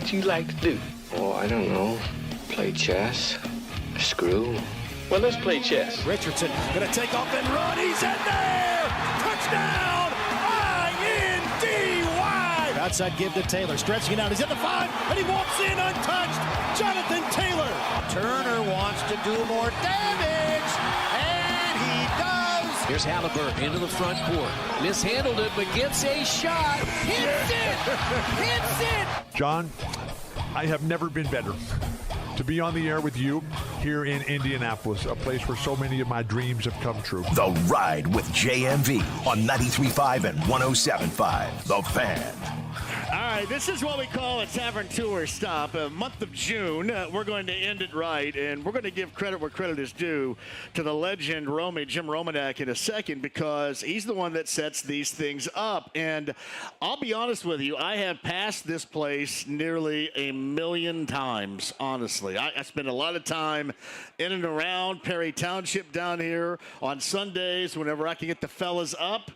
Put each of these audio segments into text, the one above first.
do you like to do? Oh, I don't know. Play chess. Screw. Well, let's play chess. Richardson gonna take off and run. He's in there! Touchdown! I-N-D-Y! Outside give to Taylor. Stretching it out. He's at the 5, and he walks in untouched. Jonathan Taylor. Turner wants to do more damage, and he does. Here's Halliburton into the front court. Mishandled it, but gets a shot. Hits it! Hits it! John, I have never been better to be on the air with you here in Indianapolis, a place where so many of my dreams have come true. The Ride with JMV on 93.5 and 107.5. The Fan. All right, this is what we call a Tavern Tour Stop. Month of June, we're going to end it right, and we're going to give credit where credit is due to the legend Jim Romanek in a second, because he's the one that sets these things up. And I'll be honest with you, I have passed this place nearly 1,000,000 times, honestly. I spend a lot of time in and around Perry Township down here on Sundays whenever I can get the fellas up.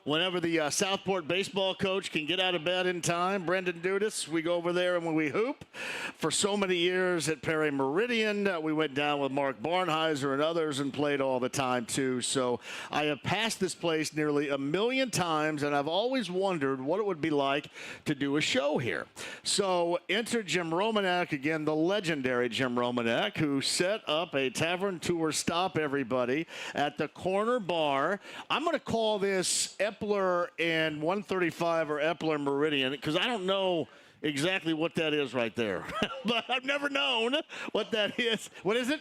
Whenever the Southport baseball coach can get out of bed in time, Brendan Dudas, we go over there and when we hoop. For so many years at Perry Meridian, we went down with Mark Barnheiser and others and played all the time too. So I have passed this place nearly 1,000,000 times, and I've always wondered what it would be like to do a show here. So enter Jim Romanek, again, the legendary Jim Romanek, who set up a Tavern Tour Stop, everybody, at the corner bar. I'm going to call this Epler and 135 or Epler Meridian, because I don't know exactly what that is right there. But I've never known what that is. What is it?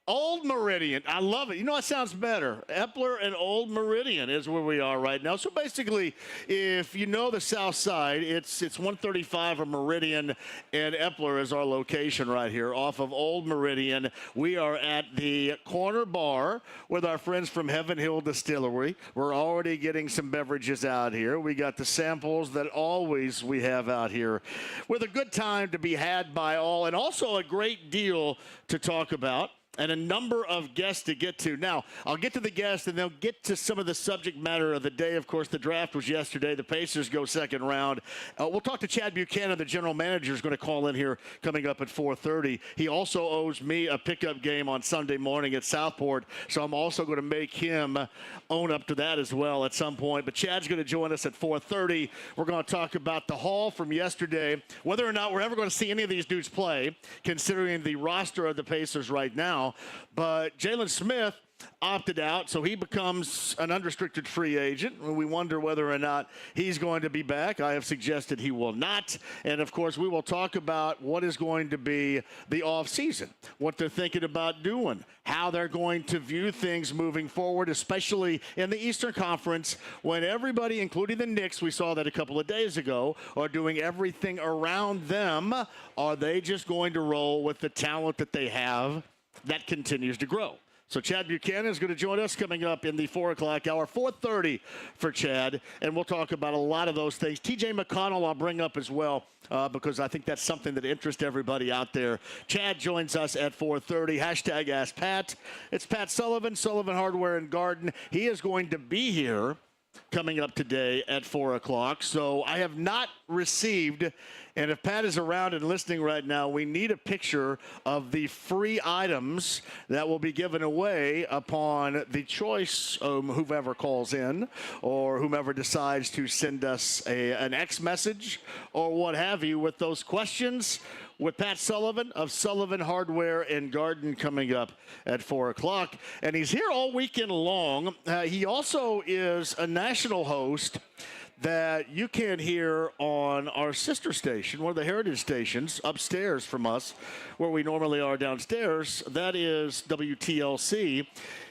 Old Meridian. I love it. You know what sounds better? Epler and Old Meridian is where we are right now. So basically, if you know the South Side, it's 135 or Meridian, and Epler is our location right here off of Old Meridian. We are at the corner bar with our friends from Heaven Hill Distillery. We're already getting some beverages out here. We got the samples that always we have out here, with a good time to be had by all, and also a great deal to talk about, and a number of guests to get to. Now, I'll get to the guests, and they'll get to some of the subject matter of the day. Of course, the draft was yesterday. The Pacers go second round. We'll talk to Chad Buchanan, the general manager, is going to call in here coming up at 4:30. He also owes me a pickup game on Sunday morning at Southport, so I'm also going to make him own up to that as well at some point. But Chad's going to join us at 4:30. We're going to talk about the haul from yesterday, whether or not we're ever going to see any of these dudes play, considering the roster of the Pacers right now. But Jalen Smith opted out, so he becomes an unrestricted free agent. We wonder whether or not he's going to be back. I have suggested he will not. And, of course, we will talk about what is going to be the offseason, what they're thinking about doing, how they're going to view things moving forward, especially in the Eastern Conference, when everybody, including the Knicks, we saw that a couple of days ago, are doing everything around them. Are they just going to roll with the talent that they have that continues to grow? So Chad Buchanan is going to join us coming up in the 4 o'clock hour, 4:30 for Chad, and we'll talk about a lot of those things. TJ McConnell I'll bring up as well, because I think that's something that interests everybody out there. Chad joins us at 4:30. Hashtag Ask Pat. It's Pat Sullivan, Sullivan Hardware and Garden. He is going to be here coming up today at 4 o'clock. So I have not received, and if Pat is around and listening right now, we need a picture of the free items that will be given away upon the choice of whoever calls in or whomever decides to send us an X message or what have you with those questions, with Pat Sullivan of Sullivan Hardware and Garden coming up at 4 o'clock. And he's here all weekend long. He also is a national host that you can hear on our sister station, one of the Heritage stations upstairs from us, where we normally are downstairs. That is WTLC.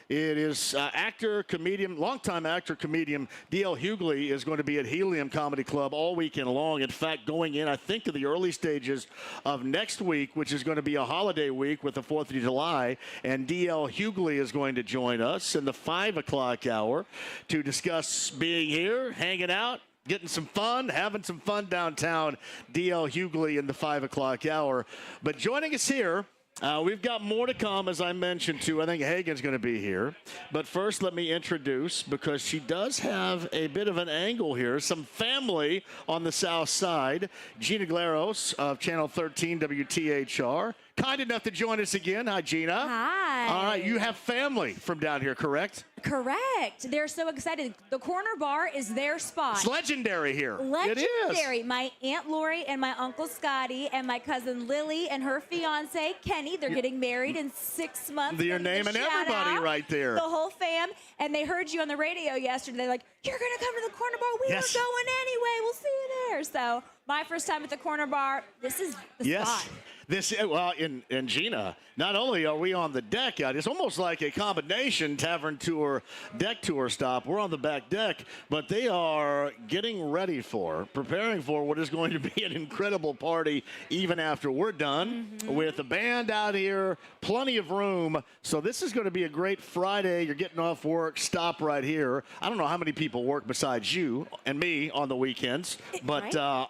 It is actor, comedian, longtime actor, comedian DL Hugley is going to be at Helium Comedy Club all weekend long. In fact, going in, I think, to the early stages of next week, which is going to be a holiday week with the 4th of July. And DL Hugley is going to join us in the 5 o'clock hour to discuss being here, hanging out, getting some fun, having some fun downtown. DL Hugley in the 5 o'clock hour. But joining us here We've got more to come, as I mentioned, too. I think Hagen's going to be here. But first, let me introduce, because she does have a bit of an angle here, some family on the south side. Gina Glaros of Channel 13 WTHR. Kind enough to join us again. Hi, Gina. Hi. All right, you have family from down here, correct? Correct. They're so excited. The corner bar is their spot. It's legendary here. Legendary. It is. My Aunt Lori and my Uncle Scotty and my cousin Lily and her fiance Kenny. They're getting married in 6 months. You're naming everybody right there. The whole fam. And they heard you on the radio yesterday. They're like, you're going to come to the corner bar. We Yes. were going anyway. We'll see you there. So my first time at the corner bar. This is the spot. And Gina, not only are we on the deck out, it's almost like a combination Tavern tour, deck tour stop. We're on the back deck, but they are preparing for what is going to be an incredible party even after we're done with the band out here, plenty of room. So this is going to be a great Friday. You're getting off work, stop right here. I don't know how many people work besides you and me on the weekends, but Right?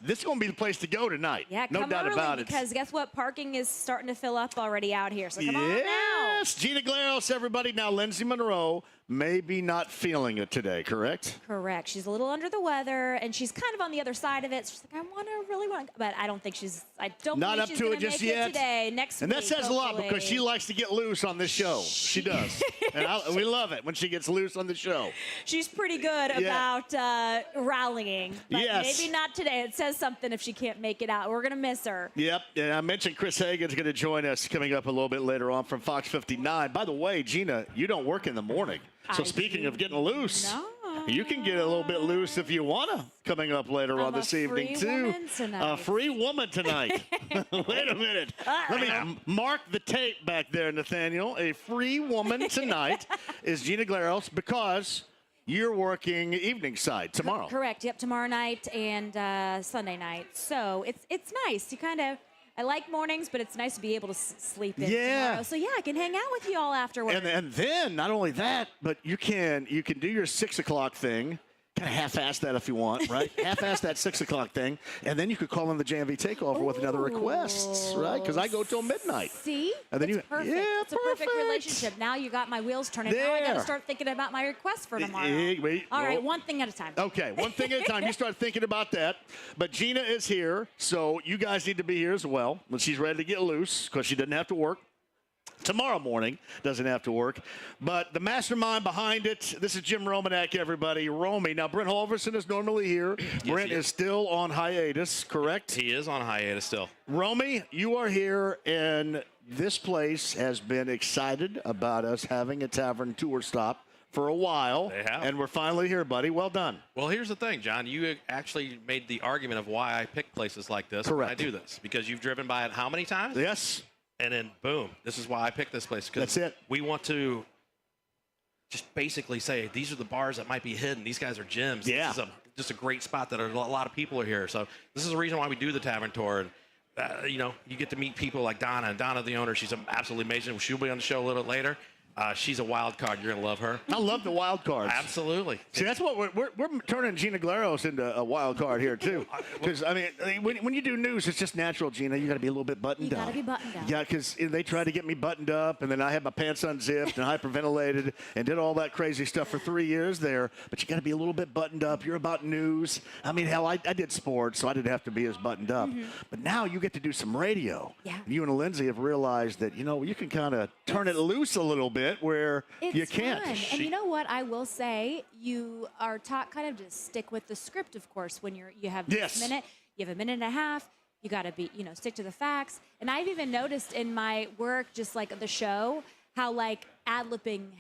this is going to be the place to go tonight. Yeah, no come doubt early about it. because guess what? Parking is starting to fill up already out here. So come on now. Yes, Gina Glaros, everybody. Now, Lindsay Monroe maybe not feeling it today, correct? Correct. She's a little under the weather, and she's kind of on the other side of it. So she's like, really want to, but I don't think I don't Not believe up she's to gonna it just make yet. It today, next And week, that says a lot hopefully. because she likes to get loose on this show. She does. And we love it when she gets loose on the show. She's pretty good about rallying. But Yes. maybe not today. It says something if she can't make it out. We're going to miss her. Yep, and I mentioned Chris Hagen's going to join us coming up a little bit later on from Fox 59. By the way, Gina, you don't work in the morning. So speaking of getting loose, you can get a little bit loose if you want to coming up later on this evening, too. A free woman tonight. Wait a minute. Let me mark the tape back there, Nathaniel. A free woman tonight is Gina Glaros because you're working evening side tomorrow. Correct. Yep, tomorrow night and Sunday night. So it's nice. I like mornings, but it's nice to be able to sleep in tomorrow. So, I can hang out with you all afterwards. And then, not only that, but you can do your 6 o'clock thing. Kind of half-ass that if you want, right? Half-ass that 6 o'clock thing, and then you could call in the JMV takeover with another request, right? Because I go till midnight. See? And then it's perfect. Yeah, it's a perfect relationship. Now you got my wheels turning. Now I got to start thinking about my request for tomorrow. All right, one thing at a time. Okay, one thing at a time. You start thinking about that. But Gina is here, so you guys need to be here as well when she's ready to get loose because she doesn't have to work. Tomorrow morning, doesn't have to work. But the mastermind behind it, this is Jim Romanek, everybody. Romy. Now, Brent Halverson is normally here. Brent is still on hiatus, correct? He is on hiatus still. Romy, you are here, and this place has been excited about us having a Tavern tour stop for a while. They have. And we're finally here, buddy. Well done. Well, here's the thing, John. You actually made the argument of why I pick places like this Correct. when I do this. Because you've driven by it how many times? Yes. And then, boom, this is why I picked this place. That's it. We want to just basically say, these are the bars that might be hidden. These guys are gems. Yeah. This is just a great spot that a lot of people are here. So this is the reason why we do the Tavern Tour. And, you get to meet people like Donna. And Donna, the owner, she's absolutely amazing. She'll be on the show a little bit later. She's a wild card. You're going to love her. I love the wild cards. Absolutely. See, that's what we're turning Gina Glaros into a wild card here, too. Because, I mean, when you do news, it's just natural, Gina. You got to be a little bit buttoned up. You got to be buttoned up. Yeah, because they tried to get me buttoned up, and then I had my pants unzipped and hyperventilated and did all that crazy stuff for 3 years there. But you got to be a little bit buttoned up. You're about news. I mean, hell, I did sports, so I didn't have to be as buttoned up. But now you get to do some radio. Yeah. You and Lindsay have realized that, you can kind of turn it loose a little bit where you can't. Fun. And you know what? I will say you are taught kind of to stick with the script, of course, when you have this minute. You have a minute and a half. You got to be, stick to the facts. And I've even noticed in my work, just like the show, how like ad-lipping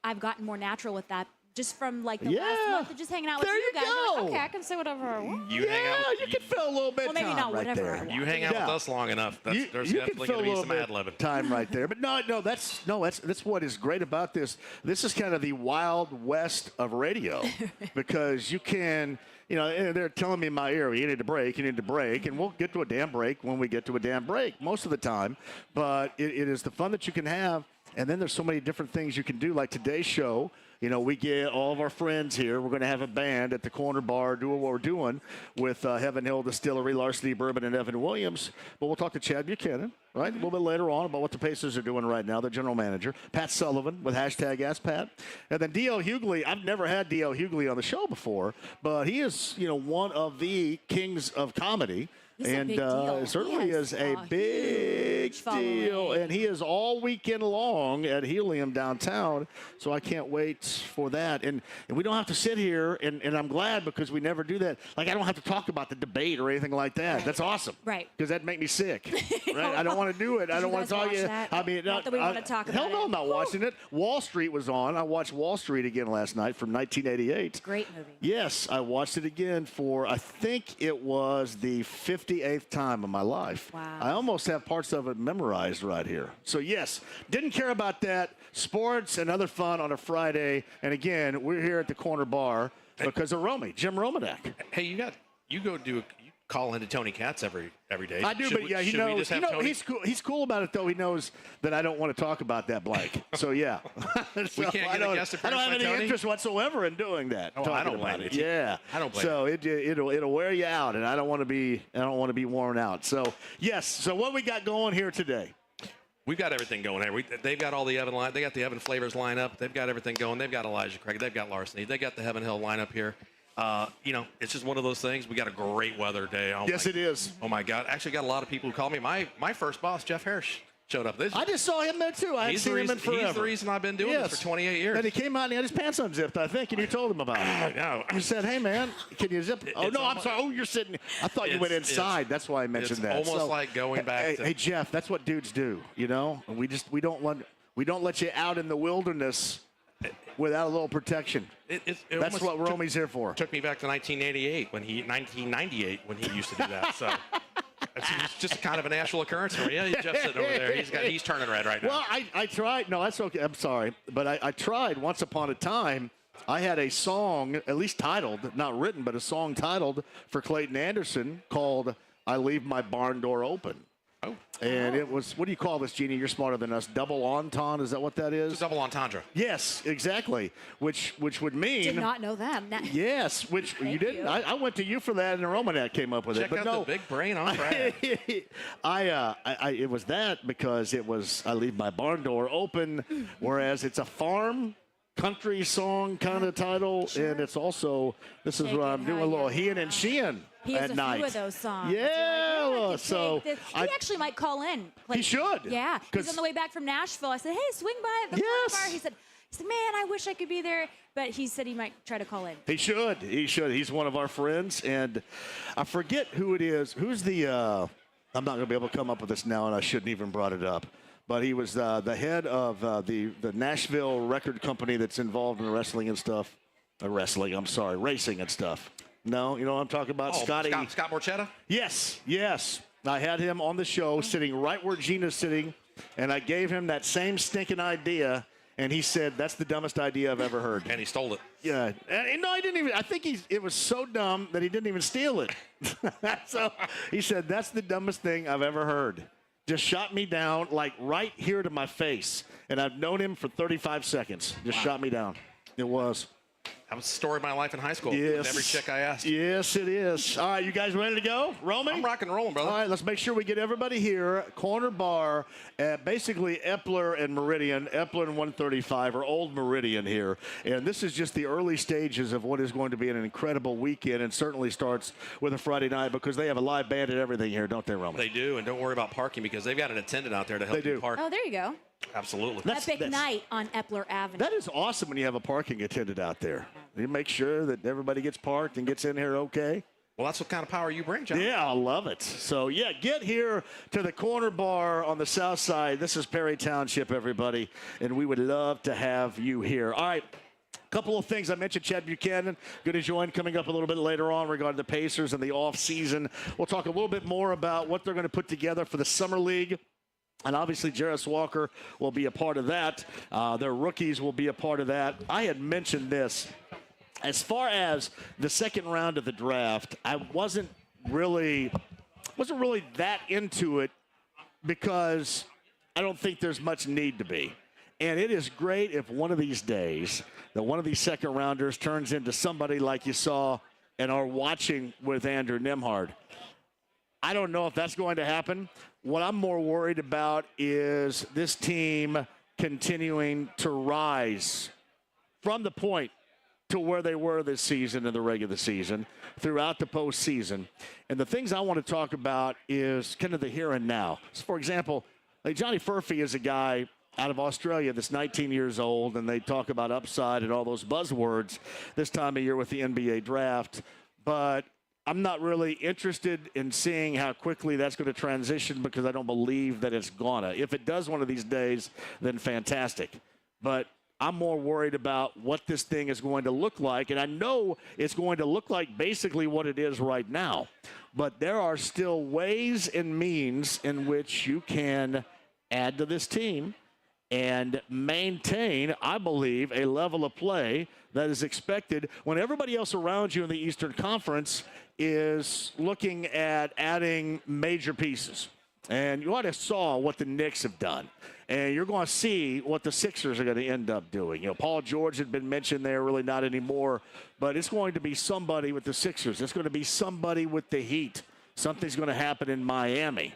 I've gotten more natural with that. Just from like the last month of just hanging out with you guys. Go. Like, okay, I can say whatever I want. You hang out. You can fill a little bit Well, maybe time not right whatever there. I want. You hang out with us long enough. There's you definitely can going to fill be a some little bit ad-libbing. time right there. But that's what is great about this. This is kind of the wild west of radio because you can. They're telling me in my ear, you need to break, and we'll get to a damn break when we get to a damn break most of the time. But it is the fun that you can have. And then there's so many different things you can do, like today's show. You know, we get all of our friends here. We're going to have a band at the corner bar doing what we're doing with Heaven Hill Distillery, Larceny Bourbon, and Evan Williams. But we'll talk to Chad Buchanan, right, a little bit later on about what the Pacers are doing right now, the general manager. Pat Sullivan with hashtag AskPat. And then DL Hugley. I've never had DL Hugley on the show before, but he is, you know, one of the kings of comedy. He's a big deal. Certainly is a big deal. And he is all weekend long at Helium downtown. So I can't wait for that. And we don't have to sit here, and I'm glad because we never do that. Like, I don't have to talk about the debate or anything like that. Right. That's awesome. Right. Because that'd make me sick. Right? I don't want to do it. I don't want to talk. I mean, not that we want to talk about it. Hell no, I'm not watching it. Wall Street was on. I watched Wall Street again last night from 1988. Great movie. Yes, I watched it again for, I think it was the 58th time of my life. Wow. I almost have parts of it memorized right here. So, yes, didn't care about that. Sports and other fun on a Friday. And, again, we're here at the corner bar because of Jim Romanek. Hey, you call into Tony Katz every day. I do, but yeah, he knows. He's cool about it, though. He knows that I don't want to talk about that blank. So, yeah. We can't get a guest appearance I don't have any Tony? interest whatsoever in doing that. Oh, I don't blame it. Yeah. I don't blame it. So it'll wear you out, and I don't want to be worn out. So, yes. So what we got going here today? We've got everything going here. They've got all the Evan line. They got the Evan flavors lineup. They've got everything going. They've got Elijah Craig. They've got Larceny. They got the Heaven Hill lineup here. You know, it's just one of those things. We got a great weather day. Yes, it is. Oh, my God. Actually got a lot of people who called me. My first boss, Jeff Harris, showed up. I just saw him there, too. I haven't seen him in forever. He's the reason I've been doing this for 28 years. And he came out and he had his pants unzipped, I think, and you told him about it. I know. You said, hey, man, can you zip? Oh, no, I'm sorry. Oh, you're sitting. I thought you went inside. That's why I mentioned that. It's almost like going back to. Hey, Jeff, that's what dudes do, you know? We don't let you out in the wilderness without a little protection. That's what Romy's here for. Took me back to 1998 when he used to do that. So it's just kind of a natural occurrence for me. Yeah, Jeff's sitting over there. He's turning red right now. Well, I tried. No, that's okay. I'm sorry, but I tried once upon a time. I had a song, at least titled, not written, but a song titled for Clayton Anderson called "I Leave My Barn Door Open." Oh. And it was, what do you call this, Gina? You're smarter than us. Double entendre, is that what that is? It's a double entendre. Yes, exactly. Which would mean. Did not know that. Yes, which you didn't. I went to you for that, and Romanek came up with Check it. But out the big brain on Brad. It was that because it was I leave my barn door open, whereas it's a farm country song kind of title, and it's also, this is what I'm doing, a little heeing and sheeing. He has at night. Few of those songs. Yeah, so he actually might call in. He should. Yeah, he's on the way back from Nashville. I said, "Hey, swing by at the bar." He said, "Man, I wish I could be there," but he said he might try to call in. He should. He's one of our friends, and I forget who it is. Who's the? I'm not going to be able to come up with this now, and I shouldn't even brought it up. But he was the head of the Nashville record company that's involved in wrestling and stuff. Racing and stuff. No, you know what I'm talking about? Scott Borchetta? Yes. I had him on the show sitting right where Gina's sitting, and I gave him that same stinking idea, and he said, that's the dumbest idea I've ever heard. And he stole it. Yeah. And no, I didn't even. I think it was so dumb that he didn't even steal it. So he said, that's the dumbest thing I've ever heard. Just shot me down, like right here to my face. And I've known him for 35 seconds. Just shot me down. It was. That was the story of my life in high school. Yes. With every chick I asked. Yes, it is. All right, you guys ready to go? Romy? I'm rock and rolling, brother. All right, let's make sure we get everybody here. Corner bar at basically Epler and Meridian. Epler and 135 or Old Meridian here. And this is just the early stages of what is going to be an incredible weekend, and certainly starts with a Friday night because they have a live band and everything here, don't they, Romy? They do, and don't worry about parking because they've got an attendant out there to help you park. Oh, there you go. Absolutely. Epic night on Epler Avenue. That is awesome when you have a parking attendant out there. You make sure that everybody gets parked and gets in here okay. Well, that's what kind of power you bring, John. Yeah, I love it. So, yeah, get here to the corner bar on the south side. This is Perry Township, everybody, and we would love to have you here. All right. Couple of things. I mentioned Chad Buchanan going to join coming up a little bit later on regarding the Pacers and the offseason. We'll talk a little bit more about what they're going to put together for the Summer League. And obviously, Jarus Walker will be a part of that. Their rookies will be a part of that. I had mentioned this. As far as the second round of the draft, I wasn't really that into it because I don't think there's much need to be. And it is great if one of these days that one of these second-rounders turns into somebody like you saw and are watching with Andrew Nembhard. I don't know if that's going to happen. What I'm more worried about is this team continuing to rise from the point to where they were this season in the regular season throughout the postseason. And the things I want to talk about is kind of the here and now. So for example, like Johnny Furphy is a guy out of Australia that's 19 years old, and they talk about upside and all those buzzwords this time of year with the NBA draft. But I'm not really interested in seeing how quickly that's going to transition because I don't believe that it's gonna. If it does one of these days, then fantastic. But I'm more worried about what this thing is going to look like, and I know it's going to look like basically what it is right now. But there are still ways and means in which you can add to this team and maintain, I believe, a level of play that is expected when everybody else around you in the Eastern Conference is looking at adding major pieces. And you already saw what the Knicks have done. And you're going to see what the Sixers are going to end up doing. You know, Paul George had been mentioned there, really not anymore. But it's going to be somebody with the Sixers. It's going to be somebody with the Heat. Something's going to happen in Miami.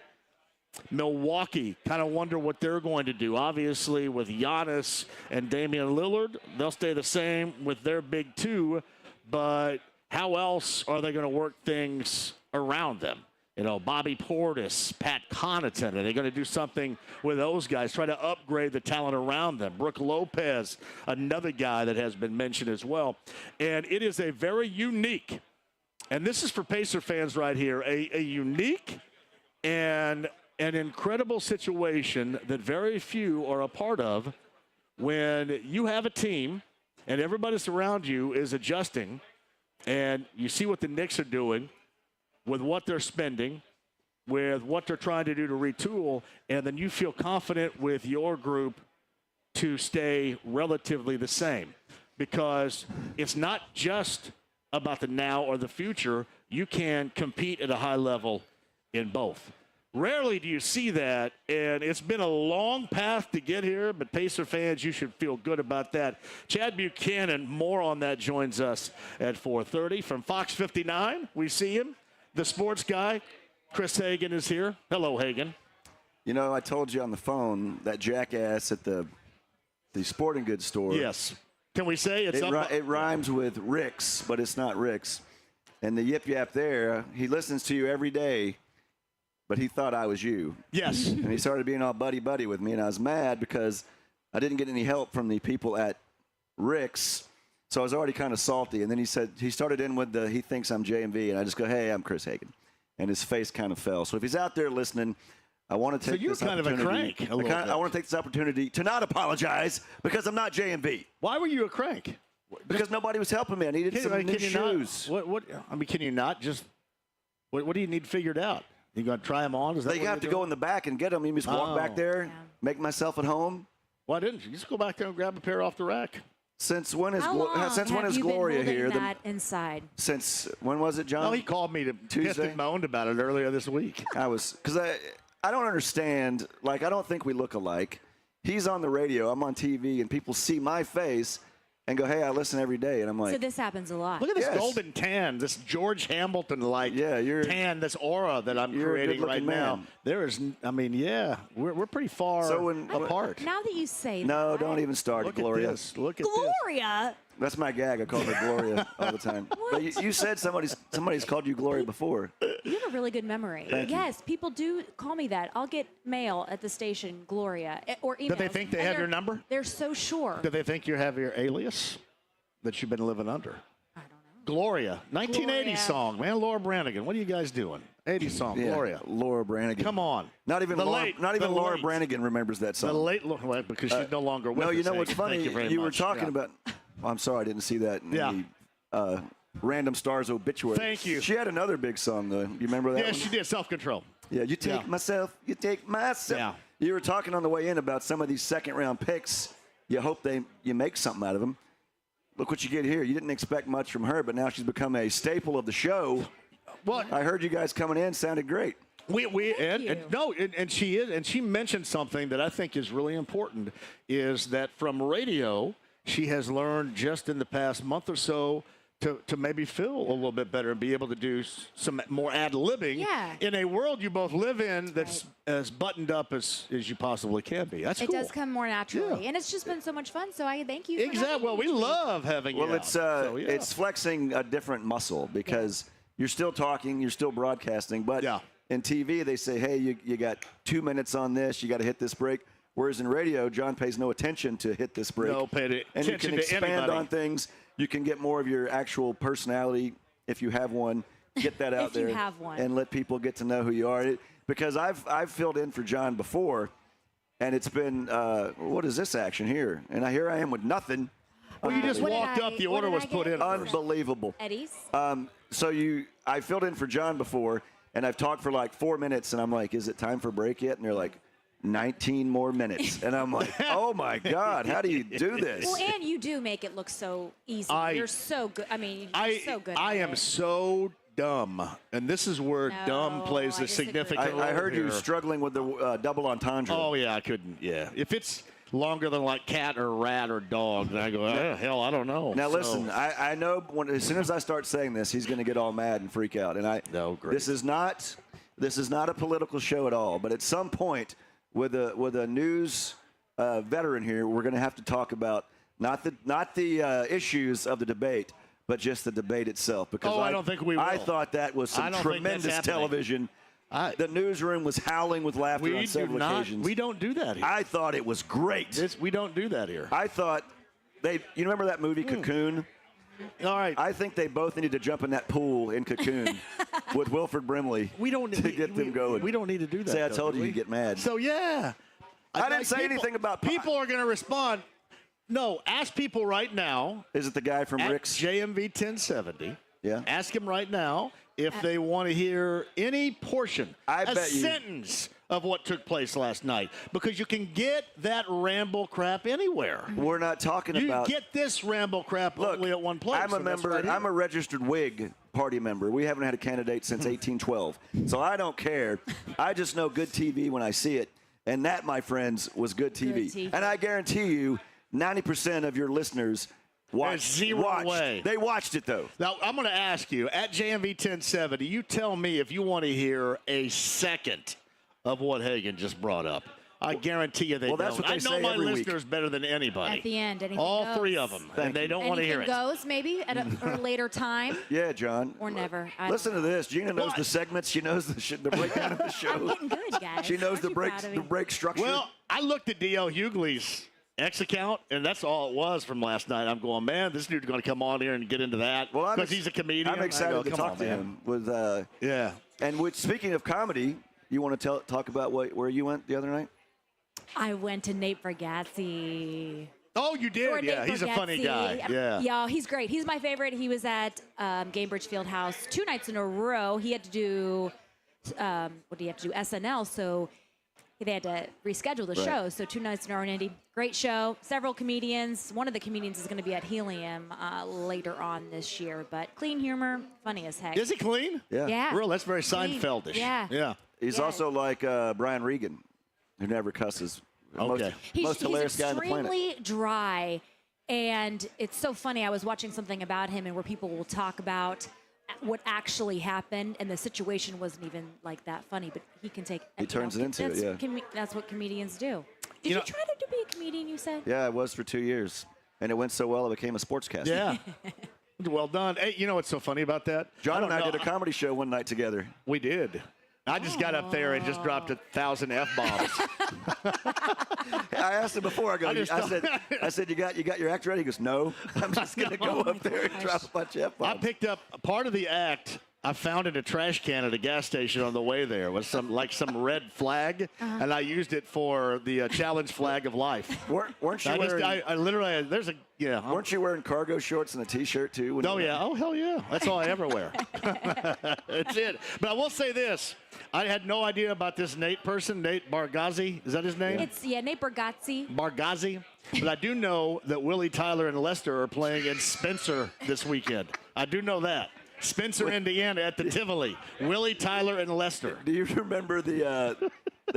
Milwaukee, kind of wonder what they're going to do. Obviously, with Giannis and Damian Lillard, they'll stay the same with their big two. But how else are they going to work things around them? You know, Bobby Portis, Pat Connaughton, are they going to do something with those guys, try to upgrade the talent around them? Brook Lopez, another guy that has been mentioned as well. And it is a very unique, and this is for Pacer fans right here, a unique and an incredible situation that very few are a part of when you have a team and everybody around you is adjusting, and you see what the Knicks are doing with what they're spending, with what they're trying to do to retool, and then you feel confident with your group to stay relatively the same. Because it's not just about the now or the future. You can compete at a high level in both. Rarely do you see that, and it's been a long path to get here, but Pacer fans, you should feel good about that. Chad Buchanan, more on that, joins us at 4:30. From Fox 59, we see him. The sports guy, Chris Hagen, is here. Hello, Hagen. You know, I told you on the phone that jackass at the sporting goods store. Yes. Can we say it's it rhymes with Rick's, but it's not Rick's. And the yip yap there, he listens to you every day, but he thought I was you. Yes. And he started being all buddy-buddy with me, and I was mad because I didn't get any help from the people at Rick's. So I was already kind of salty. And then he started in with he thinks I'm JMV, and I just go, hey, I'm Chris Hagen. And his face kind of fell. So if he's out there listening, I want to take this opportunity. So you're kind of a crank. I want to take this opportunity to not apologize because I'm not JMV. Why were you a crank? Because nobody was helping me. I needed some new shoes. Can you not just – what do you need figured out? You going to try them on? You have to go in the back and get them. You just walk back there, make myself at home. Why didn't you? Just go back there and grab a pair off the rack. Since when is Gloria Gloria here? That inside. Since when was it, John? No, he called me to Tuesday. And moaned about it earlier this week. Because I don't understand. Like, I don't think we look alike. He's on the radio. I'm on TV, and people see my face and go, hey, I listen every day. And I'm like. So this happens a lot. Look at this golden tan, this George Hamilton-like tan, this aura that I'm creating right now. There is, we're pretty far apart. Now that you say no, that. don't even start it, Gloria. Look at Gloria? That's my gag. I call her Gloria all the time. But you said somebody's called you Gloria before. You have a really good memory. Yes, people do call me that. I'll get mail at the station, Gloria, or emails. Do they think they have your number? They're so sure. Do they think you have your alias that you've been living under? I don't know. Gloria, 1980 song, man. Laura Branigan. What are you guys doing? 80 song, Gloria. Laura Branigan. Come on. Not even Laura Branigan remembers that song. The late Laura, because she's no longer with us. No, you know what's funny? You were talking about. I'm sorry, I didn't see that in the Random Stars obituary. Thank you. She had another big song, though. You remember that one? She did, Self-Control. Yeah, you take myself, you take myself. Yeah. You were talking on the way in about some of these second-round picks. You hope you make something out of them. Look what you get here. You didn't expect much from her, but now she's become a staple of the show. What? I heard you guys coming in. Sounded great. And she is, and she mentioned something that I think is really important, is that from radio, she has learned just in the past month or so to maybe feel a little bit better and be able to do some more ad-libbing in a world you both live in that's as buttoned up as you possibly can be. That's cool. It does come more naturally, and it's just been so much fun. So I thank you. Exactly. Well, we love having you. Well, it's flexing a different muscle because you're still talking, you're still broadcasting, but in TV they say, hey, you got 2 minutes on this, you got to hit this break. Whereas in radio, John pays no attention to hit this break. No, pay and you can expand on things. You can get more of your actual personality if you have one. Get that out there and let people get to know who you are. Because I've filled in for John before, and it's been what is this action here? And here I am with nothing. Well, you just walked up. The order was put in. Unbelievable. Eddie's. I filled in for John before, and I've talked for like 4 minutes, and I'm like, is it time for break yet? And they're like, 19 more minutes. And I'm like, oh, my God, how do you do this? Well, and you do make it look so easy. You're so good. I mean, you're so good. I am so dumb. And this is where dumb plays a significant role. I heard you struggling with the double entendre. Oh, yeah, I couldn't. Yeah. If it's longer than like cat or rat or dog, then I go, hell, I don't know. Now, listen, I know as soon as I start saying this, he's going to get all mad and freak out. And this is not a political show at all. But at some point, with a news veteran here, we're going to have to talk about not the issues of the debate, but just the debate itself. Because I don't think we will. I thought that was some tremendous television. The newsroom was howling with laughter on several occasions. We don't do that here. I thought it was great. We don't do that here. I thought you remember that movie Cocoon? All right. I think they both needed to jump in that pool in Cocoon with Wilford Brimley to get them going. We don't need to do that. Say, I told you, you get mad. So, yeah. I didn't say anything about people are going to respond. No, ask people right now. Is it the guy from Rick's? JMV 1070. Yeah. Ask him right now if they want to hear any portion, sentence of what took place last night, because you can get that ramble crap anywhere. We're not talking about. You get this ramble crap only at one place. I'm a member. I'm a registered Whig party member. We haven't had a candidate since 1812, so I don't care. I just know good TV when I see it, and that, my friends, was good TV. And I guarantee you, 90% of your listeners watched. They watched it, though. Now, I'm going to ask you, at JMV 1070, you tell me if you want to hear a second of what Hagen just brought up. I guarantee you they don't. That's what they say I know my every listeners week. better than anybody. At the end, anything all goes. 3 of them, and they don't want to hear it. Anything goes, maybe, at a later time. Yeah, John. Or never. Listen to this. Gina knows the segments. She knows the breakdown of the show. I'm getting good, guys. She knows the break structure. Well, I looked at DL Hugley's X account, and that's all it was from last night. I'm going, man, this dude's going to come on here and get into that because he's a comedian. I'm excited to talk to him. And speaking of comedy, you want to talk about where you went the other night? I went to Nate Bargatze. Oh, you did? Yeah, he's a funny guy. Yeah, he's great. He's my favorite. He was at Gamebridge Fieldhouse 2 nights in a row. He had to do, what did he have to do? SNL, so they had to reschedule the show. So 2 nights in a row, Andy. Great show. Several comedians. One of the comedians is going to be at Helium later on this year. But clean humor, funny as heck. Is he clean? Yeah. Real, that's very Seinfeldish. Yeah. He's also like Brian Regan, who never cusses. Okay. Most hilarious guy on the planet. He's extremely dry, and it's so funny. I was watching something about him, and where people will talk about what actually happened, and the situation wasn't even like that funny, but he can take. He turns it into it. That's what comedians do. Did you try to be a comedian? You said. Yeah, I was for 2 years, and it went so well I became a sportscaster. Yeah. Well done. Hey, you know what's so funny about that? John and I did a comedy show one night together. We did. I just got up there and just dropped 1,000 F-bombs. I asked him before. I said, you got your act ready? He goes, no. I'm just going to go up there and drop a bunch of F-bombs. I picked up part of the act. I found in a trash can at a gas station on the way there was some red flag, and I used it for the challenge flag of life. Weren't you wearing? I literally Weren't you wearing cargo shorts and a T-shirt too? Oh hell yeah! That's all I ever wear. That's it. But I will say this: I had no idea about this Nate person, Nate Bargatze. Is that his name? It's Nate Bargatze. Bargatze. But I do know that Willie, Tyler, and Lester are playing in Spencer this weekend. I do know that. Spencer, Indiana at the Tivoli. Willie, Tyler, and Lester. Do you remember the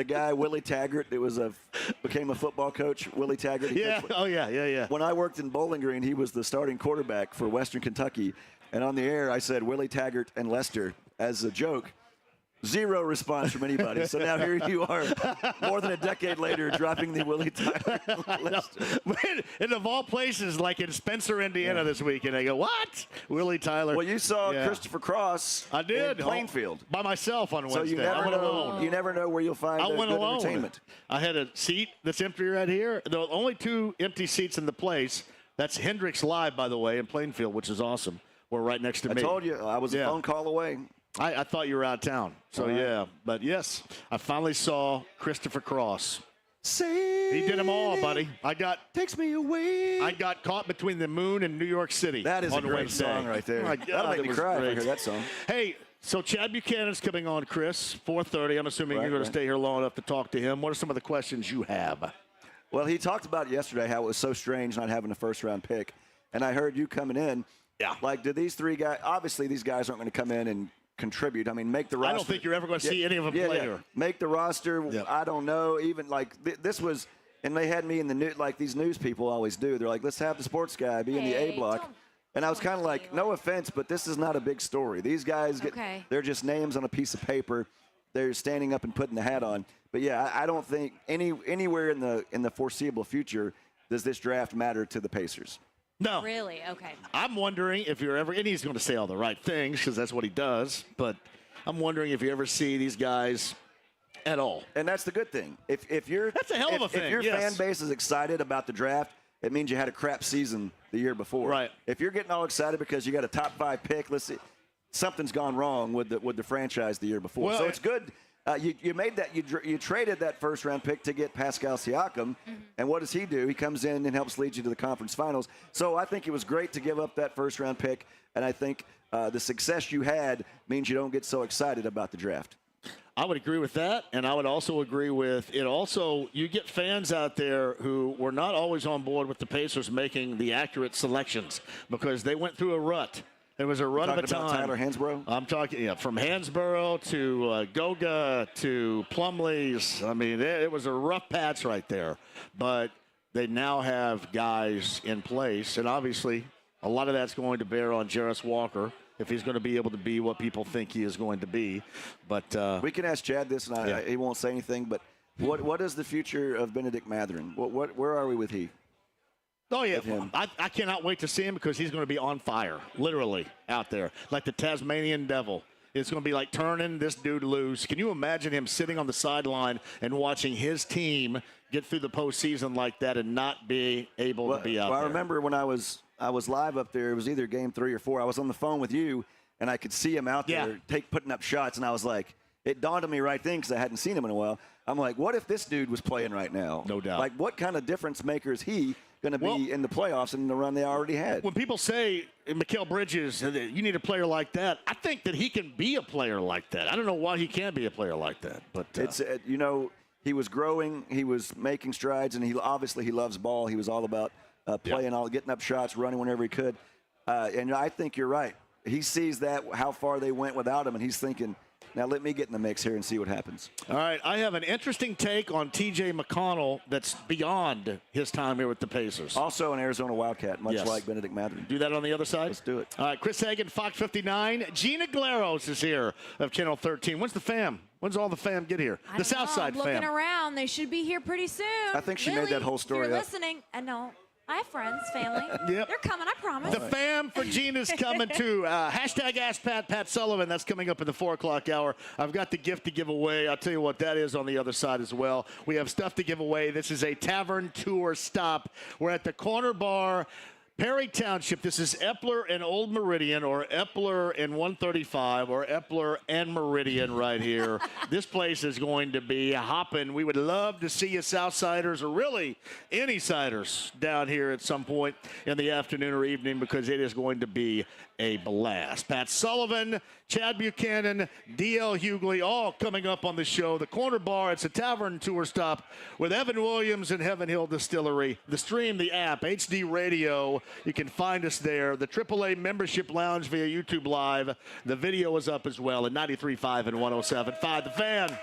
guy, Willie Taggart, that became a football coach, Willie Taggart? Yeah, yeah. When I worked in Bowling Green, he was the starting quarterback for Western Kentucky. And on the air, I said Willie Taggart and Lester as a joke. Zero response from anybody. So now here you are, more than a decade later, dropping the Willie Tyler. And of all places, like in Spencer, Indiana this week, and they go, what? Willie Tyler. Well, you saw Christopher Cross. I did. In Plainfield. By myself on Wednesday. So you never know where you'll find good entertainment. I had a seat that's empty right here. The only 2 empty seats in the place. That's Hendrix Live, by the way, in Plainfield, which is awesome. We're right next to me. I told you, I was a phone call away. I thought you were out of town. So, yeah. But, yes, I finally saw Christopher Cross. He did them all, buddy. Takes me away. I got caught between the moon and New York City. That is on a great Wednesday. song right there. Oh my God, that'll make me cry great. if I hear that song. Hey, so Chad Buchanan's coming on, Chris, 4:30. I'm assuming you're going to stay here long enough to talk to him. What are some of the questions you have? Well, he talked about yesterday how it was so strange not having a first-round pick. And I heard you coming in. Yeah. Like, did these 3 guys – obviously these guys aren't going to come in and contribute. I mean, make the roster. I don't think you're ever going to see any of them play here. Make the roster. Yeah. I don't know. Even, like, this was – and they had me in the – like these news people always do. They're like, let's have the sports guy be in the A block. And I was kind of like, no offense, but this is not a big story. These guys, they're just names on a piece of paper. They're standing up and putting the hat on. But, yeah, I don't think anywhere in the foreseeable future does this draft matter to the Pacers. No. Really? Okay. I'm wondering if you're ever – and he's going to say all the right things because that's what he does. But I'm wondering if you ever see these guys at all. And that's the good thing. If you're – that's a hell of a thing, If your fan base is excited about the draft, it means you had a crap season the year before. Right. If you're getting all excited because you got a top 5 pick, let's see, something's gone wrong with the franchise the year before. Well, so it's good. You made that you traded that first round pick to get Pascal Siakam, and what does he do? He comes in and helps lead you to the conference finals. So I think it was great to give up that first round pick, and I think the success you had means you don't get so excited about the draft. I would agree with that, and I would also agree with it. Also, you get fans out there who were not always on board with the Pacers making the accurate selections because they went through a rut. It was a run of a time. Tyler Hansbrough? I'm talking, from Hansborough to Goga to Plumlee's. I mean, it was a rough patch right there. But they now have guys in place, and obviously a lot of that's going to bear on Jarus Walker if he's going to be able to be what people think he is going to be. But we can ask Chad this, and he won't say anything, but what is the future of Benedict Mathurin? Where are we with he? Oh, yeah. I cannot wait to see him because he's going to be on fire, literally, out there, like the Tasmanian devil. It's going to be like turning this dude loose. Can you imagine him sitting on the sideline and watching his team get through the postseason like that and not be able to be out there? I remember when I was live up there. It was either game 3 or 4. I was on the phone with you, and I could see him out there putting up shots, and I was like, it dawned on me right then because I hadn't seen him in a while. I'm like, what if this dude was playing right now? No doubt. Like, what kind of difference maker is he going to be in the playoffs and in the run they already had? When people say Mikal Bridges, you need a player like that, I think that he can be a player like that. I don't know why he can't be a player like that. But it's he was growing, he was making strides, and he loves ball. He was all about playing, getting up shots, running whenever he could. And I think you're right. He sees that, how far they went without him, and he's thinking, now let me get in the mix here and see what happens. All right, I have an interesting take on T.J. McConnell that's beyond his time here with the Pacers. Also an Arizona Wildcat, much like Benedict Mathurin. Do that on the other side? Let's do it. All right, Chris Hagen, Fox 59. Gina Glaros is here of Channel 13. When's the fam? When's all the fam get here? The Southside fam. Looking around. They should be here pretty soon. I think she made that whole story if you're up. listening, and no. I have friends, family. Yep. They're coming, I promise. The fam for Gina's coming too. Hashtag Ask Pat Sullivan. That's coming up in the 4 o'clock hour. I've got the gift to give away. I'll tell you what that is on the other side as well. We have stuff to give away. This is a Tavern tour stop. We're at the Corner Bar, Perry Township. This is Epler and Old Meridian, or Epler and 135, or Epler and Meridian right here. This place is going to be hopping. We would love to see you Southsiders, or really any siders, down here at some point in the afternoon or evening, because it is going to be a blast. Pat Sullivan, Chad Buchanan, DL Hugley, all coming up on the show. The Corner Bar, it's a Tavern tour stop with Evan Williams and Heaven Hill Distillery. The stream, the app, HD Radio, you can find us there. The AAA Membership Lounge via YouTube Live. The video is up as well at 93.5 and 107.5. The Fan.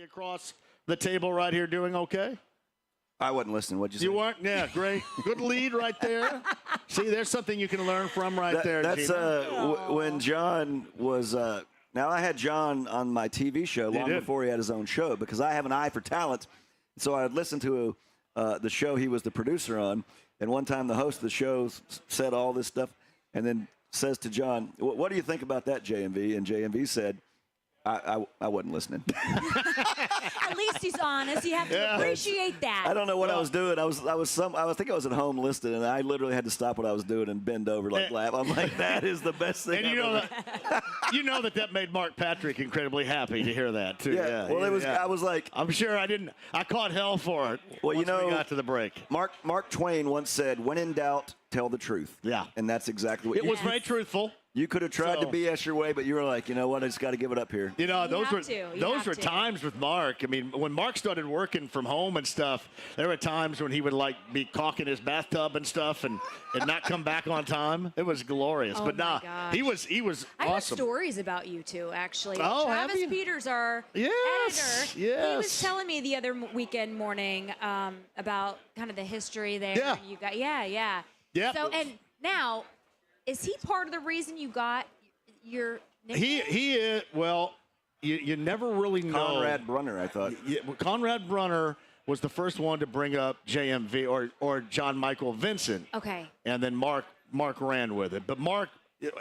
Across the table right here doing okay? I wasn't listening. What'd you say? You weren't? Yeah, great. Good lead right there. See, there's something you can learn from there. That's when John was now I had John on my TV show long before he had his own show because I have an eye for talent. So I would listen to the show he was the producer on, and one time the host of the show said all this stuff and then says to John, what do you think about that, JMV? And JMV said, I wasn't listening. At least he's honest. You have to appreciate that. I don't know what I was doing. I think I was at home listening, and I literally had to stop what I was doing and bend over laugh. I'm like, that is the best thing. And you know that made Mark Patrick incredibly happy to hear that too. Yeah. Well, it was. I was like, I'm sure I didn't. I caught hell for it. Well, once we got to the break. Mark Twain once said, "When in doubt, tell the truth." Yeah, and that's exactly what it was. Very truthful. You could have tried to BS your way, but you were like, you know what? I just got to give it up here. You know, those were times with Mark. I mean, when Mark started working from home and stuff, there were times when he would be caulking his bathtub and stuff and not come back on time. It was glorious. Oh, but he was I awesome. have stories about you two, actually. Oh, Travis Peters, our editor, he was telling me the other weekend morning about kind of the history there. Yeah. You got yeah. So and now. Is he part of the reason you got your nickname? He is. Well, you never really know. Conrad Brunner, I thought. Conrad Brunner was the first one to bring up JMV or John Michael Vincent. Okay. And then Mark ran with it. But Mark,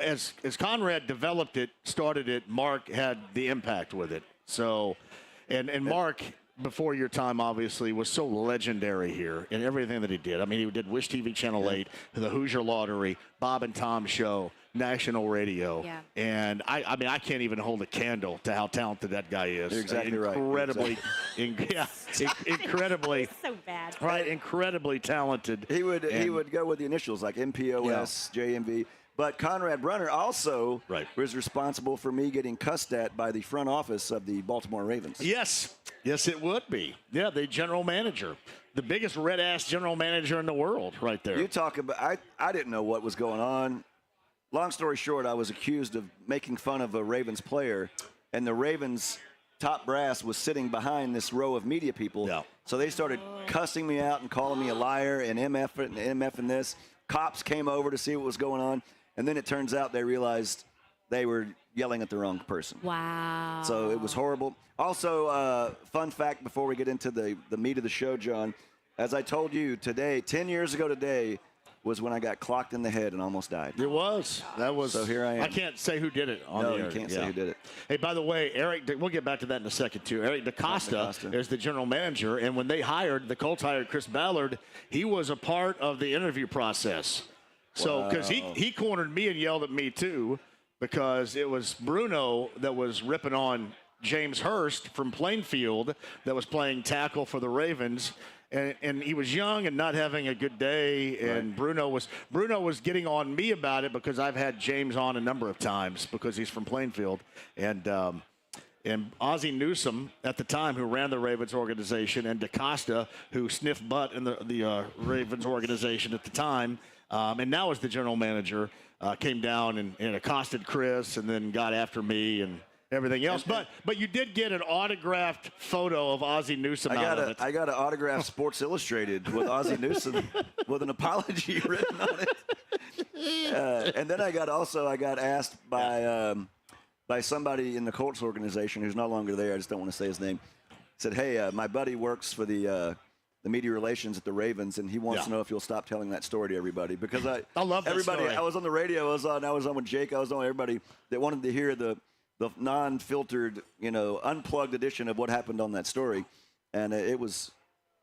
as Conrad developed it, started it, Mark had the impact with it. So, and Mark before your time, obviously, was so legendary here in everything that he did. I mean, he did Wish TV Channel 8, the Hoosier Lottery, Bob and Tom Show, national radio. Yeah. And I mean, I can't even hold a candle to how talented that guy is. You're exactly right. Incredibly, incredibly. So bad. Right, incredibly talented. He would go with the initials like MPOS, JMV. But Conrad Brunner also was responsible for me getting cussed at by the front office of the Baltimore Ravens. Yes, it would be. Yeah, the general manager, the biggest red-ass general manager in the world right there. You talk about, I didn't know what was going on. Long story short, I was accused of making fun of a Ravens player, and the Ravens top brass was sitting behind this row of media people. Yeah. So they started cussing me out and calling me a liar and MF and this. Cops came over to see what was going on. And then it turns out they realized they were yelling at the wrong person. Wow. So it was horrible. Also, fun fact before we get into the meat of the show, John, as I told you today, 10 years ago today was when I got clocked in the head and almost died. It was. That was. So here I am. I can't say who did it on the air. No, you can't say who did it. Hey, by the way, Eric, we'll get back to that in a second, too. Eric DeCosta is the general manager. And when the Colts hired Chris Ballard, he was a part of the interview process. So, because he cornered me and yelled at me, too, because it was Bruno that was ripping on James Hurst from Plainfield that was playing tackle for the Ravens. And he was young and not having a good day. And Bruno was getting on me about it because I've had James on a number of times because he's from Plainfield. And Ozzie Newsome at the time, who ran the Ravens organization, and DeCosta, who sniffed butt in the Ravens organization at the time, and now is the general manager, came down and accosted Chris and then got after me and everything else. But you did get an autographed photo of Ozzie Newsome out of it. I got an autographed Sports Illustrated with Ozzie Newsome with an apology written on it. And then I got asked by somebody in the Colts organization who's no longer there. I just don't want to say his name. Said, hey, my buddy works for the media relations at the Ravens, and he wants to know if you'll stop telling that story to everybody. Because I love that everybody. Story. I was on the radio. I was on with Jake. I was on everybody that wanted to hear the non-filtered, unplugged edition of what happened on that story. And it was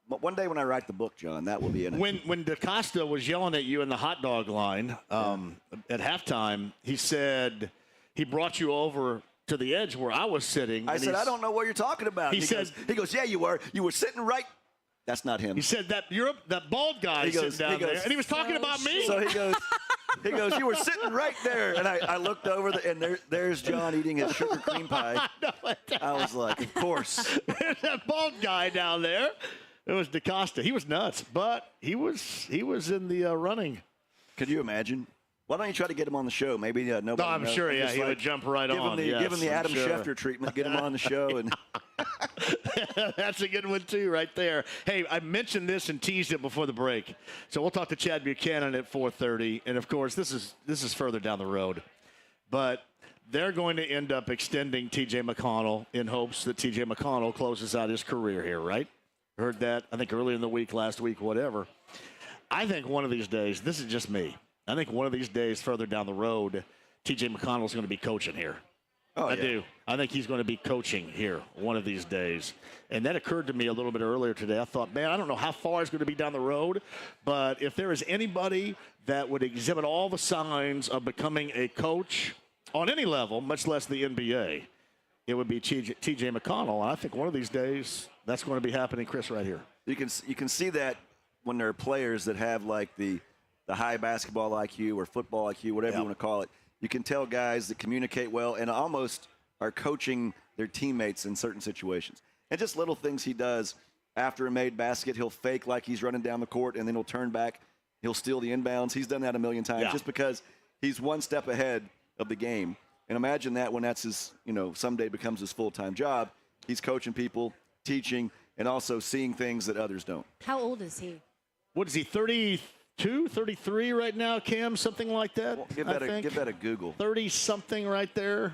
one day when I write the book, John, that will be in it. When DeCosta was yelling at you in the hot dog line at halftime, he said he brought you over to the edge where I was sitting. I said, I don't know what you're talking about. He goes, yeah, you were. You were sitting right. That's not him. He said that that bald guy sitting down there, and he was talking about me. So he goes, you were sitting right there. And I looked over, and there's John eating his sugar cream pie. I was like, of course. There's that bald guy down there. It was DeCosta. He was nuts, but he was in the running. Could you imagine? Why don't you try to get him on the show? Maybe nobody knows. I'm sure, he would jump right on. Give him the Adam Schefter treatment. Get him on the show. And that's a good one, too, right there. Hey, I mentioned this and teased it before the break. So we'll talk to Chad Buchanan at 4:30. And, of course, this is further down the road. But they're going to end up extending T.J. McConnell in hopes that T.J. McConnell closes out his career here, right? Heard that, I think, early in the week, last week, whatever. I think one of these days, this is just me, I think one of these days further down the road, T.J. McConnell's going to be coaching here. I do. I think he's going to be coaching here one of these days. And that occurred to me a little bit earlier today. I thought, man, I don't know how far it's going to be down the road, but if there is anybody that would exhibit all the signs of becoming a coach on any level, much less the NBA, it would be T.J. McConnell. And I think one of these days that's going to be happening, Chris, right here. You can see that when there are players that have like the high basketball IQ or football IQ, whatever you want to call it. You can tell guys that communicate well and almost are coaching their teammates in certain situations. And just little things he does after a made basket, he'll fake like he's running down the court, and then he'll turn back. He'll steal the inbounds. He's done that a million times just because he's one step ahead of the game. And imagine that when that's his, someday becomes his full-time job. He's coaching people, teaching, and also seeing things that others don't. How old is he? What is he, 32, 33 right now, Cam, something like that? Well, give that a Google. 30-something right there,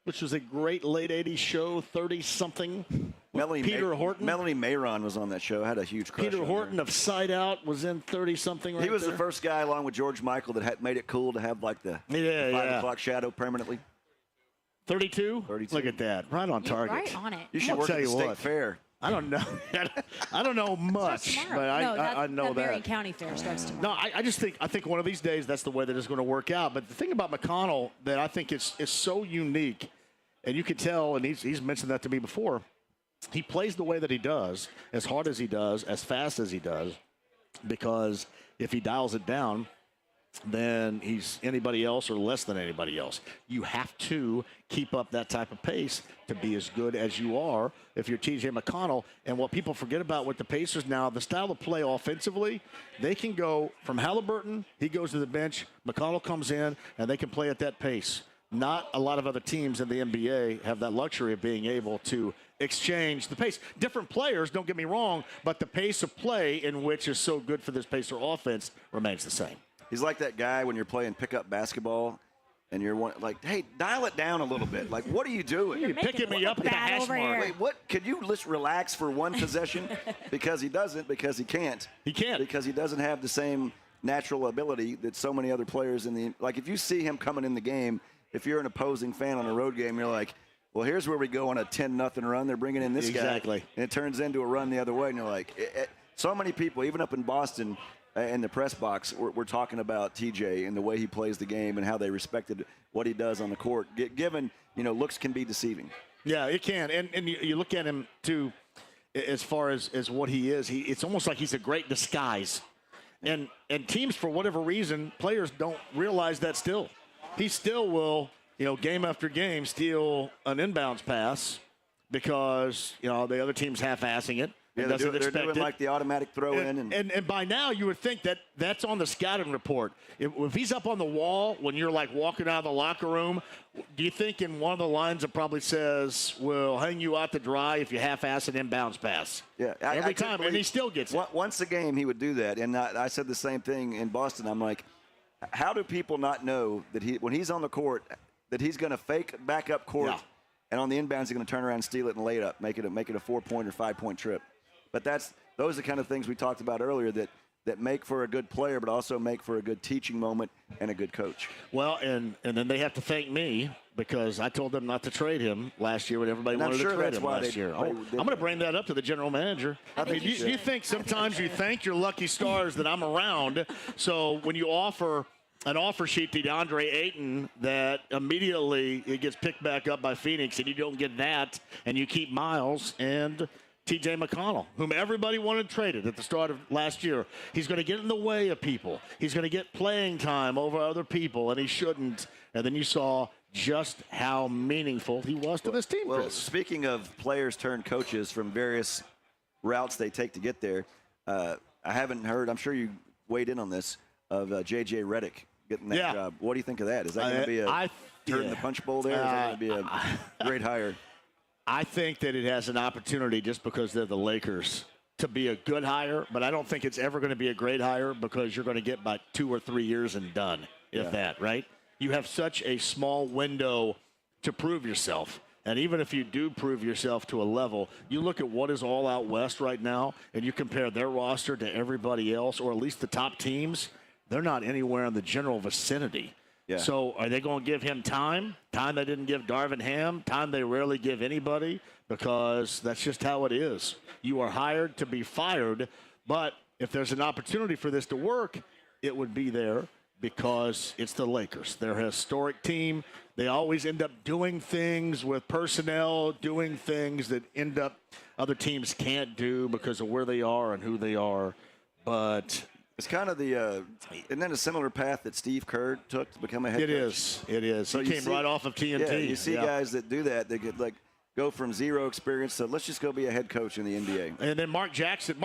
which was a great late 80s show, 30-something. Peter Horton. Melanie Mayron was on that show. I had a huge crush Peter Horton of Side Out was in 30-something right there. He was the first guy, along with George Michael, that had made it cool to have, like, the 5 o'clock shadow permanently. 32? 32. Look at that. Right on target. Right on it. You should work at the State Fair. I don't know. I don't know much, but I know that. Marion County Fair starts tomorrow. No, I think one of these days that's the way that it's going to work out. But the thing about McConnell that I think is so unique, and you can tell, and he's mentioned that to me before, he plays the way that he does, as hard as he does, as fast as he does, because if he dials it down, then he's anybody else or less than anybody else. You have to keep up that type of pace to be as good as you are if you're TJ McConnell. And what people forget about with the Pacers now, the style of play offensively, they can go from Halliburton, he goes to the bench, McConnell comes in, and they can play at that pace. Not a lot of other teams in the NBA have that luxury of being able to exchange the pace. Different players, don't get me wrong, but the pace of play in which is so good for this Pacer offense remains the same. He's like that guy when you're playing pickup basketball and you're like, hey, dial it down a little bit. Like, what are you doing? You're picking me up at the hash mark. Wait, what? Can you just relax for one possession? Because he doesn't, because he can't. He can't. Because he doesn't have the same natural ability that so many other players in the – like, if you see him coming in the game, if you're an opposing fan on a road game, you're like, well, here's where we go on a 10-0 run. They're bringing in this guy. Exactly. And it turns into a run the other way. And you're like, so many people, even up in Boston – in the press box, we're talking about TJ and the way he plays the game and how they respected what he does on the court. Given, looks can be deceiving. Yeah, it can. And you look at him, too, as far as what he is. It's almost like he's a great disguise. And teams, for whatever reason, players don't realize that still. He still will, game after game, steal an inbounds pass because, the other team's half-assing it. Yeah, they're doing like the automatic throw in. And by now you would think that that's on the scouting report. If he's up on the wall when you're like walking out of the locker room, do you think in one of the lines it probably says, we'll hang you out to dry if you half-ass an inbounds pass? Yeah. Every time, and he still gets it. Once a game he would do that. And I said the same thing in Boston. I'm like, how do people not know that when he's on the court, that he's going to fake back up court, and on the inbounds he's going to turn around and steal it and lay it up, make it a 4-point or 5-point trip. But those are the kind of things we talked about earlier that make for a good player, but also make for a good teaching moment and a good coach. Well, and then they have to thank me because I told them not to trade him last year when everybody wanted to trade him last year. I'm going to bring that up to the general manager. I mean, you think sometimes you thank your lucky stars that I'm around. So when you offer an offer sheet to DeAndre Ayton that immediately it gets picked back up by Phoenix and you don't get that and you keep Miles and TJ McConnell, whom everybody wanted traded at the start of last year. He's going to get in the way of people. He's going to get playing time over other people, and he shouldn't. And then you saw just how meaningful he was to this team, Chris. Well, speaking of players turned coaches from various routes they take to get there, I haven't heard, I'm sure you weighed in on this, of J.J. Redick getting that job. What do you think of that? Is that going to be a turn in the punch bowl there? Or is that going to be a great hire? I think that it has an opportunity just because they're the Lakers to be a good hire, but I don't think it's ever going to be a great hire because you're going to get about 2 or 3 years and done, if that, right? You have such a small window to prove yourself. And even if you do prove yourself to a level, you look at what is all out west right now, and you compare their roster to everybody else, or at least the top teams, they're not anywhere in the general vicinity. Yeah. So are they going to give him time? Time they didn't give Darvin Ham? Time they rarely give anybody? Because that's just how it is. You are hired to be fired, but if there's an opportunity for this to work, it would be there because it's the Lakers. They're a historic team. They always end up doing things with personnel, doing things that end up other teams can't do because of where they are and who they are. But it's kind of isn't that a similar path that Steve Kerr took to become a head coach? It is. So he came right off of TNT. Yeah, you see guys that do that. They get go from zero experience to let's just go be a head coach in the NBA. And then Mark Jackson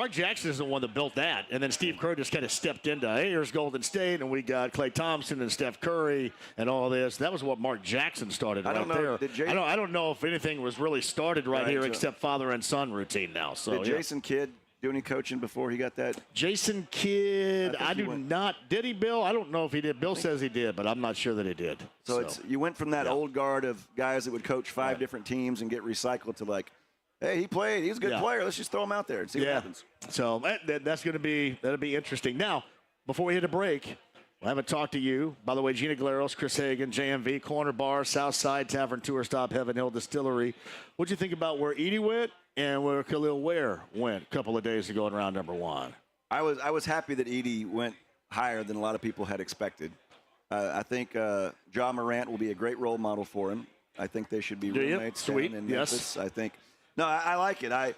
is the one that built that. And then Steve Kerr just kind of stepped into, hey, here's Golden State, and we got Klay Thompson and Steph Curry and all this. That was what Mark Jackson started right there. I don't know if anything was really started right here except father and son routine now. So did Jason Kidd do any coaching before he got that? Jason Kidd, I do not. Did he, Bill? I don't know if he did. Bill says he did, but I'm not sure that he did. So you went from that old guard of guys that would coach 5 different teams and get recycled to like, hey, he played. He's a good player. Let's just throw him out there and see what happens. So that'll be interesting. Now, before we hit a break, I haven't talked to you. By the way, Gina Glaros, Chris Hagen, JMV, Corner Bar, Southside Tavern, Tour Stop, Heaven Hill Distillery. What'd you think about where Edie went and where Khalil Ware went a couple of days ago in round number 1? I was happy that Edie went higher than a lot of people had expected. I think John Morant will be a great role model for him. I think they should be roommates down in Memphis. I think. No, I like it.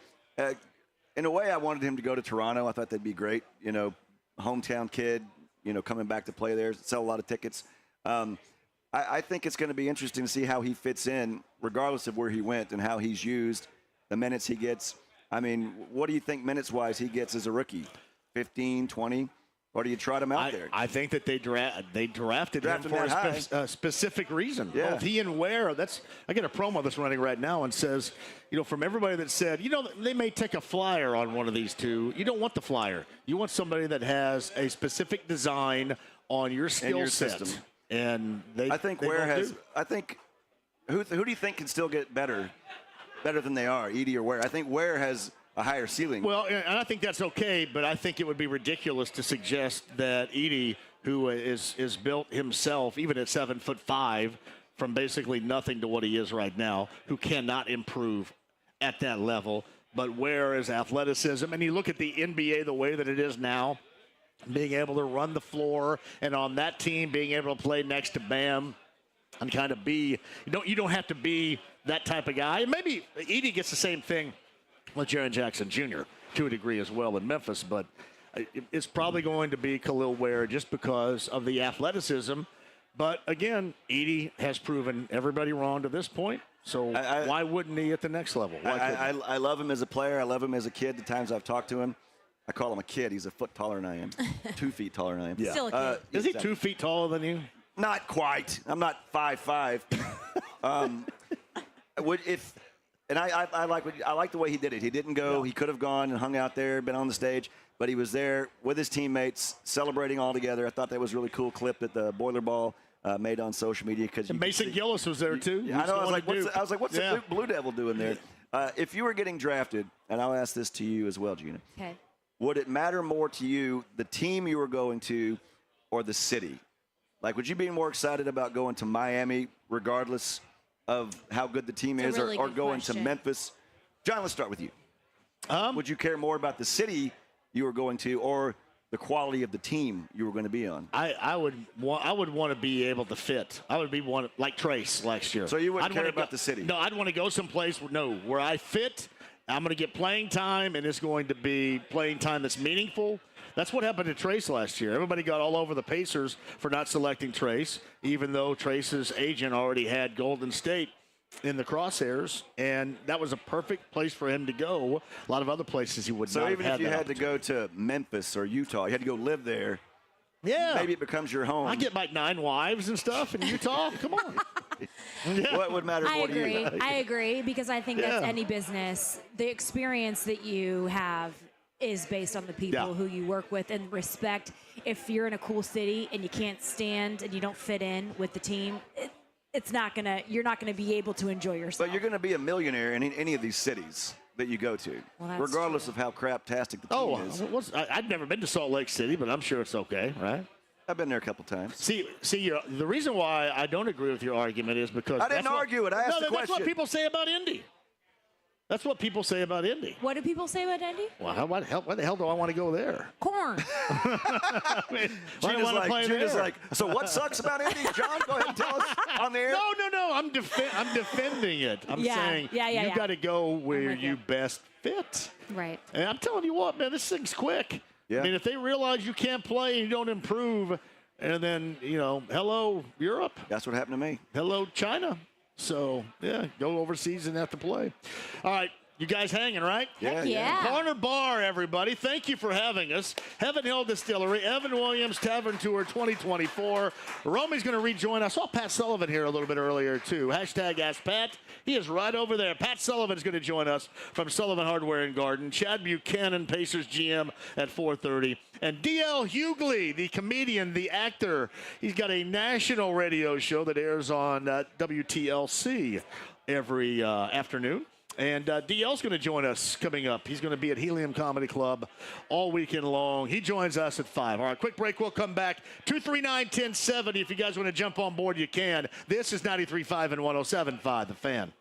In a way, I wanted him to go to Toronto. I thought that'd be great. You know, hometown kid. You know, coming back to play there, sell a lot of tickets. I think it's going to be interesting to see how he fits in, regardless of where he went and how he's used, the minutes he gets. I mean, what do you think minutes-wise he gets as a rookie? 15, 20? Or do you trot him out there? I think that they drafted him for a specific reason. Yeah. Both he and Ware. I get a promo that's running right now and says, you know, from everybody that said, you know, they may take a flyer on one of these two. You don't want the flyer. You want somebody that has a specific design on your skill set. System. And I think Ware has. I think who do you think can still get better than they are, Edie or Ware? I think Ware has a higher ceiling. Well, and I think that's okay, but I think it would be ridiculous to suggest that Edie, who is built himself, even at 7'5", from basically nothing to what he is right now, who cannot improve at that level. But Ware is athleticism, and you look at the NBA the way that it is now, being able to run the floor, and on that team being able to play next to Bam and kind of be, you don't have to be that type of guy. And maybe Edie gets the same thing with Jaren Jackson Jr. to a degree as well in Memphis, but it's probably going to be Khalil Ware just because of the athleticism. But again, Edie has proven everybody wrong to this point, so why wouldn't he at the next level? I love him as a player. I love him as a kid. The times I've talked to him, I call him a kid. He's a foot taller than I am, 2 feet taller than I am. Yeah. Still a kid. Is he 2 feet taller than you? Not quite. I'm not 5'5". I like the way he did it. He didn't go. He could have gone and hung out there, been on the stage, but he was there with his teammates, celebrating all together. I thought that was a really cool clip that the Boiler Ball made on social media. Mason Gillis was there too. I know. I was like, what's the Blue Devil doing there? If you were getting drafted, and I'll ask this to you as well, Gina. Okay. Would it matter more to you the team you were going to, or the city? Like, would you be more excited about going to Miami, regardless of how good the team is, really or good going question. to Memphis? John, let's start with you. Would you care more about the city you were going to, or the quality of the team you were going to be on? I would want to be able to fit. I would be one like Trace last year. So you wouldn't care about the city? No, I'd want to go someplace where I fit. I'm going to get playing time, and it's going to be playing time that's meaningful. That's what happened to Trace last year. Everybody got all over the Pacers for not selecting Trace, even though Trace's agent already had Golden State in the crosshairs, and that was a perfect place for him to go. A lot of other places he would not have had. So even if you had to go to Memphis or Utah, you had to go live there. Yeah. Maybe it becomes your home. I get like 9 wives and stuff in Utah. Come on. Yeah. What would matter more to you? I agree, because I think that's any business. The experience that you have is based on the people who you work with and respect. If you're in a cool city and you can't stand and you don't fit in with the team, you're not gonna be able to enjoy yourself. But you're going to be a millionaire in any of these cities that you go to, regardless of how crap-tastic the team is. I've never been to Salt Lake City, but I'm sure it's okay, right? I've been there a couple times. See, the reason why I don't agree with your argument is because I didn't argue it. I asked the question. That's what people say about Indy. That's what people say about Indy. What do people say about Indy? Well, why the hell do I want to go there? Corn. Gina's like, so what sucks about Indy? John, go ahead and tell us on the air. No. I'm defending it. I'm saying you got to go where you best fit. Right. And I'm telling you what, man, this thing's quick. Yeah. I mean, if they realize you can't play and you don't improve, and then, hello, Europe. That's what happened to me. Hello, China. So, go overseas and have to play. All right, you guys hanging, right? Yeah. Corner Bar, everybody. Thank you for having us. Heaven Hill Distillery, Evan Williams Tavern Tour 2024. Romy's going to rejoin. I saw Pat Sullivan here a little bit earlier, too. Hashtag Ask Pat. He is right over there. Pat Sullivan is going to join us from Sullivan Hardware and Garden. Chad Buchanan, Pacers GM at 4:30. And DL Hugley, the comedian, the actor. He's got a national radio show that airs on WTLC every afternoon. And DL's going to join us coming up. He's going to be at Helium Comedy Club all weekend long. He joins us at 5. All right, quick break. We'll come back. 239-1070. If you guys want to jump on board, you can. This is 93.5 and 107.5, The Fan.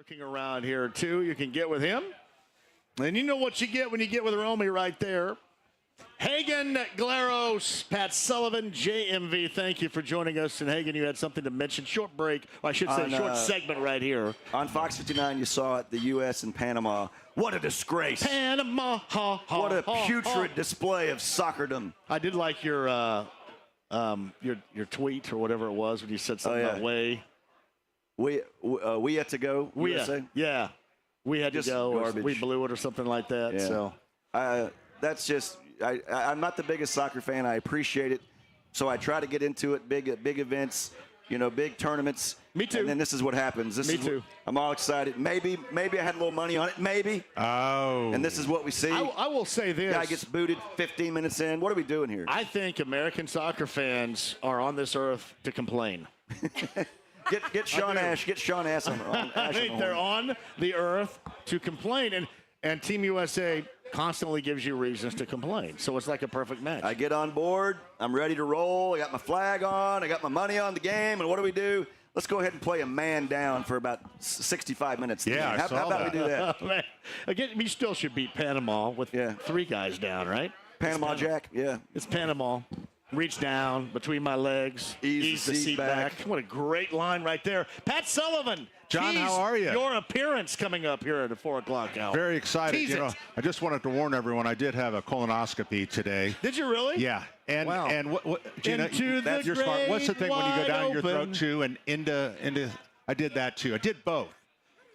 Lurking around here, too. You can get with him. And you know what you get when you get with Romy right there. Hagen, Glaros, Pat Sullivan, JMV, thank you for joining us. And Hagen, you had something to mention. Short break, or I should say short segment right here. On Fox 59, you saw it, the U.S. and Panama. What a disgrace. Panama, what a putrid display of soccerdom. I did like your tweet or whatever it was when you said something about way. We had to go, USA? Yeah. We had just to go. Garbage. We blew it or something like that. Yeah. So that's just I'm not the biggest soccer fan. I appreciate it. So I try to get into it, big events, big tournaments. Me too. And then this is what happens. Me too. I'm all excited. Maybe I had a little money on it. Maybe. Oh. And this is what we see. I will say this. Guy gets booted 15 minutes in. What are we doing here? I think American soccer fans are on this earth to complain. Get Sean Ash. Get Sean Ash on Ash. I think they're on the earth to complain, and Team USA constantly gives you reasons to complain. So it's like a perfect match. I get on board. I'm ready to roll. I got my flag on. I got my money on the game. And what do? Let's go ahead and play a man down for about 65 minutes. Yeah, how about we do that? Man. Again, we still should beat Panama with 3 guys down, right? Panama Jack, yeah. It's Panama. Reach down between my legs. Ease the seat back. What a great line right there. Pat Sullivan. John, how are you? Your appearance coming up here at the 4 o'clock hour. Very excited. Tease it. I just wanted to warn everyone, I did have a colonoscopy today. Did you really? Yeah. And wow. And what Gina, Into that's the your smart. What's the thing when you go down your throat open. too and into I did that too. I did both.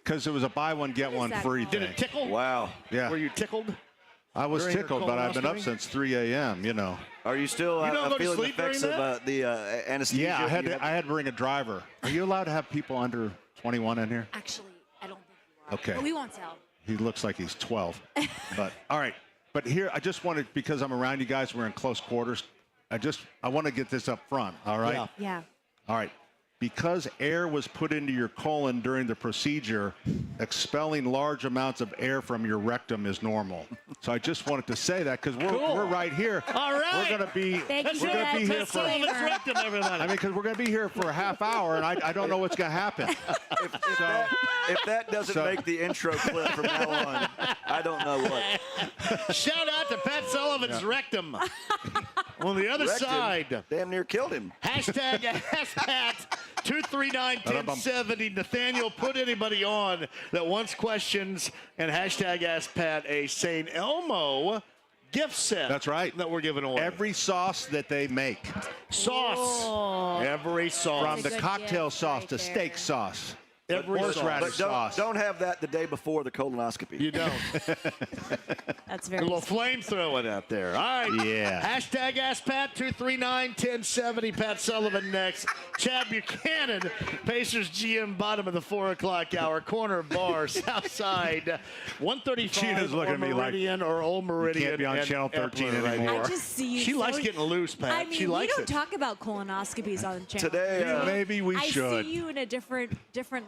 Because it was a buy one get one free Did thing. it tickle? Wow. Yeah. Were you tickled? I was during your tickled, but I've been up colonoscopy? since 3 a.m., Are you still You don't go to feeling the sleep during effects of the anesthesia? Yeah, I had to bring a driver. Are you allowed to have people under 21 in here? Actually, I don't think you are. Okay. But we won't tell. He looks like he's 12. But all right. But here, I just wanted, because I'm around you guys, we're in close quarters. I want to get this up front. All right. Yeah. All right. Because air was put into your colon during the procedure, expelling large amounts of air from your rectum is normal. So I just wanted to say that because we're right here. All right. We're going to be here for. Rectum, everybody. I mean, because we're going to be here for a half hour, and I don't know what's going to happen. If that doesn't make the intro clip from now on, I don't know what. Shout out to Pat Sullivan's rectum. On the other side. Damn near killed him. Hashtag AskPat 239-1070. Nathaniel, put anybody on that wants questions, and hashtag AskPat a St. Elmo gift set. That's right. That we're giving away. Every sauce that they make. Sauce. Oh. Every sauce. From the good cocktail gift sauce right to there. steak sauce. Every horseradish sauce. sauce. Don't have that the day before the colonoscopy. You don't. That's A very little flame throwing out there. All right. Yeah. Hashtag AskPat 239-1070. Pat Sullivan next. Chad Buchanan, Pacers GM, bottom of the 4 o'clock hour. Corner bar, south side, 135 Gina's looking at me like, Meridian or Old Meridian. can't be on and Channel 13 Epler right anymore. I just see you. She so likes getting loose, Pat. I mean, she we likes don't it. talk about colonoscopies on channel. Today, maybe we should. I see you in a different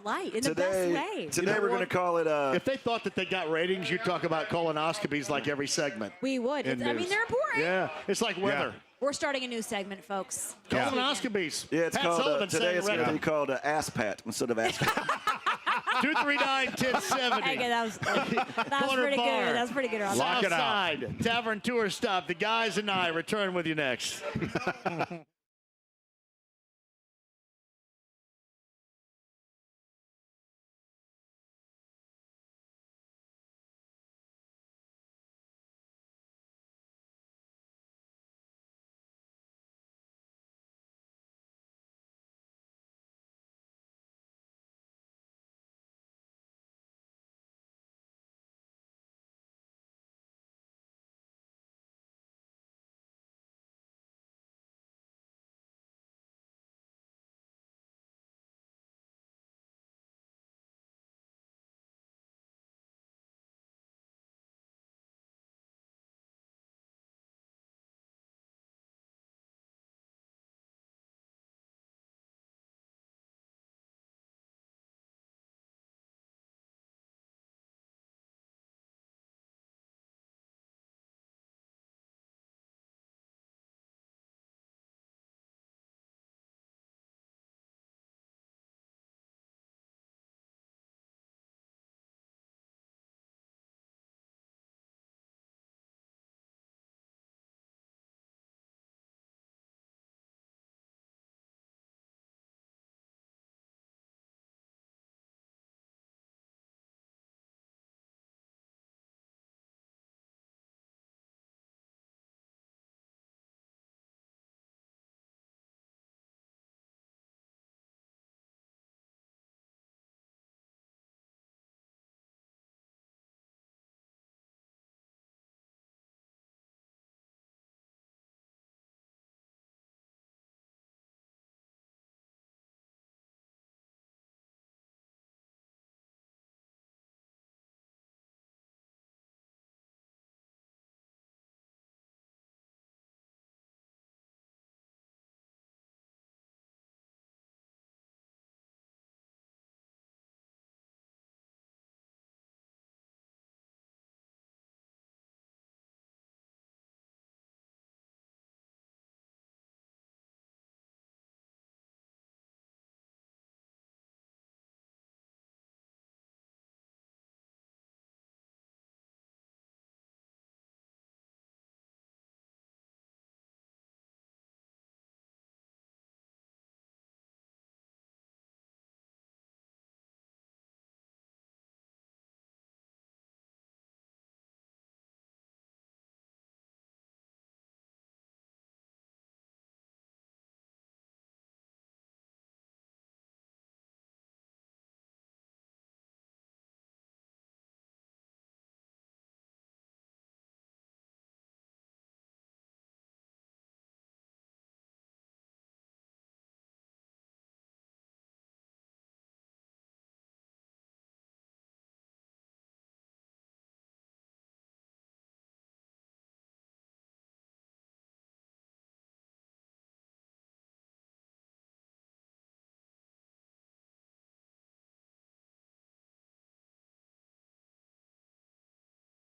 light, in the best Today, way. today we're going to call it. If they thought that they got ratings, you'd talk about colonoscopies like every segment. We would. in I mean, news. they're important. Yeah, it's like weather. We're starting a new segment, folks. Yeah. Colonoscopies. Yeah, it's Pat called. Sullivan Today saying it's going to be rectum. called Ass Pat instead of Ass Pat. 239-1070. Okay, that was Corner pretty bar. good. That was pretty good. Ron. Lock it out. Southside Tavern tour stop. The guys and I return with you next.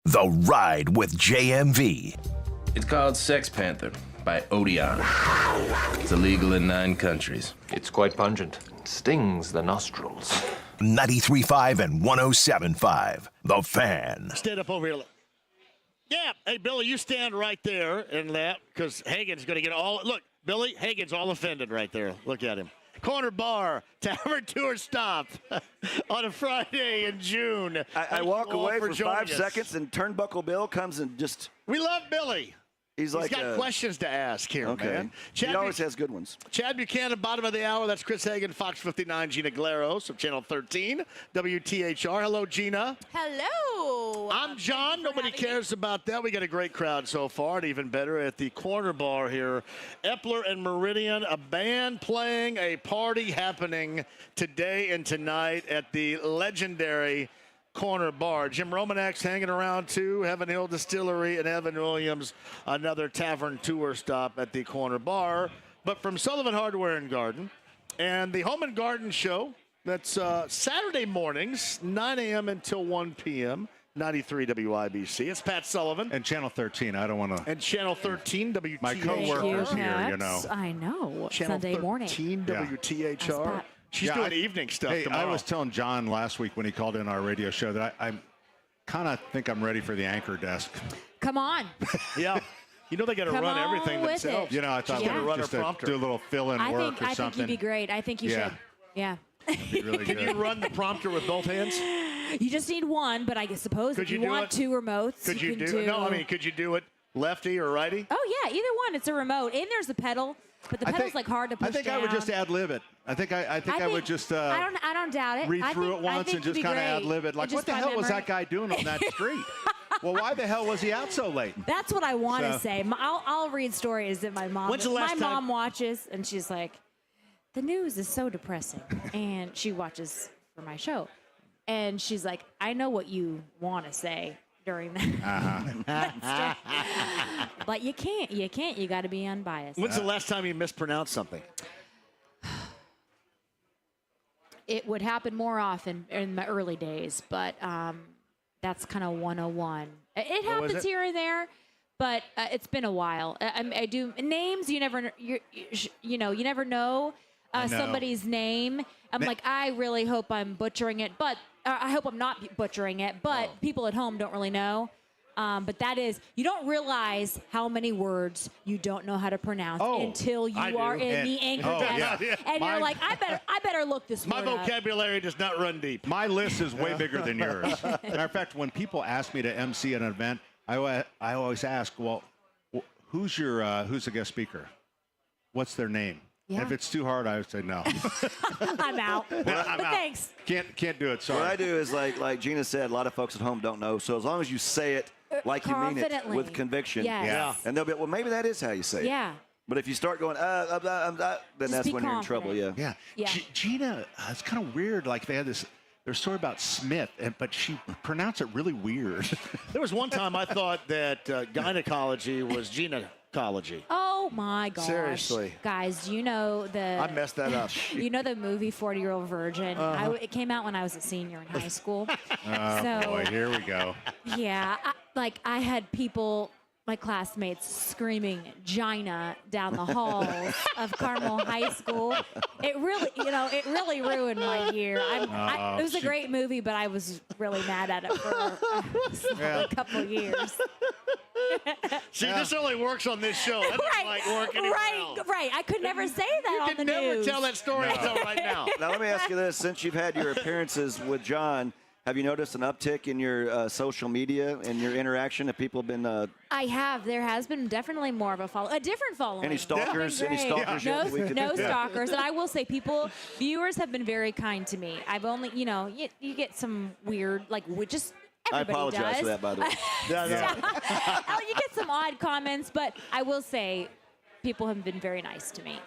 The Ride with JMV. It's called Sex Panther by Odeon. It's illegal in 9 countries. It's quite pungent. It stings the nostrils. 93.5 and 107.5. The Fan. Stand up over here. Yeah. Hey, Billy, you stand right there and that because Hagen's going to get all. Look, Billy, Hagen's all offended right there. Look at him. Corner Bar, Tavern Tour stop on a Friday in June. I walk away for 5 us. seconds, and Turnbuckle Bill comes and just. We love Billy. He's got questions to ask here, man. He always has good ones. Chad Buchanan, bottom of the hour. That's Chris Hagen, Fox 59. Gina Glaros of Channel 13, WTHR. Hello, Gina. Hello. I'm John. Nobody cares about that. We got a great crowd so far, and even better at the Corner Bar here. Epler and Meridian, a band playing, a party happening today and tonight at the legendary Corner Bar. Jim Romanak's hanging around too. Heaven Hill Distillery and Evan Williams, another Tavern Tour stop at the Corner Bar. But from Sullivan Hardware and Garden and the Home and Garden Show, that's Saturday mornings, 9 a.m. until 1 p.m. 93 WIBC. It's Pat Sullivan. And Channel 13. I don't want to. And Channel 13 WTHR. My coworkers here, you know. I know. Channel Sunday 13 morning. WTHR. She's doing evening stuff tomorrow. I was telling John last week when he called in our radio show that I kind of think I'm ready for the anchor desk. Come on. Yeah. You know they got to run everything themselves. You know, I thought we'd run just to do a little fill-in work or something. I think you'd be great. I think you should. Yeah. Really Can you run the prompter with both hands? You just need one, but I suppose if you want 2 remotes, could you can do? No, I mean, could you do it lefty or righty? Oh yeah, either one. It's a remote, and there's a pedal, but the pedal's like hard to push I think down. I would just ad-lib it. I think I would just. I don't doubt it. Read through it once and just kind of ad-lib it. Like, what the hell was that guy doing on that street? Well, why the hell was he out so late? That's what I want to say. I'll read stories that my mom. My mom watches, and she's like, the news is so depressing, and she watches for my show, and she's like, I know what you want to say during that. But you can't. You got to be unbiased. When's the last time you mispronounced something? It would happen more often in my early days, but that's kind of 101. It happens here and there, but it's been a while. I do names. You never know somebody's name. I'm like, I really hope I'm butchering it, but I hope I'm not butchering it. But people at home don't really know. But that is, you don't realize how many words you don't know how to pronounce until you are in the anchor desk. Yeah. And you're like, I better look this My word up. vocabulary does not run deep. My list is way bigger than yours. Matter of fact, when people ask me to MC an event, I always ask, well, who's the guest speaker? What's their name? Yeah. And if it's too hard, I would say no. I'm out. But thanks. Can't do it. Sorry. What I do is like Gina said, a lot of folks at home don't know. So as long as you say it like you mean it with conviction, and they'll be, well, maybe that is how you say it. Yeah. But if you start going, then that's when you're in trouble. Yeah. Gina, it's kind of weird. Like they had their story about Smith, but she pronounced it really weird. There was one time I thought that gynecology was ginecology. Oh my gosh. Seriously. Guys, you know I messed that up. You know the movie 40-Year-Old Virgin? It came out when I was a senior in high school. Boy, here we go. Yeah, I had people, my classmates, screaming Gina down the halls of Carmel High School. It really ruined my year. It was a great movie, but I was really mad at it for a couple of years. See, this only works on this show. That doesn't like work anywhere else. Right. I could never say that on the news. You can never tell that story until right now. Now, let me ask you this. Since you've had your appearances with John, have you noticed an uptick in your social media and your interaction? Have people been... I have. There has been definitely more of a different following. Any stalkers? Any stalkers? No stalkers. And I will say, viewers have been very kind to me. I've only, you get some weird, just... Everybody I apologize for that, by the way. You get some odd comments, but I will say people have been very nice to me.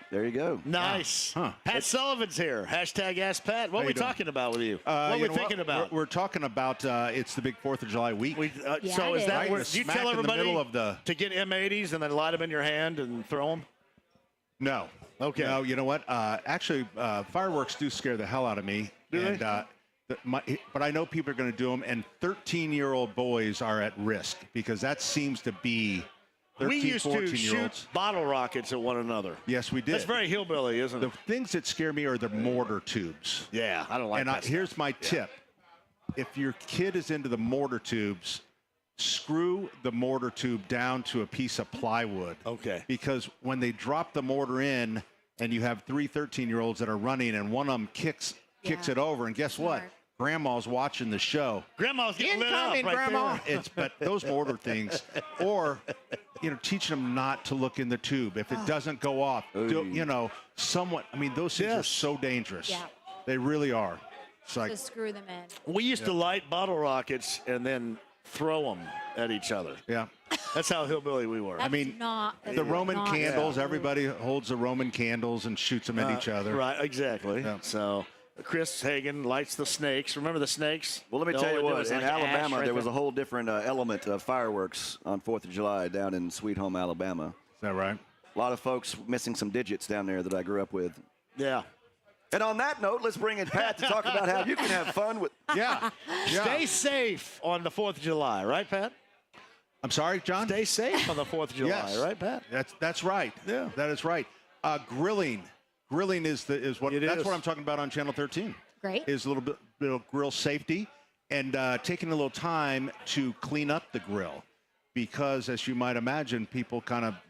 There you go. Nice. Pat Sullivan's here. Hashtag Ask Pat. What are we talking about with you? What are we thinking about? We're talking about it's the big 4th of July week. So is that where you tell everybody to get M80s and then light them in your hand and throw them? No. Okay. No, you know what? Actually, fireworks do scare the hell out of me. Do they? But I know people are going to do them, and 13-year-old boys are at risk because that seems to be 13, we used to shoot bottle rockets at one another. Yes, we did. That's very hillbilly, isn't it? The things that scare me are the mortar tubes. Yeah, I don't like that. Here's my tip. If your kid is into the mortar tubes, screw the mortar tube down to a piece of plywood. Okay. Because when they drop the mortar in and you have 3 13-year-olds that are running and one of them kicks it over, and guess what? Grandma's watching the show. Grandma's getting lit up right Grandma. there. But those mortar things, or teaching them not to look in the tube. If it doesn't go off, somewhat. I mean, those things are so dangerous. Yeah. They really are. It's like, Just screw them in. We used to light bottle rockets and then throw them at each other. Yeah. That's how hillbilly we were. That's the Roman candles, everybody holds the Roman candles and shoots them at each other. Right, exactly. Yeah. So Chris Hagen lights the snakes. Remember the snakes? Well, let me tell you what, in Alabama, there was a whole different element of fireworks on 4th of July down in Sweet Home, Alabama. Is that right? A lot of folks missing some digits down there that I grew up with. Yeah. And on that note, let's bring in Pat to talk about how you can have fun with. Yeah. Stay safe on the 4th of July, right, Pat? I'm sorry, John? Stay safe on the 4th of July, yes. right, Pat? That's right. Yeah. That is right. Grilling. Grilling is what I'm talking about on Channel 13. Great. Is a little bit of grill safety and taking a little time to clean up the grill, because as you might imagine, people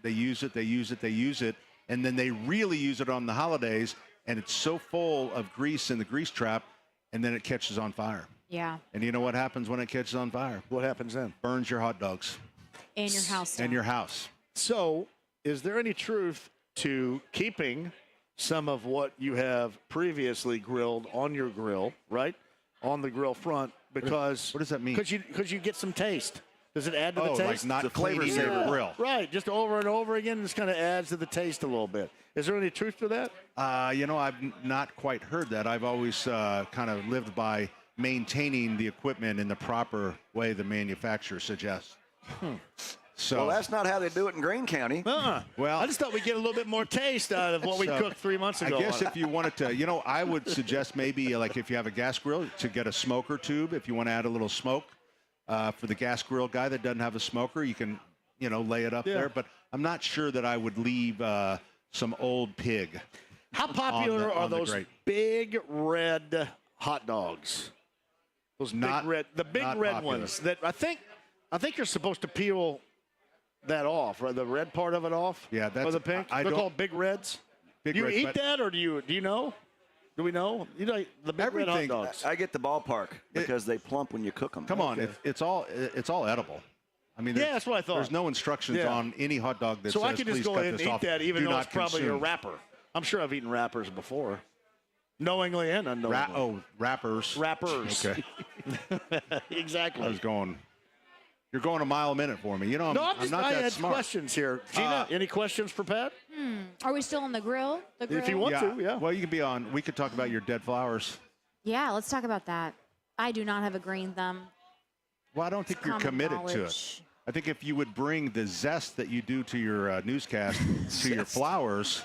they use it, and then they really use it on the holidays, and it's so full of grease in the grease trap, and then it catches on fire. Yeah. And you know what happens when it catches on fire? What happens then? Burns your hot dogs. And your house. And your house. So, is there any truth to keeping some of what you have previously grilled on your grill, right? On the grill front, because what does that mean? Because you get some taste. Does it add to the taste? Like not the flavor saver grill. Right, just over and over again, this kind of adds to the taste a little bit. Is there any truth to that? I've not quite heard that. I've always kind of lived by maintaining the equipment in the proper way the manufacturer suggests. So, well, that's not how they do it in Greene County. Well, I just thought we'd get a little bit more taste out of what we cooked 3 months ago. I guess if you wanted to, I would suggest maybe like if you have a gas grill, to get a smoker tube. If you want to add a little smoke for the gas grill guy that doesn't have a smoker, you can, lay it up there. But I'm not sure that I would leave some old pig. How popular are those big red hot dogs? Those big red popular. ones that I think you're supposed to peel that off, right? The red part of it off. Yeah, that's or the pink. They're called big reds. Do you eat that, or do you know? Do we know? The big red hot dogs. I get the ballpark because they plump when you cook them. Come on, it's all edible. I mean, that's what I thought. There's no instructions on any hot dog that so says, I can just please go cut ahead and this eat off. that, even Do though not it's probably consume. a wrapper. I'm sure I've eaten wrappers before, knowingly and unknowingly. Wrappers. Wrappers. Okay. Exactly. You're going a mile a minute for me. I'm not that smart. I had questions here. Gina, any questions for Pat? Are we still on the grill? If you want to, yeah. Well, you can be on. We could talk about your dead flowers. Yeah, let's talk about that. I do not have a green thumb. Well, I don't think you're committed to it. I think if you would bring the zest that you do to your newscast to your flowers,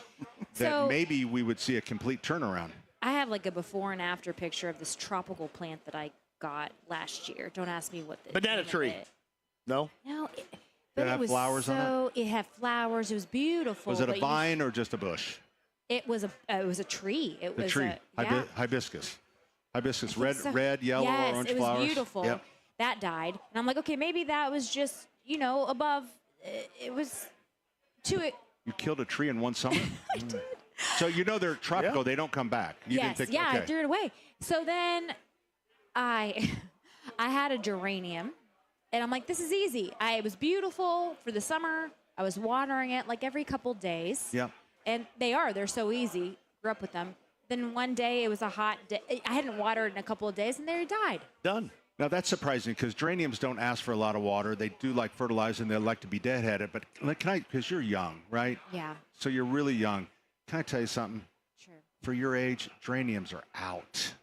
that maybe we would see a complete turnaround. I have like a before and after picture of this tropical plant that I got last year. Don't ask me what the banana tree. No, but it was flowers on it had flowers. It was beautiful. Was it a vine or just a bush? It was a tree. It was tree. Hibiscus, red, yellow, orange it was flowers. Beautiful. Yep. That died, and I'm like, okay, maybe that was just above. It was too. You killed a tree in one summer. I did. So they're tropical. They don't come back. You didn't think, I threw it away. So then I had a geranium. And I'm like, this is easy. It was beautiful for the summer. I was watering it like every couple days. Yeah. And they're so easy. Grew up with them. Then one day it was a hot day. I hadn't watered in a couple of days and they died. Done. Now that's surprising because geraniums don't ask for a lot of water. They do like fertilizer and they like to be deadheaded. But because you're young, right? Yeah. So you're really young. Can I tell you something? Sure. For your age, geraniums are out.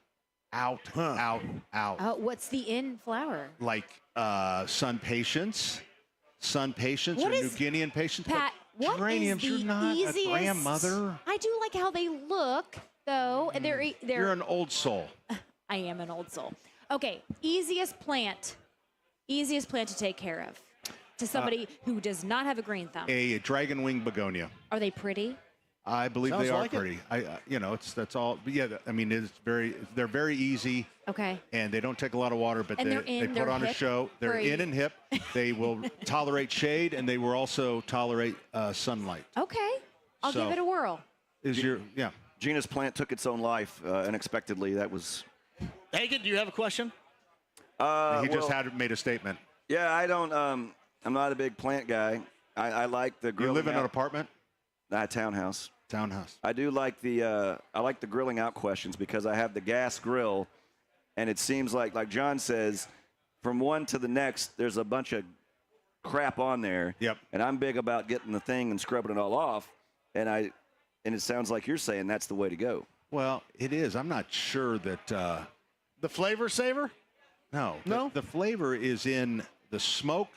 Out. Oh, what's the in flower? Like sun patience or New Guinean patience. Pat, what geraniums, is the you're not easiest? a grandmother. I do like how they look, though. And they're You're an old soul. I am an old soul. Okay, easiest plant to take care of to somebody who does not have a green thumb. A dragon wing begonia. Are they pretty? I believe Sounds they are like pretty. That's all. But yeah, I mean, they're very easy. Okay. And they don't take a lot of water, but And they put on a show. They're in and hip. They will tolerate shade, and they will also tolerate sunlight. Okay, I'll give it a whirl. Gina's plant took its own life unexpectedly. That was. Hagen, do you have a question? He just made a statement. Yeah, I don't. I'm not a big plant guy. I like the grilling. You live in an apartment? Townhouse. Townhouse. I do like the grilling out questions because I have the gas grill, and it seems like John says, from one to the next, there's a bunch of crap on there. Yep. And I'm big about getting the thing and scrubbing it all off, and it sounds like you're saying that's the way to go. Well, it is. I'm not sure that. The flavor saver? No. No? The flavor is in the smoke,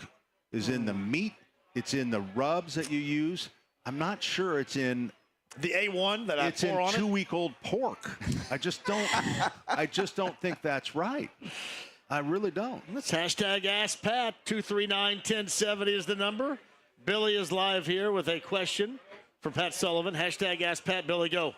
is in the meat, it's in the rubs that you use. I'm not sure it's in the A1 that I pour on it. It's in 2-week-old pork. I just don't think that's right. I really don't. Let's hashtag Ask Pat. 239-1070 is the number. Billy is live here with a question for Pat Sullivan. Hashtag Ask Pat. Billy, go.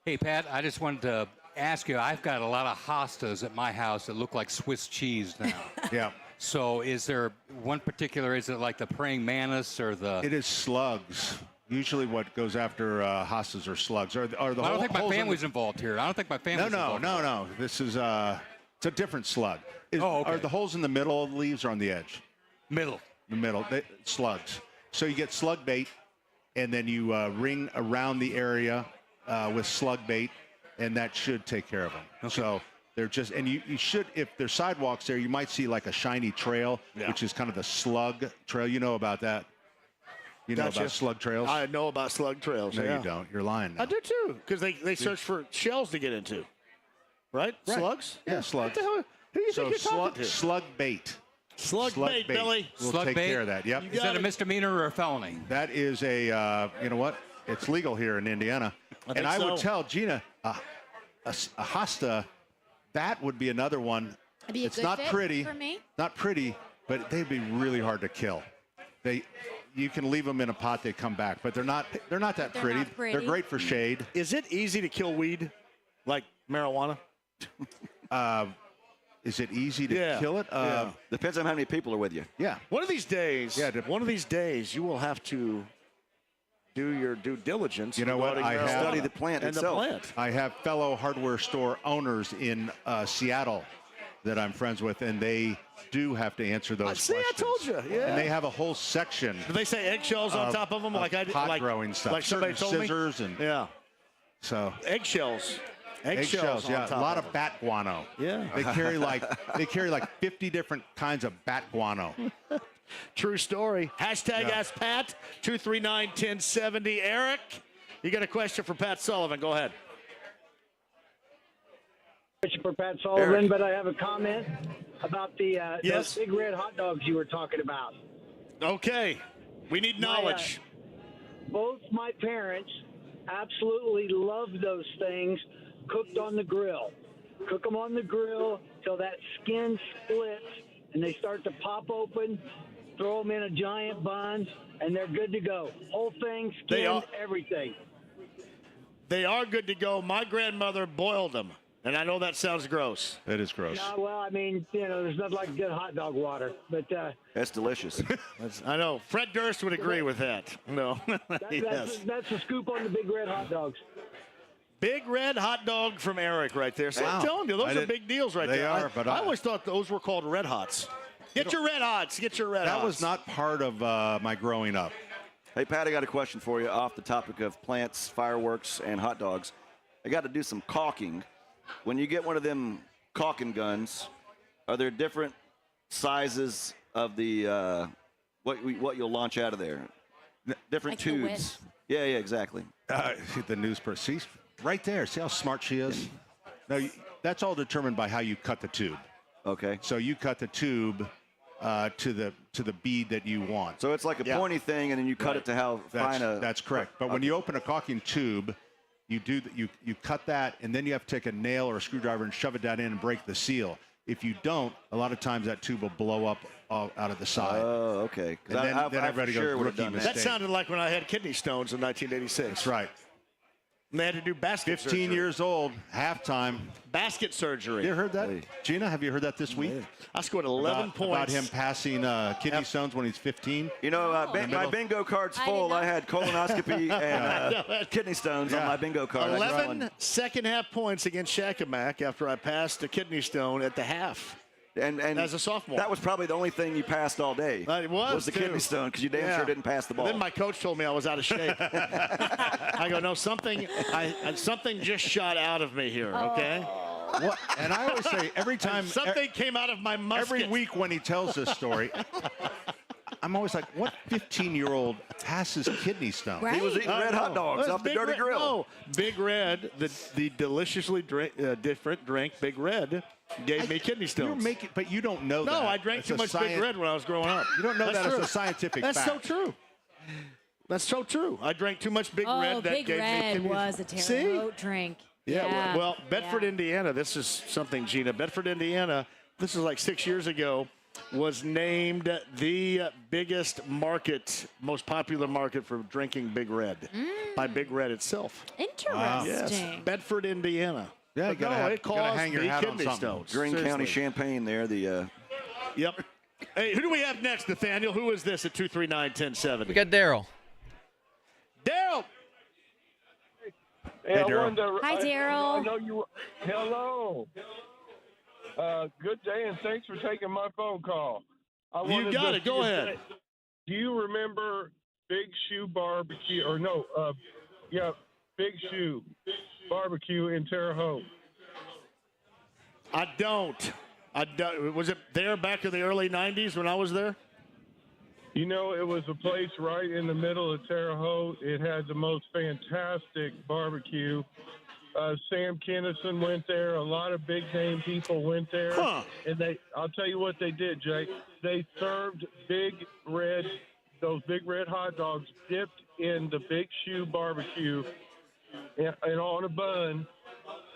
Hey, Pat, I just wanted to ask you, I've got a lot of hostas at my house that look like Swiss cheese now. Yeah. So is there one particular, is it like the praying mantis or the... It is slugs. Usually what goes after hostas are slugs. I don't think my family's involved here. I don't think my family's involved. No. This is it's a different slug. Okay. Are the holes in the middle of the leaves or on the edge? Middle. The middle. Slugs. So you get slug bait, and then you ring around the area with slug bait, and that should take care of them. Okay. So they're just, and you should, if there's sidewalks there, you might see like a shiny trail, which is kind of the slug trail. You know about that? You know about slug trails? I know about slug trails. No, you don't. You're lying now. I do too, because they search for shells to get into. Right? Slugs? Yeah, slugs. What the hell? Who do you think you're talking to? Slug bait. Slug bait, Billy. We'll take care of that. Yep. Is that a misdemeanor or a felony? That is a, you know what? It's legal here in Indiana. I would tell Gina, a hosta, that would be another one. It'd be a it's good not fit pretty. for me. Not pretty, but they'd be really hard to kill. You can leave them in a pot, they come back, but they're not that pretty. Not pretty. They're great for shade. Is it easy to kill weed like marijuana? Is it easy to kill it? Depends on how many people are with you. Yeah. One of these days, you will have to do your due diligence. You know what? I have study the plant itself. I have fellow hardware store owners in Seattle that I'm friends with, and they do have to answer those questions. I told you. Yeah. And they have a whole section. Do they say eggshells on top of them, like I did? Pot growing stuff. Like somebody told scissors me. And so eggshells. Eggshells, on yeah. top A lot of of bat guano. Yeah. They carry like 50 different kinds of bat guano. True story. Hashtag Ask Pat, 239-1070. Eric, you got a question for Pat Sullivan. Go ahead. Question for Pat Sullivan, Eric. but I have a comment about the those big red hot dogs you were talking about. Okay. We need knowledge. Both my parents absolutely love those things cooked on the grill. Cook them on the grill till that skin splits and they start to pop open. Throw them in a giant bun, and they're good to go. Whole thing, skin, everything. They are good to go. My grandmother boiled them, and I know that sounds gross. That is gross. Well, I mean, there's nothing like good hot dog water, but that's delicious. I know. Fred Durst would agree with that. No. That's the scoop on the big red hot dogs. Big red hot dog from Eric right there. So I'm telling you, those are big deals right there. They are, but I always thought those were called Red Hots. Get your Red Hots. Get your Red Hots. That was not part of my growing up. Hey, Pat, I got a question for you off the topic of plants, fireworks, and hot dogs. I got to do some caulking. When you get one of them caulking guns, are there different sizes of the what you'll launch out of there? Different like tubes. Yeah, exactly. The news person. See, right there. See how smart she is? No, that's all determined by how you cut the tube. Okay. So you cut the tube to the bead that you want. So it's like a pointy thing, and then you cut it to how fine a... That's correct. But when you open a caulking tube, you cut that, and then you have to take a nail or a screwdriver and shove it down in and break the seal. If you don't, a lot of times that tube will blow up out of the side. Oh, okay. And then everybody goes, rookie mistake. That sounded like when I had kidney stones in 1986. That's right. And they had to do basket 15 surgery. years old, halftime. Basket surgery. You heard that? Gina, have you heard that this week? I scored 11 points. About him passing kidney stones when he's 15. You know, my bingo card's full. I had colonoscopy and kidney stones on my bingo card. 11 second-half points against Shakamak after I passed a kidney stone at the half. And as a sophomore. That was probably the only thing you passed all day. It was the kidney stone, because you damn sure didn't pass the ball. And then my coach told me I was out of shape. I go, no, something just shot out of me here, okay? What? And I always say, every time. Something came out of my musket. Every week when he tells this story, I'm always like, what 15-year-old passes kidney stones? Right. He was eating red hot dogs off the dirty grill. No, Big Red, the deliciously different drink, Big Red, gave me kidney stones. But you don't know that. No, I drank too much Big Red when I was growing up. You don't know that as a scientific fact. That's so true. That's so true. I drank too much Big Red. That Big gave Red me kidney was a Terre Haute drink. Yeah. Well, Bedford, Indiana. This is something, Gina. Bedford, Indiana. This is like 6 years ago. Was named the biggest market, most popular market for drinking Big Red by Big Red itself. Interesting. Wow. Yes. Bedford, Indiana. Yeah, you gotta hang your hat on something. Stones. Greene County Champagne there. Yep. Hey, who do we have next, Nathaniel? Who is this at 239-1070? We got Daryl. Daryl! Hey, Daryl. Hi, Daryl. I know you. Hello. Good day, and thanks for taking my phone call. You got it. Go ahead. Do you remember Big Shoe Barbecue? Big Shoe Barbecue in Terre Haute. I don't. Was it there back in the early 90s when I was there? You know, it was a place right in the middle of Terre Haute. It had the most fantastic barbecue. Sam Kinison went there. A lot of big-name people went there. Huh. And I'll tell you what they did, Jake. They served those big red hot dogs dipped in the Big Shoe barbecue and on a bun,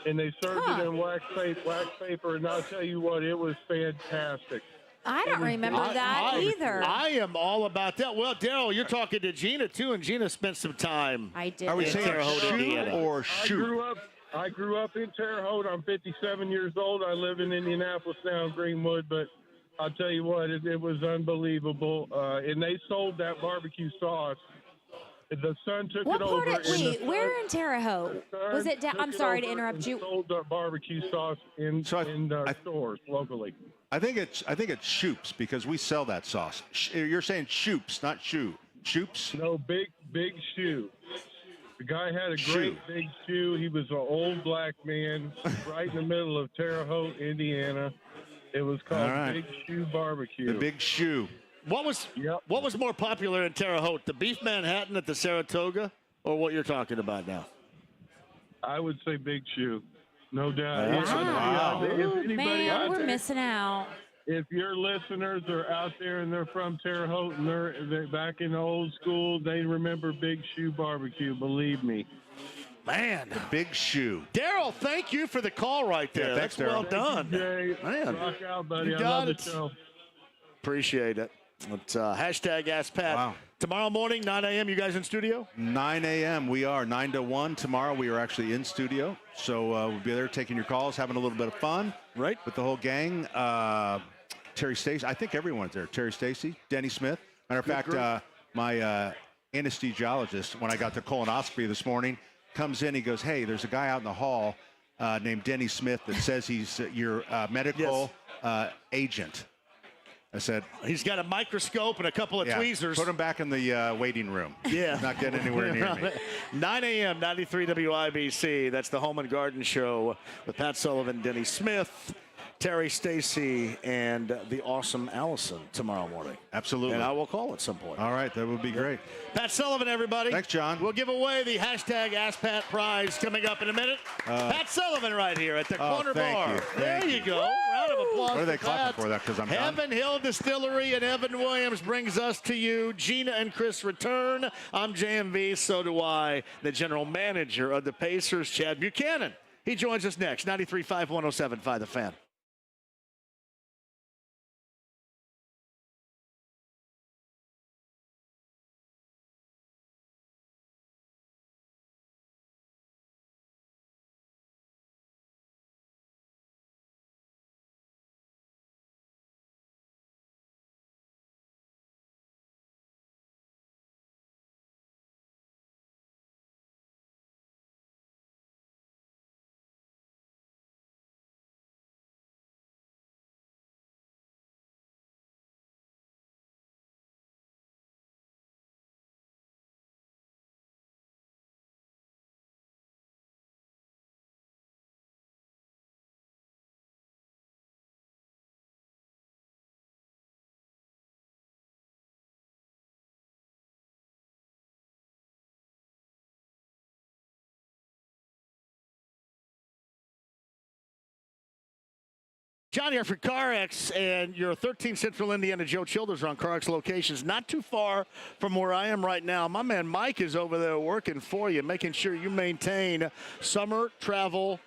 and they served it in wax paper. And I'll tell you what, it was fantastic. I don't remember that either. I am all about that. Well, Daryl, you're talking to Gina, too, and Gina spent some time. I did. Are we saying Terre Haute, shoe Indiana. or shoot? I grew up in Terre Haute. I'm 57 years old. I live in Indianapolis now, Greenwood, but I'll tell you what, it was unbelievable. And they sold that barbecue sauce. The son took What it part over. where in Terre Haute? Was it down? I'm sorry to interrupt you. Sold the barbecue sauce in stores locally. I think it's Shoops because we sell that sauce. You're saying Shoops, not shoe. Shoops? No, big shoe. The guy had a great big shoe. He was an old black man right in the middle of Terre Haute, Indiana. It was called Big Shoe Barbecue. The Big Shoe. What was more popular in Terre Haute, the beef Manhattan at the Saratoga, or what you're talking about now? I would say Big Shoe, no doubt. Wow. If anybody Man, we're there, missing out. If your listeners are out there and they're from Terre Haute and they're back in the old school, they remember Big Shoe Barbecue. Believe me. Man, the Big Shoe. Daryl, thank you for the call right there. Yeah, thanks, That's well done. Jay. Man, rock out, buddy. You I got love it. the show. Appreciate it. Let's hashtag Ask Pat. Wow. Tomorrow morning, 9 a.m. You guys in studio? 9 a.m. We are 9 to 1. Tomorrow we are actually in studio, so we'll be there taking your calls, having a little bit of fun. Right. With the whole gang. Terry Stacy. I think everyone's there. Terry Stacy, Denny Smith. Matter of fact, my anesthesiologist, when I got the colonoscopy this morning, comes in. He goes, "Hey, there's a guy out in the hall named Denny Smith that says he's your medical agent." I said, he's got a microscope and a couple of tweezers. Put him back in the waiting room. Yeah. Not getting anywhere near me. 9 a.m., 93 WIBC. That's the Home and Garden Show with Pat Sullivan, Denny Smith. Terry, Stacy, and the awesome Allison tomorrow morning. Absolutely. And I will call at some point. All right, that would be great. Pat Sullivan, everybody. Thanks, John. We'll give away the hashtag AskPat prize coming up in a minute. Pat Sullivan right here at the corner bar. There you go. Round of applause. What are they for clapping Pat. for that? Because I'm done. Heaven Hill Distillery and Evan Williams brings us to you. Gina and Chris return. I'm JMV. So do I. The general manager of the Pacers, Chad Buchanan. He joins us next. 93.5, 107.5 The Fan. John here for CarX and your 13 Central Indiana Joe Childers on CarX locations, not too far from where I am right now. My man Mike is over there working for you, making sure you maintain summer travel.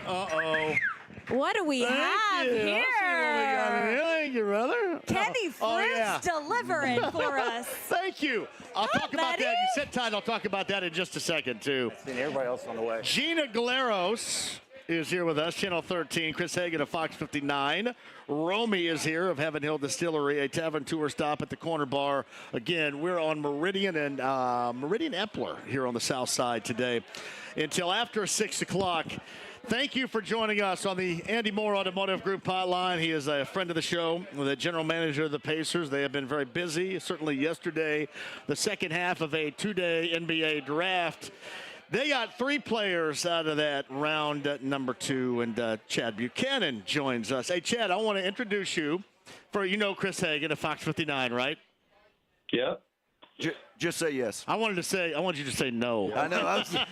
Uh-oh. What do we have here? Thank you, brother. Kenny Fruits delivering for us. Thank you. I'll talk about that. You sit tight. I'll talk about that in just a second, too. I've seen everybody else on the way. Gina Glaros is here with us, Channel 13. Chris Hagen of Fox 59. Romy is here of Heaven Hill Distillery, a Tavern tour stop at the corner bar. Again, we're on Meridian and Meridian Epler here on the south side today until after 6 o'clock. Thank you for joining us on the Andy Moore Automotive Group hotline. He is a friend of the show, the general manager of the Pacers. They have been very busy. Certainly yesterday, the second half of a two-day NBA draft. They got 3 players out of that round number 2, and Chad Buchanan joins us. Hey, Chad, I want to introduce you for, Chris Hagen of Fox 59, right? Yeah. Just say yes. I want you to say no. I know.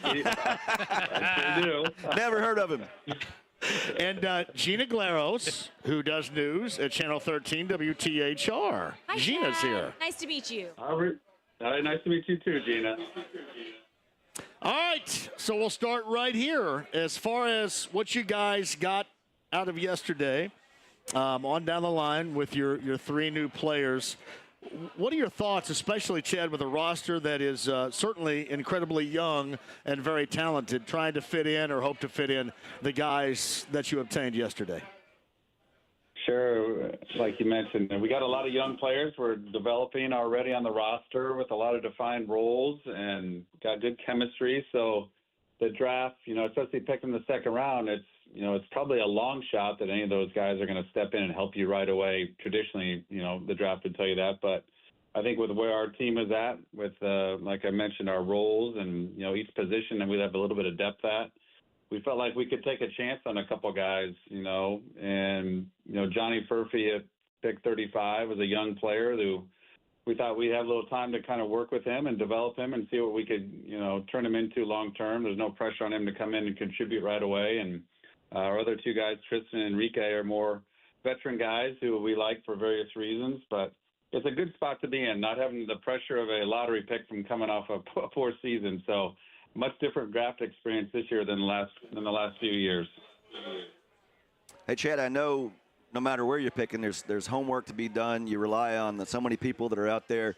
I do. Never heard of him. And Gina Glaros, who does news at Channel 13 WTHR. Hi, Gina's Chad. here. Nice to meet you. All right. Nice to meet you too, Gina. All right, so we'll start right here. As far as what you guys got out of yesterday, on down the line with your 3 new players, what are your thoughts, especially, Chad, with a roster that is certainly incredibly young and very talented, trying to fit in or hope to fit in the guys that you obtained yesterday? Sure. Like you mentioned, we got a lot of young players we're developing already on the roster with a lot of defined roles and got good chemistry. So the draft, especially picking the second round, it's probably a long shot that any of those guys are going to step in and help you right away. Traditionally, the draft would tell you that. But I think with where our team is at, with, like I mentioned, our roles and, each position that we have a little bit of depth at, we felt like we could take a chance on a couple guys, and, Johnny Furphy at pick 35 was a young player who we thought we'd have a little time to kind of work with him and develop him and see what we could, turn him into long term. There's no pressure on him to come in and contribute right away. And our other 2 guys, Tristan and Enrique, are more veteran guys who we like for various reasons. But it's a good spot to be in, not having the pressure of a lottery pick from coming off a poor season. So much different draft experience this year than the last few years. Hey, Chad, I know no matter where you're picking, there's homework to be done. You rely on so many people that are out there,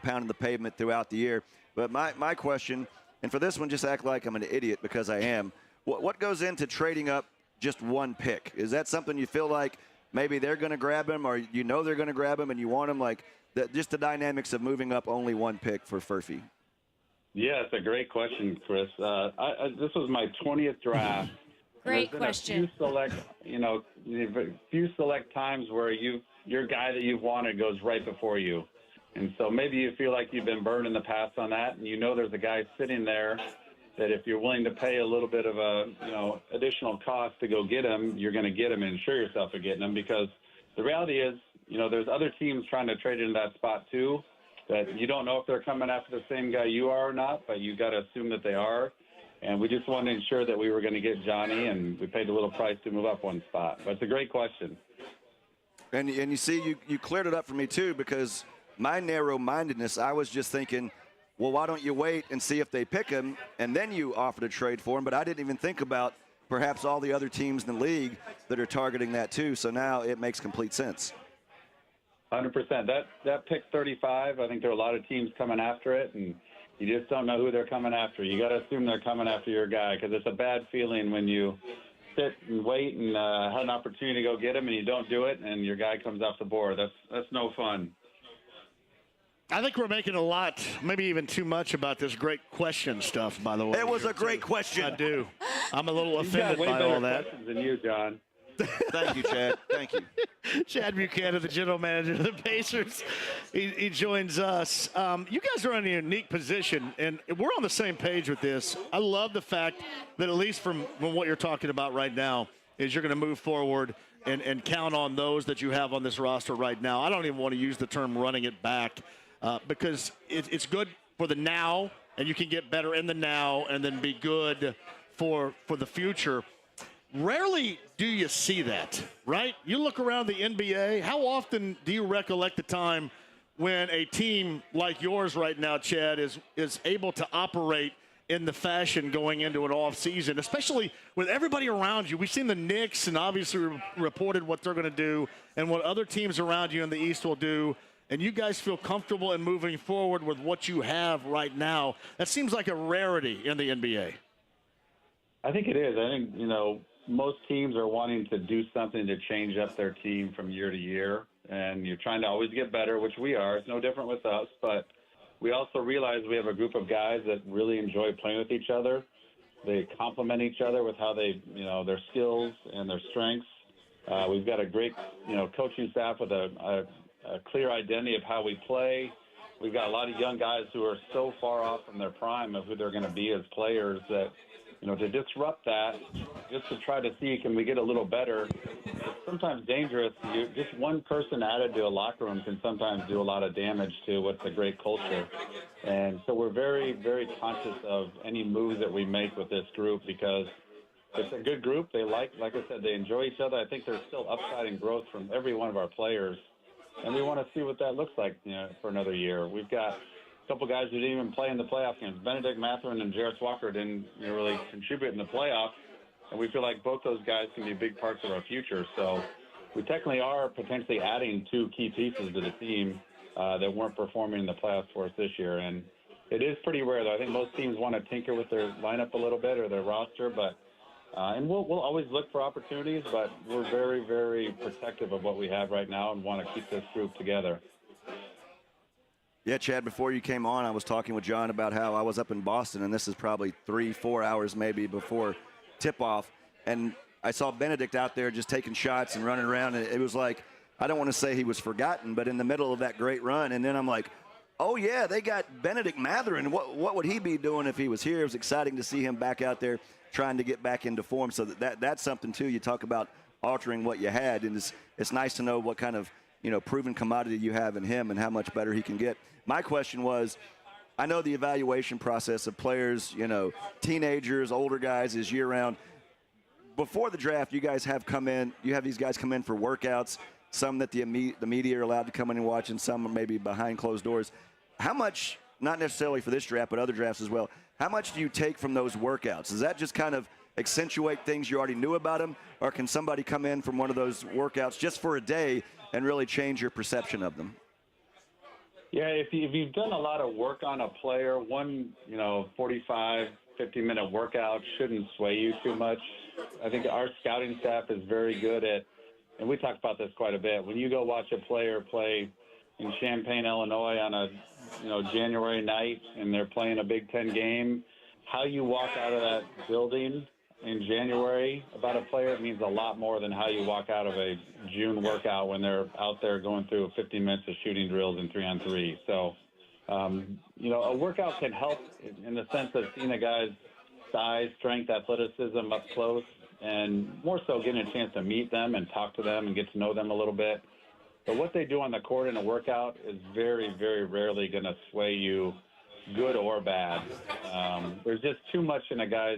pounding the pavement throughout the year. But my question, and for this one, just act like I'm an idiot because I am. What goes into trading up just 1 pick? Is that something you feel like maybe they're going to grab him, or they're going to grab him and you want him? Like just the dynamics of moving up only 1 pick for Furphy. Yeah, it's a great question, Chris. This was my 20th draft. Great question. Few select times where your guy that you've wanted goes right before you. And so maybe you feel like you've been burned in the past on that, and there's a guy sitting there that if you're willing to pay a little bit of a, additional cost to go get him, you're going to get him and insure yourself of getting him, because the reality is, there's other teams trying to trade into that spot too, that you don't know if they're coming after the same guy you are or not, but you got to assume that they are. And we just wanted to ensure that we were going to get Johnny, and we paid a little price to move up 1 spot. But it's a great question. And you see, you cleared it up for me too, because my narrow-mindedness, I was just thinking, well, why don't you wait and see if they pick him, and then you offer to trade for him? But I didn't even think about perhaps all the other teams in the league that are targeting that too. So now it makes complete sense. 100%. That pick 35, I think there are a lot of teams coming after it, and you just don't know who they're coming after. You got to assume they're coming after your guy, because it's a bad feeling when you sit and wait and have an opportunity to go get him and you don't do it, and your guy comes off the board. That's no fun. I think we're making a lot, maybe even too much about this great question stuff, by the way. It was a great question. I do. I'm a little offended by all that. Questions than you, John. Thank you, Chad. Thank you. Chad Buchanan, the general manager of the Pacers. He joins us. You guys are in a unique position, and we're on the same page with this. I love the fact that, at least from what you're talking about right now, is you're going to move forward and count on those that you have on this roster right now. I don't even want to use the term running it back because it's good for the now, and you can get better in the now and then be good for the future. Rarely do you see that, right? You look around the NBA, how often do you recollect the time when a team like yours right now, Chad, is able to operate in the fashion going into an off season, especially with everybody around you? We've seen the Knicks and obviously reported what they're going to do and what other teams around you in the East will do. And you guys feel comfortable in moving forward with what you have right now. That seems like a rarity in the NBA. I think it is. I think, most teams are wanting to do something to change up their team from year to year. And you're trying to always get better, which we are. It's no different with us. But we also realize we have a group of guys that really enjoy playing with each other. They complement each other with how they, their skills and their strengths. We've got a great, coaching staff with a clear identity of how we play. We've got a lot of young guys who are so far off from their prime of who they're going to be as players that, to disrupt that, just to try to see can we get a little better, it's sometimes dangerous. Just one person added to a locker room can sometimes do a lot of damage to what's a great culture. And so we're very, very conscious of any moves that we make with this group because it's a good group. They like I said, they enjoy each other. I think there's still upside and growth from every one of our players. And we want to see what that looks like for another year. We've got a couple guys who didn't even play in the playoff games. Benedict Mathurin and Jarus Walker didn't really contribute in the playoffs, and we feel like both those guys can be big parts of our future. So we technically are potentially adding two key pieces to the team that weren't performing in the playoffs for us this year. And it is pretty rare, though. I think most teams want to tinker with their lineup a little bit or their roster, but and we'll always look for opportunities, but we're very, very protective of what we have right now and want to keep this group together. Yeah, Chad, before you came on, I was talking with John about how I was up in Boston, and this is probably 3-4 hours maybe before tip-off, and I saw Benedict out there just taking shots and running around, and it was like, I don't want to say he was forgotten, but in the middle of that great run, and then I'm like, oh, yeah, they got Benedict Mathurin. What would he be doing if he was here? It was exciting to see him back out there trying to get back into form. So that's something, too. You talk about altering what you had, and it's nice to know what kind of, proven commodity you have in him and how much better he can get. My question was, I know the evaluation process of players, teenagers, older guys is year-round. Before the draft, you have these guys come in for workouts, some that the media are allowed to come in and watch, and some maybe behind closed doors. How much, not necessarily for this draft, but other drafts as well, how much do you take from those workouts? Does that just kind of accentuate things you already knew about them, or can somebody come in from one of those workouts just for a day and really change your perception of them? Yeah, if you've done a lot of work on a player, one 45, 50-minute workout shouldn't sway you too much. I think our scouting staff is very good at, and we talk about this quite a bit, when you go watch a player play in Champaign, Illinois on a January night and they're playing a Big Ten game, how you walk out of that building in January about a player means a lot more than how you walk out of a June workout when they're out there going through 50 minutes of shooting drills and 3-on-3. So, a workout can help in the sense of seeing a guy's size, strength, athleticism up close, and more so getting a chance to meet them and talk to them and get to know them a little bit. But what they do on the court in a workout is very, very rarely going to sway you, good or bad. There's just too much in a guy's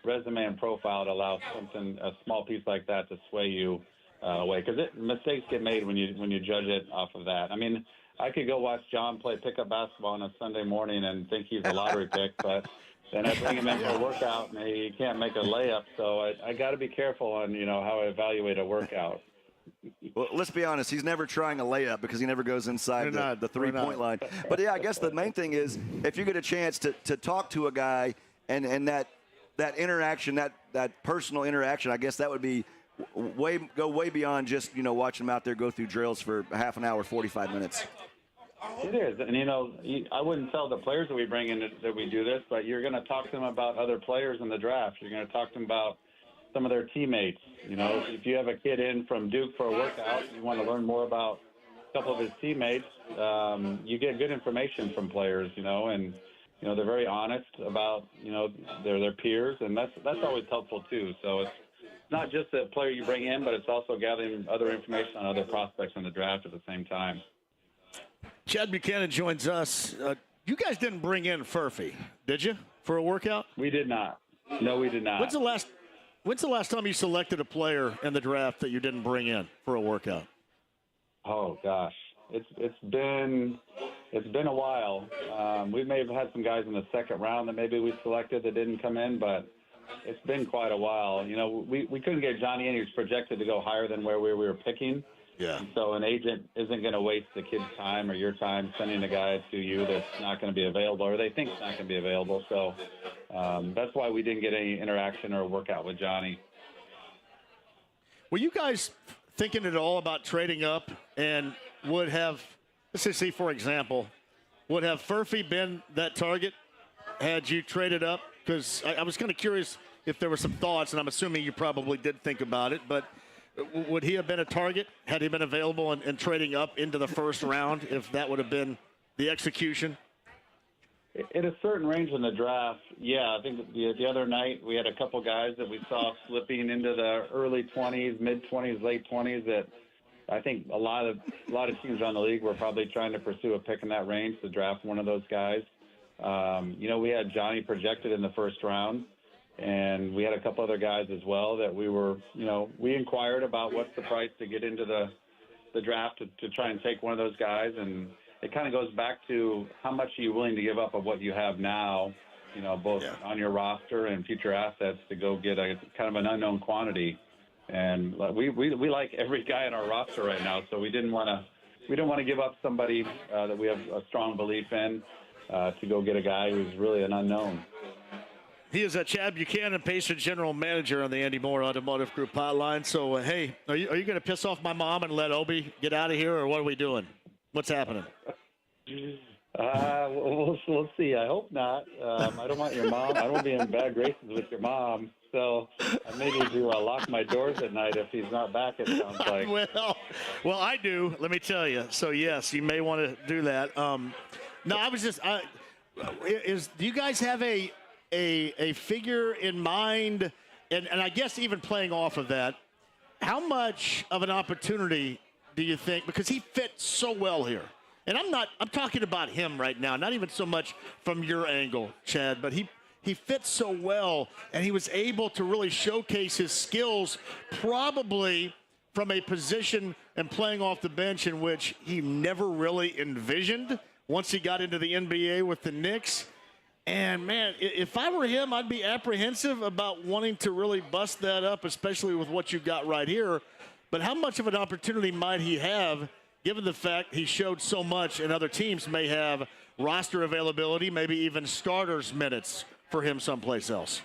resume and profile to allow a small piece like that to sway you away, because mistakes get made when you judge it off of that. I mean, I could go watch John play pickup basketball on a Sunday morning and think he's a lottery pick, but then I bring him in for a workout and he can't make a layup. So I got to be careful on how I evaluate a workout. Well, let's be honest. He's never trying a layup because he never goes inside the three-point line. But, yeah, I guess the main thing is if you get a chance to talk to a guy and that interaction, that personal interaction, I guess that would be go way beyond just, watching him out there go through drills for half an hour, 45 minutes. It is. And, I wouldn't tell the players that we bring in that we do this, but you're going to talk to them about other players in the draft. You're going to talk to them about some of their teammates. If you have a kid in from Duke for a workout, you want to learn more about a couple of his teammates, you get good information from players, and, they're very honest about, their peers, and that's always helpful too. So it's not just the player you bring in, but it's also gathering other information on other prospects in the draft at the same time. Chad Buchanan joins us. You guys didn't bring in Furphy, did you, for a workout? We did not. No, we did not. When's the last time you selected a player in the draft that you didn't bring in for a workout? Oh gosh, it's been it's been a while. We may have had some guys in the second round that maybe we selected that didn't come in, but it's been quite a while. You know, we couldn't get Johnny in. He was projected to go higher than where we were picking. Yeah. And so an agent isn't going to waste the kid's time or your time sending a guy to you that's not going to be available or they think it's not going to be available. So that's why we didn't get any interaction or workout with Johnny. Were you guys thinking at all about trading up and would have, let's just see, for example, would have Furphy been that target had you traded up? Because I was kind of curious if there were some thoughts, and I'm assuming you probably did think about it, but would he have been a target had he been available and trading up into the first round if that would have been the execution? In a certain range in the draft, yeah. I think the other night we had a couple guys that we saw slipping into the early 20s, mid-20s, late 20s that I think a lot of teams around the league were probably trying to pursue a pick in that range to draft one of those guys. You know, we had Johnny projected in the first round, and we had a couple other guys as well that we were, you know, we inquired about what's the price to get into the draft to try and take one of those guys. And it kind of goes back to how much are you willing to give up of what you have now, you know, both on your roster and future assets to go get a kind of an unknown quantity. And we like every guy in our roster right now, so we didn't want to give up somebody that we have a strong belief in to go get a guy who's really an unknown. He is Chad Buchanan, Pacer General Manager on the Andy Moore Automotive Group hotline. So, hey, are you going to piss off my mom and let Obi get out of here, or what are we doing? What's happening? We'll see. I hope not. I don't want your mom. I don't want to be in bad graces with your mom. So I may need to lock my doors at night if he's not back, it sounds like. Well, I do. Let me tell you. So, yes, you may want to do that. No, I was just do you guys have a figure in mind, and I guess even playing off of that, how much of an opportunity do you think, because he fits so well here, and I'm talking about him right now, not even so much from your angle, Chad, but he fits so well, and he was able to really showcase his skills probably from a position and playing off the bench in which he never really envisioned once he got into the NBA with the Knicks. And, man, if I were him, I'd be apprehensive about wanting to really bust that up, especially with what you've got right here. But how much of an opportunity might he have, given the fact he showed so much and other teams may have roster availability, maybe even starters minutes for him someplace else?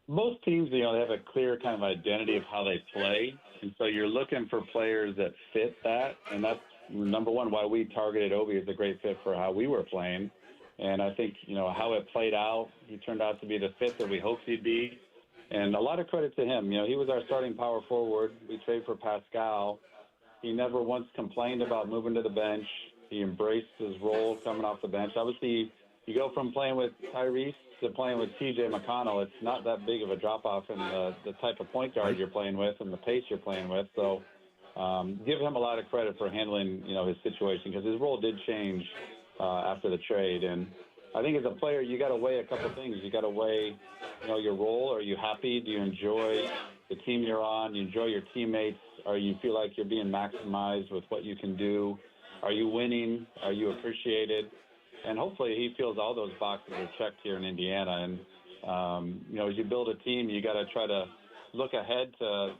Most teams, you know, they have a clear kind of identity of how they play. And so you're looking for players that fit that. And that's, number one, why we targeted Obi as a great fit for how we were playing. And I think, you know, how it played out, he turned out to be the fit that we hoped he'd be. And a lot of credit to him. You know, he was our starting power forward. We traded for Pascal. He never once complained about moving to the bench. He embraced his role coming off the bench. Obviously, you go from playing with Tyrese to playing with TJ McConnell. It's not that big of a drop-off in the type of point guard you're playing with and the pace you're playing with. So give him a lot of credit for handling, you know, his situation, because his role did change after the trade. And I think as a player, you got to weigh a couple things. You got to weigh, you know, your role. Are you happy? Do you enjoy the team you're on? Do you enjoy your teammates? Or you feel like you're being maximized with what you can do? Are you winning? Are you appreciated? And hopefully he feels all those boxes are checked here in Indiana. And, you know, as you build a team, you got to try to look ahead to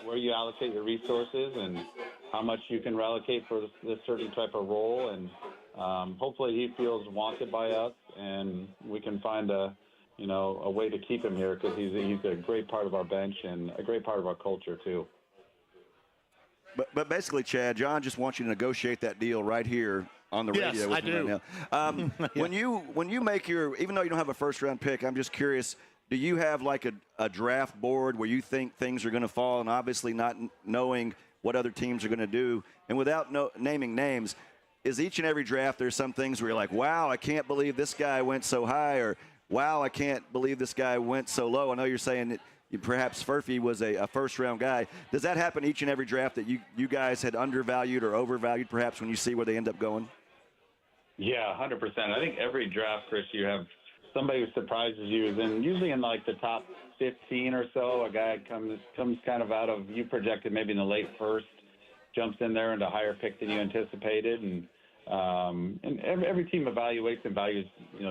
where you allocate your resources and how much you can reallocate for this certain type of role. And hopefully he feels wanted by us, and we can find a way to keep him here, because he's a great part of our bench and a great part of our culture too. But basically, Chad, John just wants you to negotiate that deal right here on the radio. Yes, I do. Right now. When you make your, even though you don't have a first-round pick, I'm just curious, do you have like a draft board where you think things are going to fall, and obviously not knowing what other teams are going to do, and without naming names, is each and every draft there's some things where you're like, wow, I can't believe this guy went so high, or wow, I can't believe this guy went so low? I know you're saying that perhaps Furphy was a first-round guy. Does that happen each and every draft, that you guys had undervalued or overvalued perhaps when you see where they end up going? Yeah, 100%. I think every draft, Chris, you have somebody who surprises you. And usually in like the top 15 or so, a guy comes kind of out of, you projected maybe in the late first, jumps in there into a higher pick than you anticipated. And And every team evaluates and values,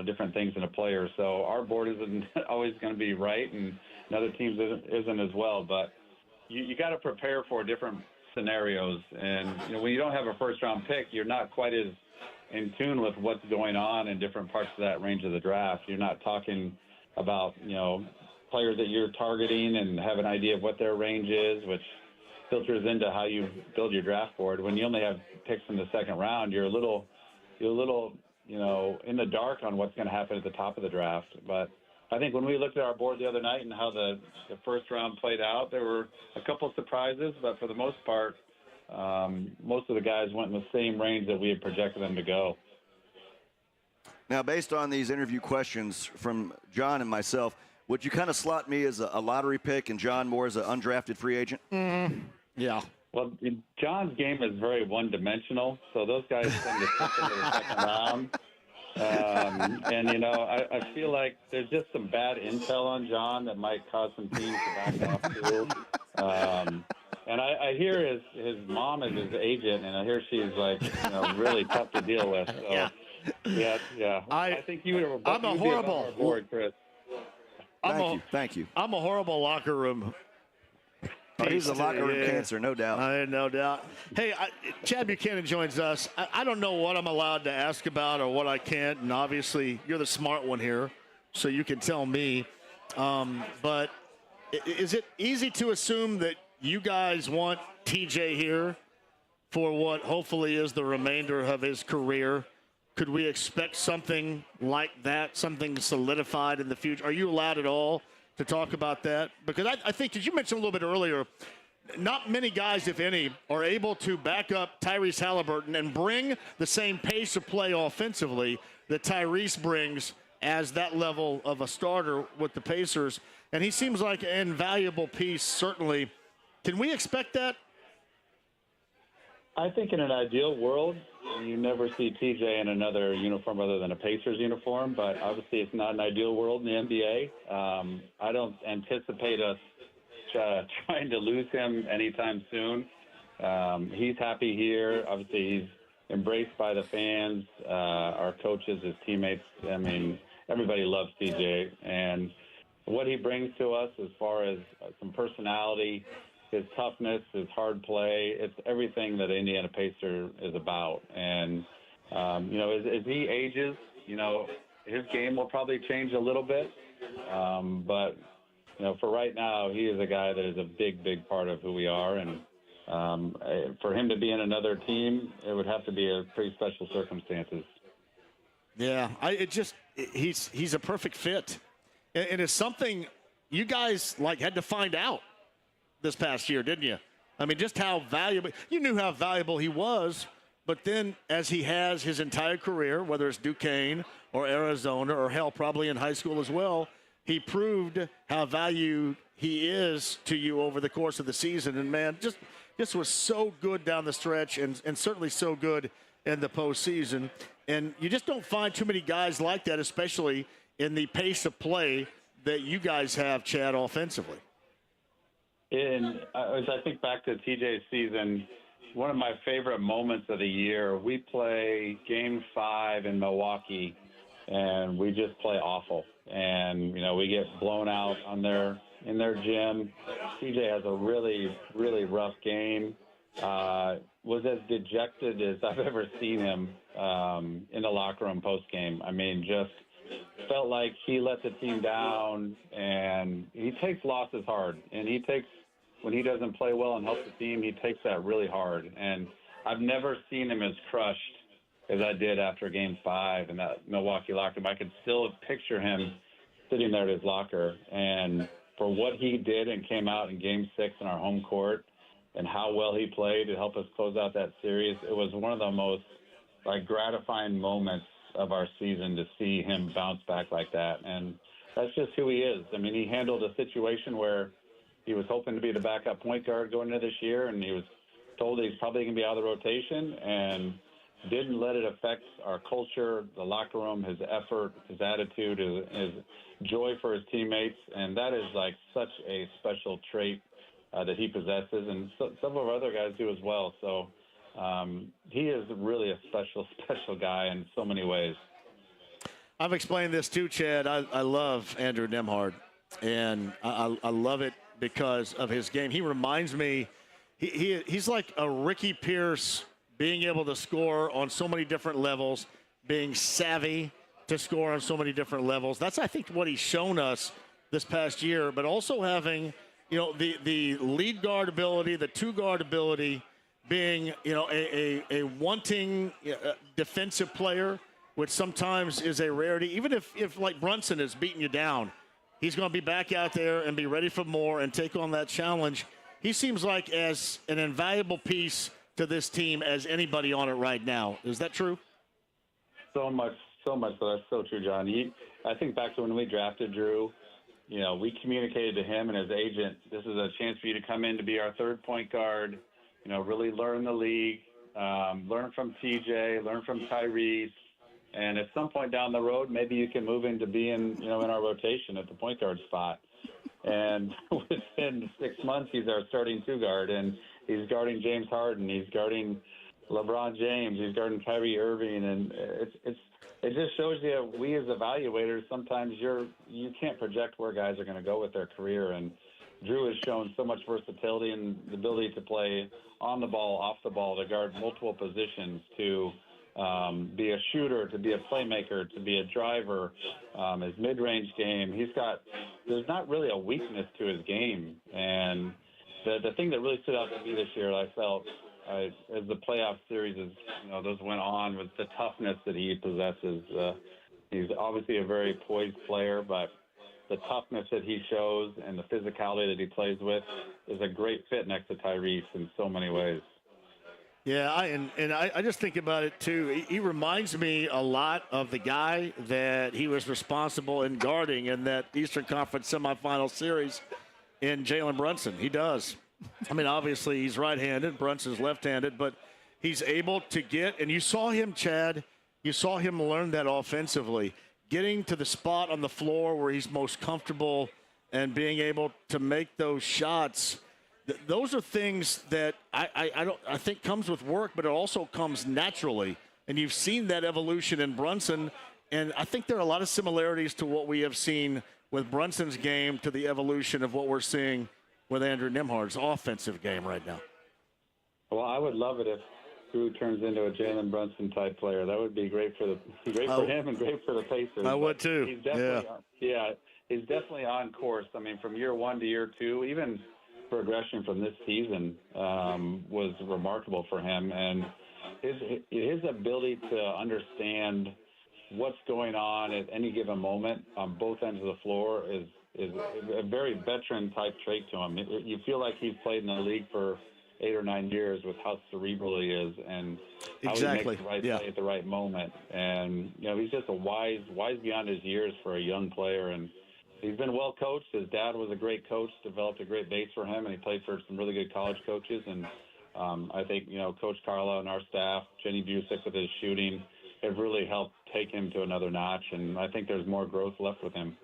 different things in a player. So our board isn't always going to be right, and another team's isn't as well. But you got to prepare for different scenarios. And, when you don't have a first-round pick, you're not quite as in tune with what's going on in different parts of that range of the draft. You're not talking about, players that you're targeting and have an idea of what their range is, which filters into how you build your draft board. When you only have picks in the second round, you're a little, in the dark on what's going to happen at the top of the draft. But I think when we looked at our board the other night and how the first round played out, there were a couple of surprises, but for the most part, most of the guys went in the same range that we had projected them to go. Now, based on these interview questions from John and myself, would you kind of slot me as a lottery pick and John more as an undrafted free agent? Mm-hmm. Yeah. Well, John's game is very one-dimensional, so those guys tend to slip into the second round. I feel like there's just some bad intel on John that might cause some teams to back off too. And I hear his mom is his agent, and I hear she's like, really tough to deal with. So, yeah. I think you would. I'm a horrible. On board, Chris. Thank you. I'm a horrible locker room. He's a locker room cancer, no doubt. No doubt. Hey, Chad Buchanan joins us. I don't know what I'm allowed to ask about or what I can't, and obviously you're the smart one here, so you can tell me. But is it easy to assume that you guys want TJ here for what hopefully is the remainder of his career? Could we expect something like that, something solidified in the future? Are you allowed at all to talk about that? Because I think, did you mention a little bit earlier, not many guys, if any, are able to back up Tyrese Halliburton and bring the same pace of play offensively that Tyrese brings as that level of a starter with the Pacers. And he seems like an invaluable piece, certainly. Can we expect that? I think in an ideal world, you never see TJ in another uniform other than a Pacers uniform, but obviously it's not an ideal world in the NBA. I don't anticipate us trying to lose him anytime soon. He's happy here. Obviously, he's embraced by the fans, our coaches, his teammates. I mean, everybody loves TJ. And what he brings to us as far as some personality, his toughness, his hard play, it's everything that Indiana Pacer is about. And, as he ages, his game will probably change a little bit. But, for right now, he is a guy that is a big, big part of who we are. And for him to be in another team, it would have to be a pretty special circumstances. Yeah, he's a perfect fit. And it's something you guys, had to find out this past year, didn't you? I mean, just how valuable – you knew how valuable he was, but then as he has his entire career, whether it's Duquesne or Arizona or, hell, probably in high school as well, he proved how valued he is to you over the course of the season. And, man, just was so good down the stretch and certainly so good in the postseason. And you just don't find too many guys like that, especially in the pace of play that you guys have, Chad, offensively. And as I think back to TJ's season, one of my favorite moments of the year, we play Game 5 in Milwaukee, and we just play awful. And, we get blown out in their gym. TJ has a really, really rough game. Was as dejected as I've ever seen him in the locker room post-game. I mean, just felt like he let the team down, and he takes losses hard. And when he doesn't play well and help the team, he takes that really hard. And I've never seen him as crushed as I did after Game 5 in that Milwaukee locker room. I could still picture him sitting there at his locker. And for what he did and came out in Game 6 in our home court and how well he played to help us close out that series, it was one of the most gratifying moments of our season to see him bounce back like that. And that's just who he is. I mean, he handled a situation where he was hoping to be the backup point guard going into this year, and he was told that he's probably going to be out of the rotation, and didn't let it affect our culture, the locker room, his effort, his attitude, his joy for his teammates. And that is such a special trait that he possesses, and some of our other guys do as well. So He is really a special guy in so many ways. I've explained this too, Chad. I love Andrew Nembhard, and I love it because of his game. He reminds me, he's like a Ricky Pierce, being able to score on so many different levels, being savvy to score on so many different levels. That's, I think, what he's shown us this past year, but also having, the lead guard ability, the two guard ability, being, a wanting defensive player, which sometimes is a rarity. Even if like Brunson is beating you down, he's going to be back out there and be ready for more and take on that challenge. He seems like as an invaluable piece to this team as anybody on it right now. Is that true? So much so. That's so true, John. I think back to when we drafted Drew, we communicated to him and his agent, this is a chance for you to come in to be our third point guard, really learn the league, learn from TJ, learn from Tyrese. And at some point down the road, maybe you can move into being, in our rotation at the point guard spot. And within 6 months, he's our starting two guard, and he's guarding James Harden, he's guarding LeBron James, he's guarding Kyrie Irving, and it just shows you, we as evaluators, sometimes you can't project where guys are going to go with their career. And Drew has shown so much versatility and the ability to play on the ball, off the ball, to guard multiple positions, to be a shooter, to be a playmaker, to be a driver, his mid-range game. There's not really a weakness to his game. And the thing that really stood out to me this year, I felt, as the playoff series, those went on, was the toughness that he possesses. He's obviously a very poised player, but the toughness that he shows and the physicality that he plays with is a great fit next to Tyrese in so many ways. Yeah, I just think about it, too. He reminds me a lot of the guy that he was responsible in guarding in that Eastern Conference semifinal series in Jalen Brunson. He does. I mean, obviously, he's right-handed. Brunson's left-handed. But he's able to get, and you saw him, Chad, you saw him learn that offensively, getting to the spot on the floor where he's most comfortable and being able to make those shots. Those are things that I think comes with work, but it also comes naturally. And you've seen that evolution in Brunson, and I think there are a lot of similarities to what we have seen with Brunson's game to the evolution of what we're seeing with Andrew Nembhard's offensive game right now. Well, I would love it if Drew turns into a Jalen Brunson type player. That would be great for him and great for the Pacers. I would too. He's definitely he's definitely on course. I mean, from year one to year two, even progression from this season was remarkable for him, and his ability to understand what's going on at any given moment on both ends of the floor is a very veteran type trait to him. You feel like he's played in the league for 8 or 9 years with how cerebral he is and how he makes the right play at the right moment. And he's just a wise beyond his years for a young player, and he's been well coached. His dad was a great coach, developed a great base for him, and he played for some really good college coaches. And I think, Coach Carla and our staff, Jenny Busick with his shooting, have really helped take him to another notch. And I think there's more growth left with him.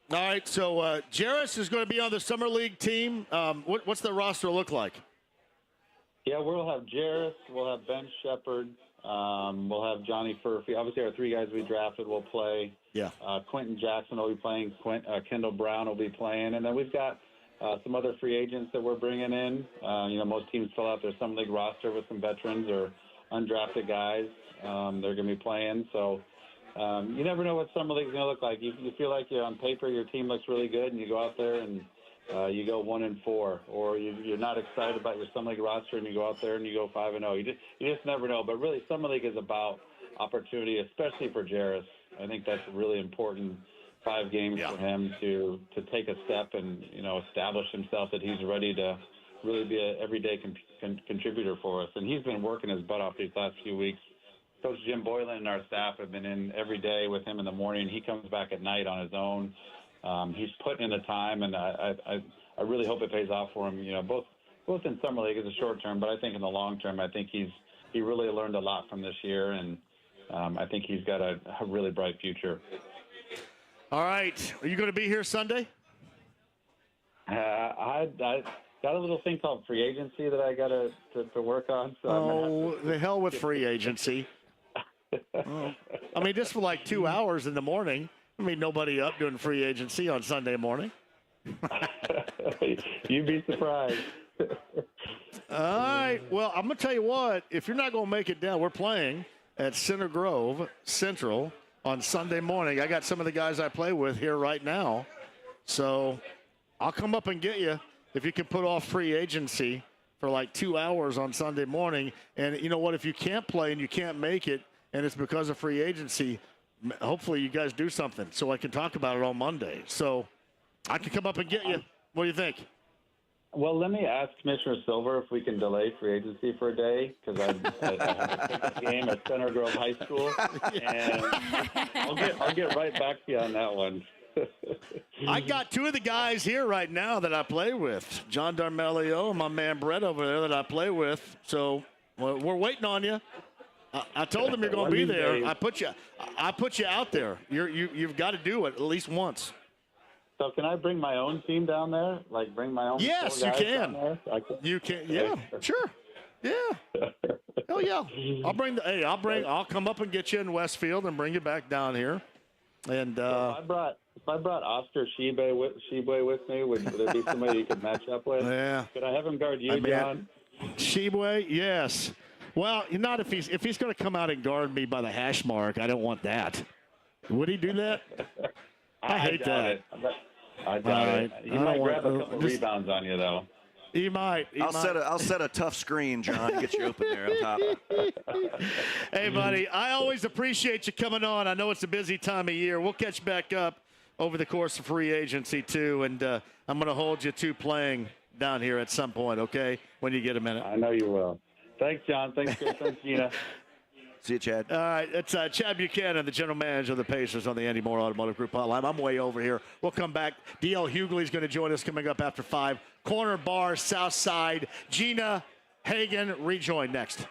All right, so Jarus is going to be on the Summer League team. What's the roster look like? Yeah, we'll have Jarus, we'll have Ben Shepard, we'll have Johnny Furphy. Obviously, our 3 guys we drafted will play. Yeah. Quentin Jackson will be playing. Kendall Brown will be playing. And then we've got some other free agents that we're bringing in. Most teams fill out their Summer League roster with some veterans or undrafted guys. They're going to be playing. So you never know what Summer League is going to look like. You feel like on paper your team looks really good, and you go out there and you go 1-4, or you're not excited about your Summer League roster and you go out there and you go 5-0. You just never know. But really, Summer League is about opportunity, especially for Jarus. I think that's really important. 5 games for him to take a step and establish himself that he's ready to really be an everyday contributor for us. And he's been working his butt off these last few weeks. Coach Jim Boylan and our staff have been in every day with him in the morning. He comes back at night on his own. He's putting in the time, and I really hope it pays off for him. Both in Summer League as a short term, but I think in the long term, I think he really learned a lot from this year, and I think he's got a really bright future. All right, are you going to be here Sunday? I got a little thing called free agency that I got to work on. So the hell with free agency. I mean, just for like 2 hours in the morning. I mean, nobody up doing free agency on Sunday morning. You'd be surprised. All right. Well, I'm going to tell you what. If you're not going to make it down, we're playing at Center Grove Central on Sunday morning. I got some of the guys I play with here right now. So I'll come up and get you if you can put off free agency for like 2 hours on Sunday morning. And you know what? If you can't play and you can't make it and it's because of free agency, hopefully you guys do something so I can talk about it on Monday. So I can come up and get you. What do you think? Well, let me ask Commissioner Silver if we can delay free agency for a day, because I have a pickup game at Center Grove High School, and I'll get right back to you on that one. I got two of the guys here right now that I play with, John Darmelio and my man Brett over there that I play with. So we're waiting on you. I told them you're going to be there. I put you out there. You've got to do it at least once. So can I bring my own team down there? Like bring my own? Yes, you can. You can. Yeah, sure. Yeah. Hell yeah. I'll come up and get you in Westfield and bring you back down here. And so if I brought Oscar Shibwe with me, would there be somebody you could match up with? Yeah. Could I have him guard you, John? Shibwe, yes. Well, not if he's going to come out and guard me by the hash mark. I don't want that. Would he do that? I hate that. I doubt it. He might grab a couple rebounds on you, though. He might. I'll set a tough screen, John, to get you open there on top. Hey, buddy, I always appreciate you coming on. I know it's a busy time of year. We'll catch back up over the course of free agency, too, and I'm going to hold you to playing down here at some point, okay, when you get a minute. I know you will. Thanks, John. Thanks, Chris. Thanks, Gina. See you, Chad. All right, it's Chad Buchanan, the general manager of the Pacers on the Andy Moore Automotive Group hotline. I'm way over here. We'll come back. DL Hugley is going to join us coming up after 5. Corner Bar, South Side. Gina Hagen rejoin next.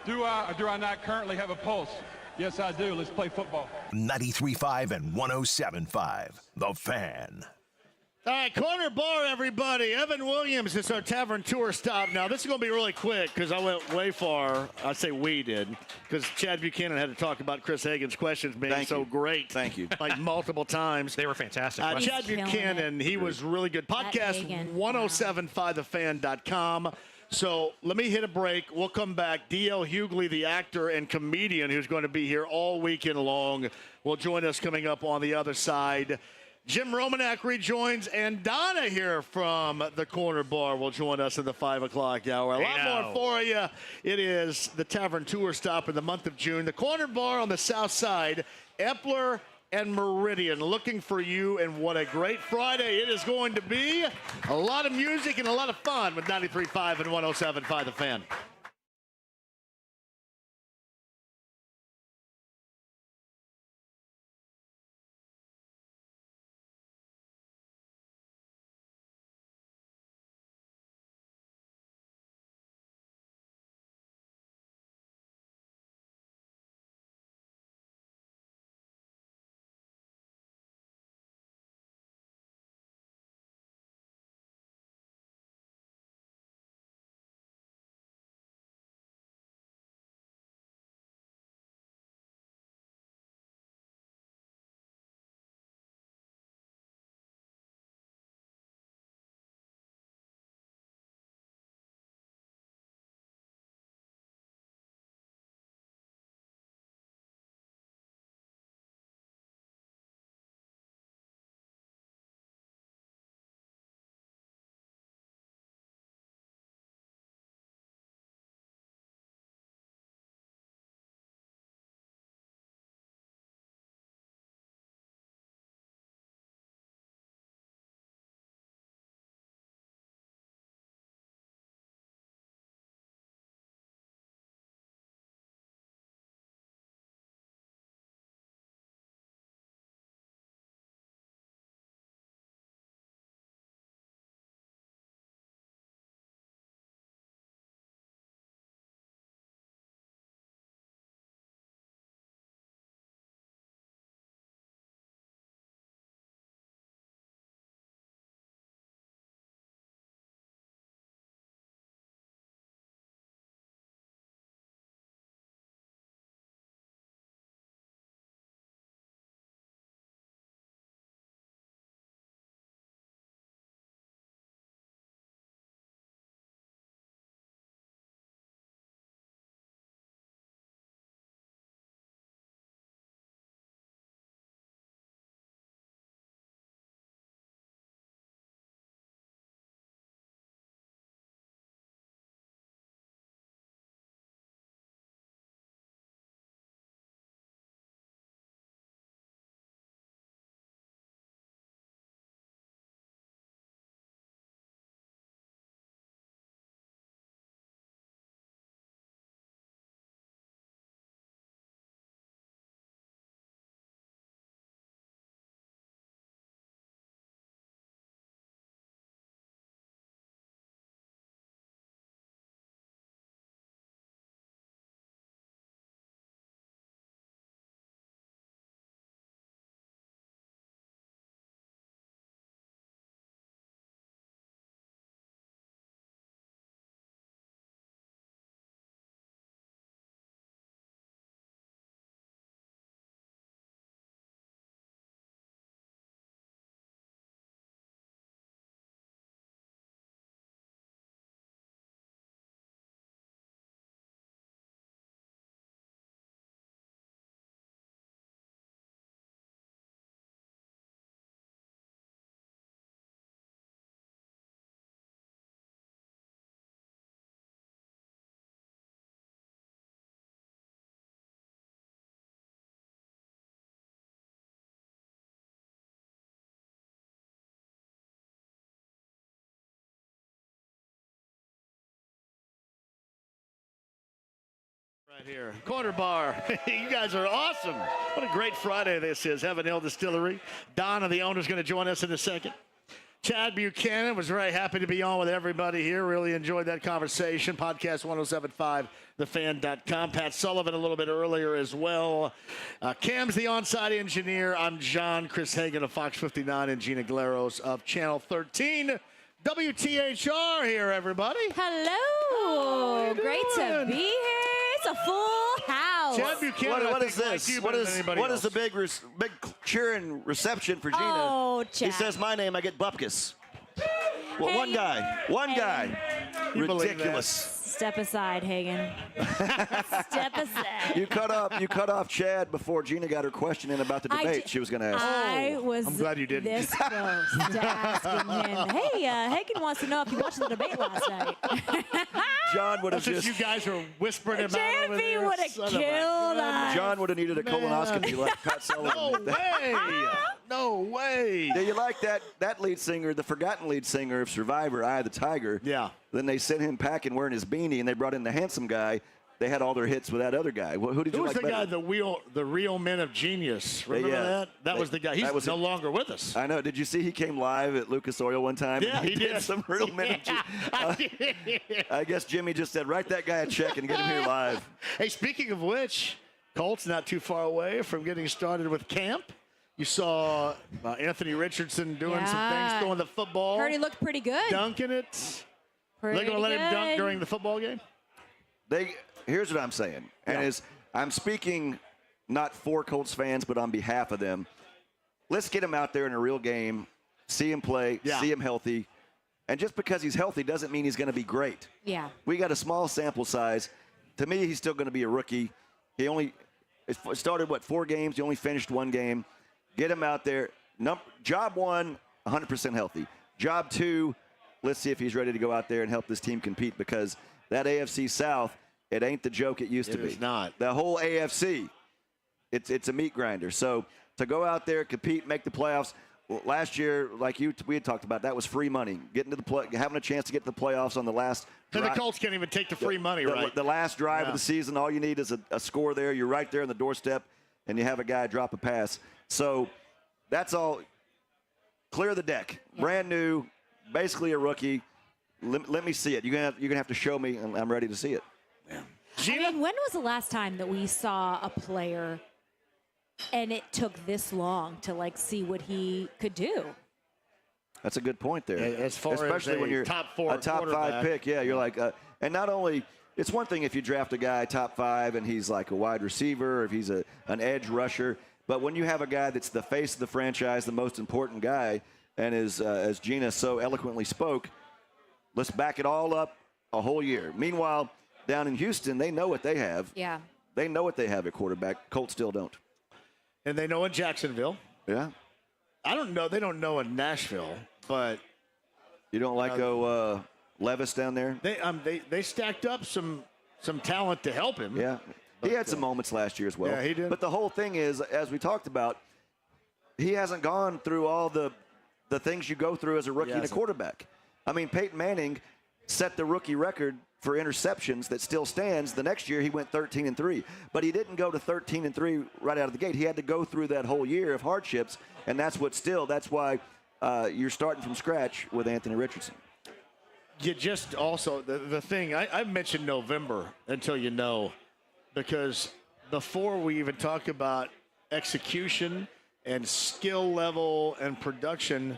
Do I not currently have a pulse? Yes, I do. Let's play football. 93.5 and 107.5. The Fan. All right, corner bar, everybody. Evan Williams is our Tavern Tour stop. Now, this is going to be really quick because I went way far. I say we did because Chad Buchanan had to talk about Chris Hagen's questions being so great. Thank you. Like multiple times. They were fantastic. Chad Buchanan, he was really good. Podcast 1075thefan.com. So let me hit a break. We'll come back. DL Hugley, the actor and comedian who's going to be here all weekend long, will join us coming up on the other side. Jim Romanak rejoins, and Donna here from the Corner Bar will join us in the 5 o'clock hour. A lot more for you. It is the Tavern Tour stop in the month of June. The Corner Bar on the south side, Epler and Meridian, looking for you, and what a great Friday it is going to be. A lot of music and a lot of fun with 93.5 and 107.5 The Fan. Right here, Corner Bar. You guys are awesome. What a great Friday this is. Heaven Hill Distillery. Donna, the owner, is going to join us in a second. Chad Buchanan was very happy to be on with everybody here. Really enjoyed that conversation. Podcast 1075, thefan.com. Pat Sullivan a little bit earlier as well. Cam's the on-site engineer. I'm John. Chris Hagen of Fox 59 and Gina Glaros of Channel 13. WTHR here, everybody. Hello. Great to be here. It's a full house. Chad Buchanan, what is this? What is the big cheering reception for Gina? Oh, Chad. He says my name, I get Bupkis. Well, one guy. Ridiculous. Step aside, Hagen. Step aside. You cut off Chad before Gina got her question in about the debate she was going to ask. I'm glad you didn't. This close to asking him, hey, Hagen wants to know if you watched the debate last night. John would have just. You guys were whispering about it. JMV would have killed us. John would have needed a colonoscopy like Pat Sullivan. No way. No way. Do you like that lead singer, the forgotten lead singer of Survivor, Eye of the Tiger? Yeah. Then they sent him packing wearing his beanie, and they brought in the handsome guy. They had all their hits with that other guy. Who did you like better? Who was the guy, the real men of genius? Remember that? That was the guy. He's no longer with us. I know. Did you see he came live at Lucas Oil one time? Yeah, he did. Some real men of genius. I guess Jimmy just said, write that guy a check and get him here live. Hey, speaking of which, Colts not too far away from getting started with camp. You saw Anthony Richardson doing some things, throwing the football. Heard he looked pretty good. Dunking it. They're going to let him dunk during the football game? Here's what I'm saying. And I'm speaking not for Colts fans, but on behalf of them. Let's get him out there in a real game, see him play, see him healthy. And just because he's healthy doesn't mean he's going to be great. Yeah. We got a small sample size. To me, he's still going to be a rookie. He only started, 4 games? He only finished 1 game. Get him out there. Job 1, 100% healthy. Job 2, let's see if he's ready to go out there and help this team compete, because that AFC South, it ain't the joke it used to be. It is not. The whole AFC, it's a meat grinder. So to go out there, compete, make the playoffs. Last year, like we had talked about, that was free money. Getting to having a chance to get to the playoffs on the last drive. And the Colts can't even take the free money, right? The last drive of the season, all you need is a score there. You're right there on the doorstep, and you have a guy drop a pass. So that's all. Clear the deck. Yeah. Brand new, basically a rookie. Let me see it. You're gonna have to show me, and I'm ready to see it. Yeah. I mean, when was the last time that we saw a player and it took this long to see what he could do? That's a good point there. As far especially as when you're top 4 a top 5 pick. Yeah, you're like, and not only. It's one thing if you draft a guy top 5 and he's like a wide receiver, or if he's an edge rusher. But when you have a guy that's the face of the franchise, the most important guy, and as Gina so eloquently spoke, let's back it all up a whole year. Meanwhile, down in Houston, they know what they have. Yeah. They know what they have at quarterback. Colts still don't. And they know in Jacksonville. Yeah. I don't know. They don't know in Nashville, but. You don't like Levis down there? They stacked up some talent to help him. Yeah. He had some moments last year as well. Yeah, he did. But the whole thing is, as we talked about, he hasn't gone through all the things you go through as a rookie and a quarterback. I mean, Peyton Manning set the rookie record for interceptions that still stands. The next year, he went 13-3. But he didn't go to 13-3 right out of the gate. He had to go through that whole year of hardships, and that's why you're starting from scratch with Anthony Richardson. You just also, the thing, I mentioned November until you know. Because before we even talk about execution and skill level and production,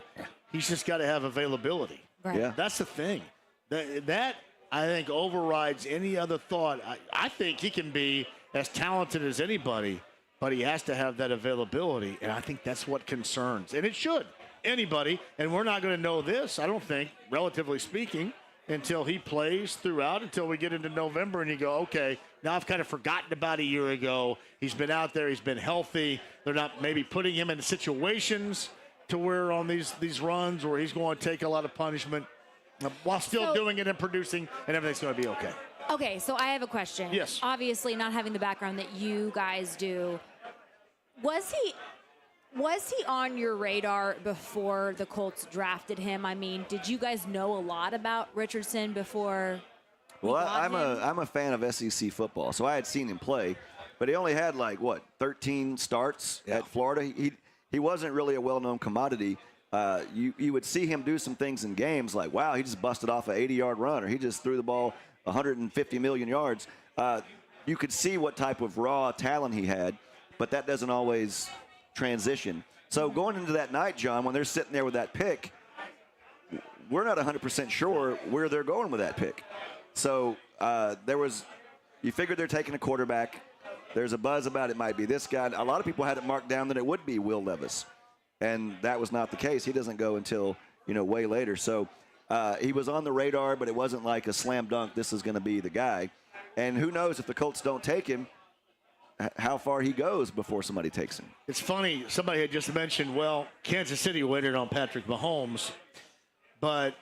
he's just got to have availability. Right. Yeah. That's the thing. That I think, overrides any other thought. I think he can be as talented as anybody, but he has to have that availability, and I think that's what concerns. And it should. Anybody, and we're not going to know this, I don't think, relatively speaking, until he plays throughout, until we get into November and you go, okay, now I've kind of forgotten about a year ago. He's been out there. He's been healthy. They're not maybe putting him in situations to where on these runs where he's going to take a lot of punishment while still doing it and producing, and everything's going to be okay. Okay, so I have a question. Yes. Obviously, not having the background that you guys do, was he on your radar before the Colts drafted him? I mean, did you guys know a lot about Richardson before? Well, I'm a fan of SEC football, so I had seen him play, but he only had 13 starts at Florida. He wasn't really a well-known commodity you would see him do some things in games like, wow, he just busted off an 80-yard run, or he just threw the ball 150 million yards. You could see what type of raw talent he had, but that doesn't always transition. So going into that night, John, when they're sitting there with that pick, we're not 100% sure where they're going with that pick. So you figured they're taking a quarterback. There's a buzz about it might be this guy. A lot of people had it marked down that it would be Will Levis, and that was not the case. He doesn't go until, way later. So he was on the radar, but it wasn't like a slam dunk, this is going to be the guy. And who knows if the Colts don't take him, how far he goes before somebody takes him. It's funny, somebody had just mentioned, well, Kansas City waited on Patrick Mahomes, but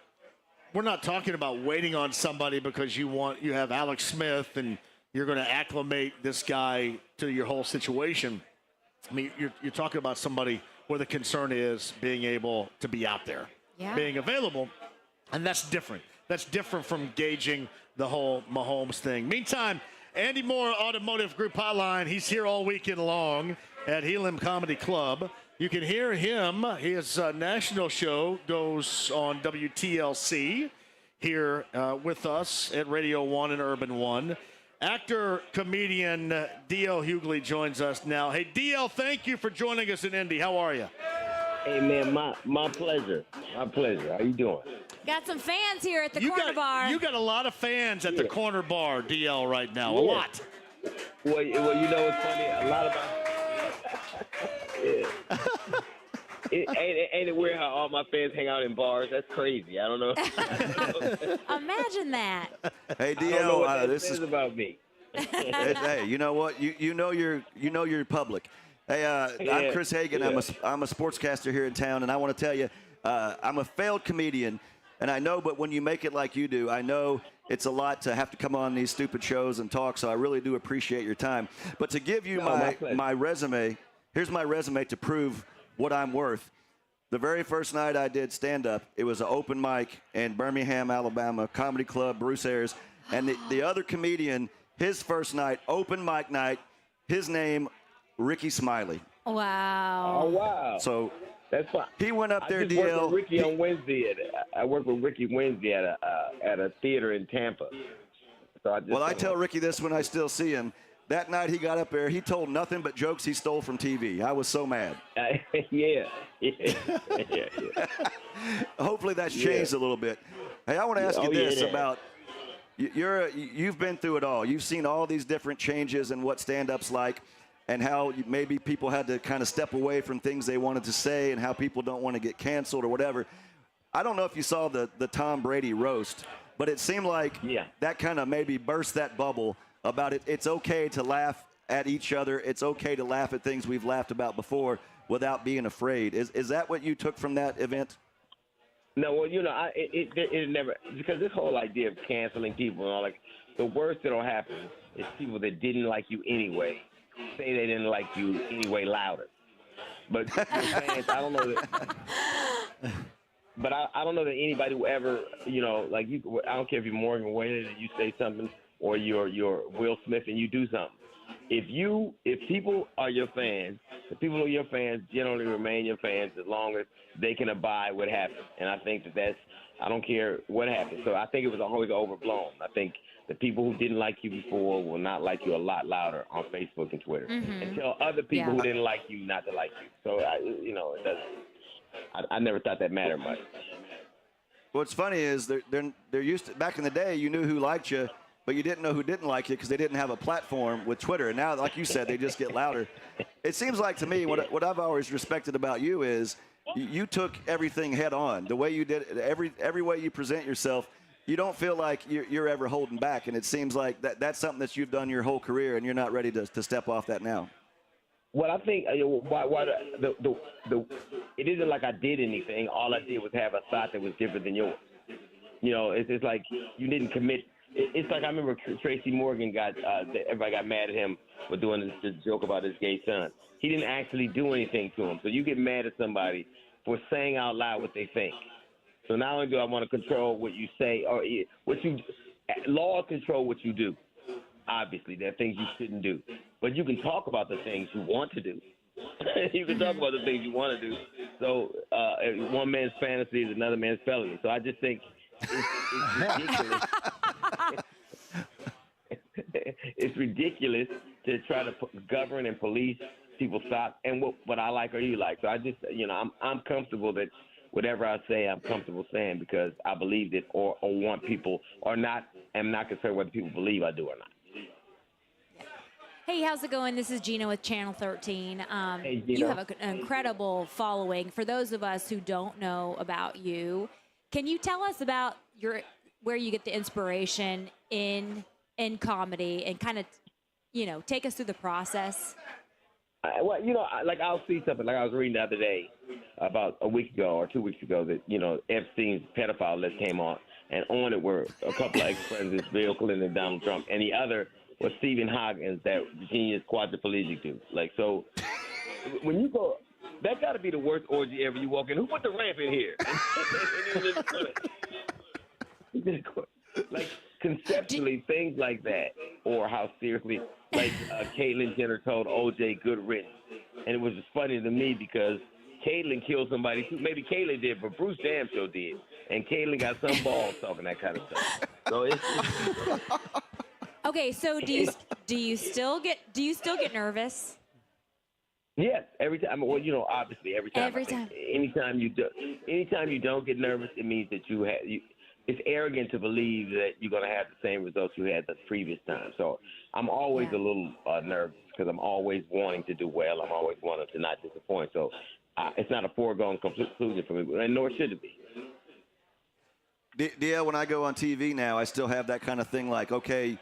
we're not talking about waiting on somebody because you have Alex Smith and you're going to acclimate this guy to your whole situation. I mean, you're talking about somebody where the concern is being able to be out there, being available, and that's different. That's different from gauging the whole Mahomes thing. Meantime, Andy Moore, Automotive Group Hotline. He's here all weekend long at Elam Comedy Club. You can hear him. His national show goes on WTLC here with us at Radio 1 and Urban 1. Actor, comedian DL Hugley joins us now. Hey, DL, thank you for joining us in Indy. How are you? Hey, man, my pleasure. My pleasure. How you doing? Got some fans here at the corner bar. You got a lot of fans at the corner bar, DL, right now. A lot. Well, it's funny. A lot of ain't it weird how all my fans hang out in bars? That's crazy. I don't know. Imagine that. Hey, DL, I don't know what this is about me. Hey, you know what? You know you're public. Hey, I'm Chris Hagen. Yeah. I'm a sportscaster here in town, and I want to tell you, I'm a failed comedian. And I know, but when you make it like you do, I know it's a lot to have to come on these stupid shows and talk, so I really do appreciate your time. But to give you my resume, here's my resume to prove what I'm worth. The very first night I did stand-up, it was an open mic in Birmingham, Alabama, comedy club, Bruce Ayers. And the other comedian, his first night, open mic night, his name, Ricky Smiley. Wow. Oh, wow. So that's fine. He went up there, I just DL. worked with Ricky on Wednesday. I worked with Ricky Wednesday at a theater in Tampa. So I tell Ricky this when I still see him. That night he got up there, he told nothing but jokes he stole from TV. I was so mad. Yeah. Hopefully that's changed a little bit. Hey, I want to ask you this about you've been through it all. You've seen all these different changes in what stand-up's like, and how maybe people had to kind of step away from things they wanted to say, and how people don't want to get canceled or whatever. I don't know if you saw the Tom Brady roast, but it seemed like that kind of maybe burst that bubble about it. It's okay to laugh at each other. It's okay to laugh at things we've laughed about before without being afraid. Is that what you took from that event? No, well, it never, because this whole idea of canceling people and all, like, the worst that'll happen is people that didn't like you anyway say they didn't like you anyway louder. But your fans, I don't know that. But I don't know that anybody will ever, like you. I don't care if you're Morgan Wayne and you say something, or you're Will Smith and you do something. If people are your fans, the people who are your fans generally remain your fans as long as they can abide what happened. And I think I don't care what happened. So I think it was always overblown. I think the people who didn't like you before will not like you a lot louder on Facebook and Twitter, and tell other people who didn't like you not to like you. So it doesn't. I never thought that mattered much. What's funny is they're used to, back in the day, you knew who liked you, but you didn't know who didn't like you because they didn't have a platform with Twitter. And now, like you said, they just get louder. It seems like to me what I've always respected about you is you took everything head on. The way you did it, every way you present yourself, you don't feel like you're ever holding back. And it seems like that's something that you've done your whole career, and you're not ready to step off that now. Well, I think it isn't like I did anything. All I did was have a thought that was different than yours. It's like you didn't commit. It's like I remember Tracy Morgan everybody got mad at him for doing this joke about his gay son. He didn't actually do anything to him. So you get mad at somebody for saying out loud what they think. So not only do I want to control what you say, or laws control what you do. Obviously, there are things you shouldn't do. But you can talk about the things you want to do. You can talk about the things you want to do. So one man's fantasy is another man's felony. So I just think it's ridiculous. It's ridiculous to try to govern and police people's thoughts and what I like or you like. So I just, I'm comfortable that whatever I say, I'm comfortable saying because I believe it or want people or not. I'm not concerned whether people believe I do or not. Hey, how's it going? This is Gina with Channel 13. Hey, Gina. You have an incredible following. For those of us who don't know about you, can you tell us about where you get the inspiration in comedy and kind of, take us through the process? I'll see something. Like I was reading the other day about a week ago or 2 weeks ago that, Epstein's pedophile list came on, and on it were a couple of ex-presidents, Bill Clinton and Donald Trump, and the other was Stephen Hawkins, that genius quadriplegic dude. Like, so when you go, that got to be the worst orgy ever. You walk in, who put the ramp in here? Like, conceptually, things like that, or how seriously, like Caitlyn Jenner told O.J. good riddance. And it was just funny to me because Caitlyn killed somebody too. Maybe Caitlyn did, but Bruce damn sure did. And Caitlyn got some balls talking that kind of stuff. So it's okay, so do you still get nervous? Yes, every time. Well, obviously every time. Every time. Anytime you don't get nervous, it means that it's arrogant to believe that you're going to have the same results you had the previous time. So I'm always a little nervous because I'm always wanting to do well. I'm always wanting to not disappoint. So it's not a foregone conclusion for me, and nor should it be. DL, when I go on TV now, I still have that kind of thing like, okay,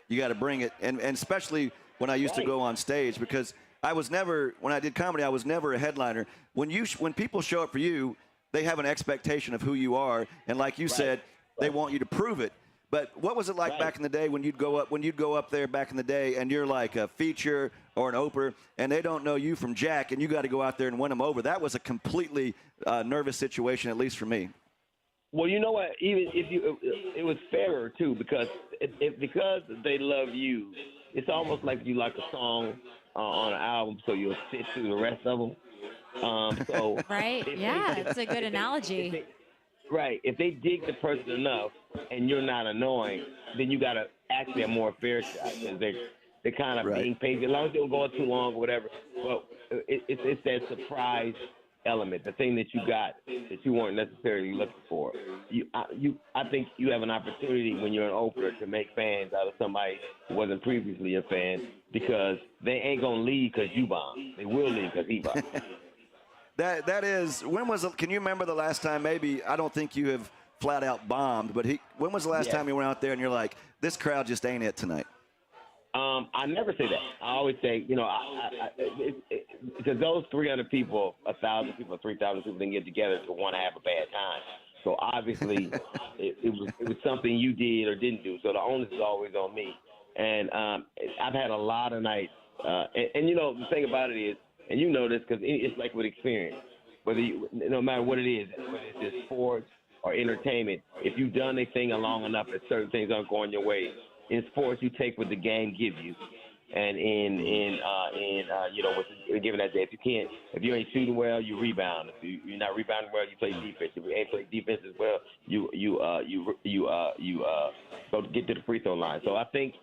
you got to bring it. And especially when I used to go on stage, because when I did comedy, I was never a headliner. When people show up for you, they have an expectation of who you are. And like you said, they want you to prove it. But what was it like back in the day when you'd go up there back in the day and you're like a feature or an Oprah and they don't know you from Jack and you got to go out there and win them over? That was a completely nervous situation, at least for me. Well, you know what? Even if it was fairer too, because because they love you, it's almost like you like a song on an album, so you'll sit through the rest of them. So right? Yeah, it's a good analogy. If they dig the person enough, and you're not annoying, then you got to actually have more fair shot. They're kind of being patient, as long as they don't go on too long or whatever. But it's that surprise element, the thing that you got that you weren't necessarily looking for. I think you have an opportunity when you're an opener to make fans out of somebody who wasn't previously a fan, because they ain't gonna leave because you bomb. They will leave because he bomb. That is, can you remember the last time? Maybe I don't think you have flat out bombed, but when was the last time you went out there and you're like, this crowd just ain't it tonight? I never say that. I always say, because those 300 people, 1,000 people, 3,000 people didn't get together to want to have a bad time. So obviously, it was something you did or didn't do. So the onus is always on me. And I've had a lot of nights. And the thing about it is, and you know this because it's like with experience, no matter what it is, whether it's just sports or entertainment, if you've done a thing long enough that certain things aren't going your way, in sports you take what the game gives you, and given that day, if you ain't shooting well, you rebound. If you're not rebounding well, you play defense. If you ain't play defense as well, you go get to the free throw line. So I think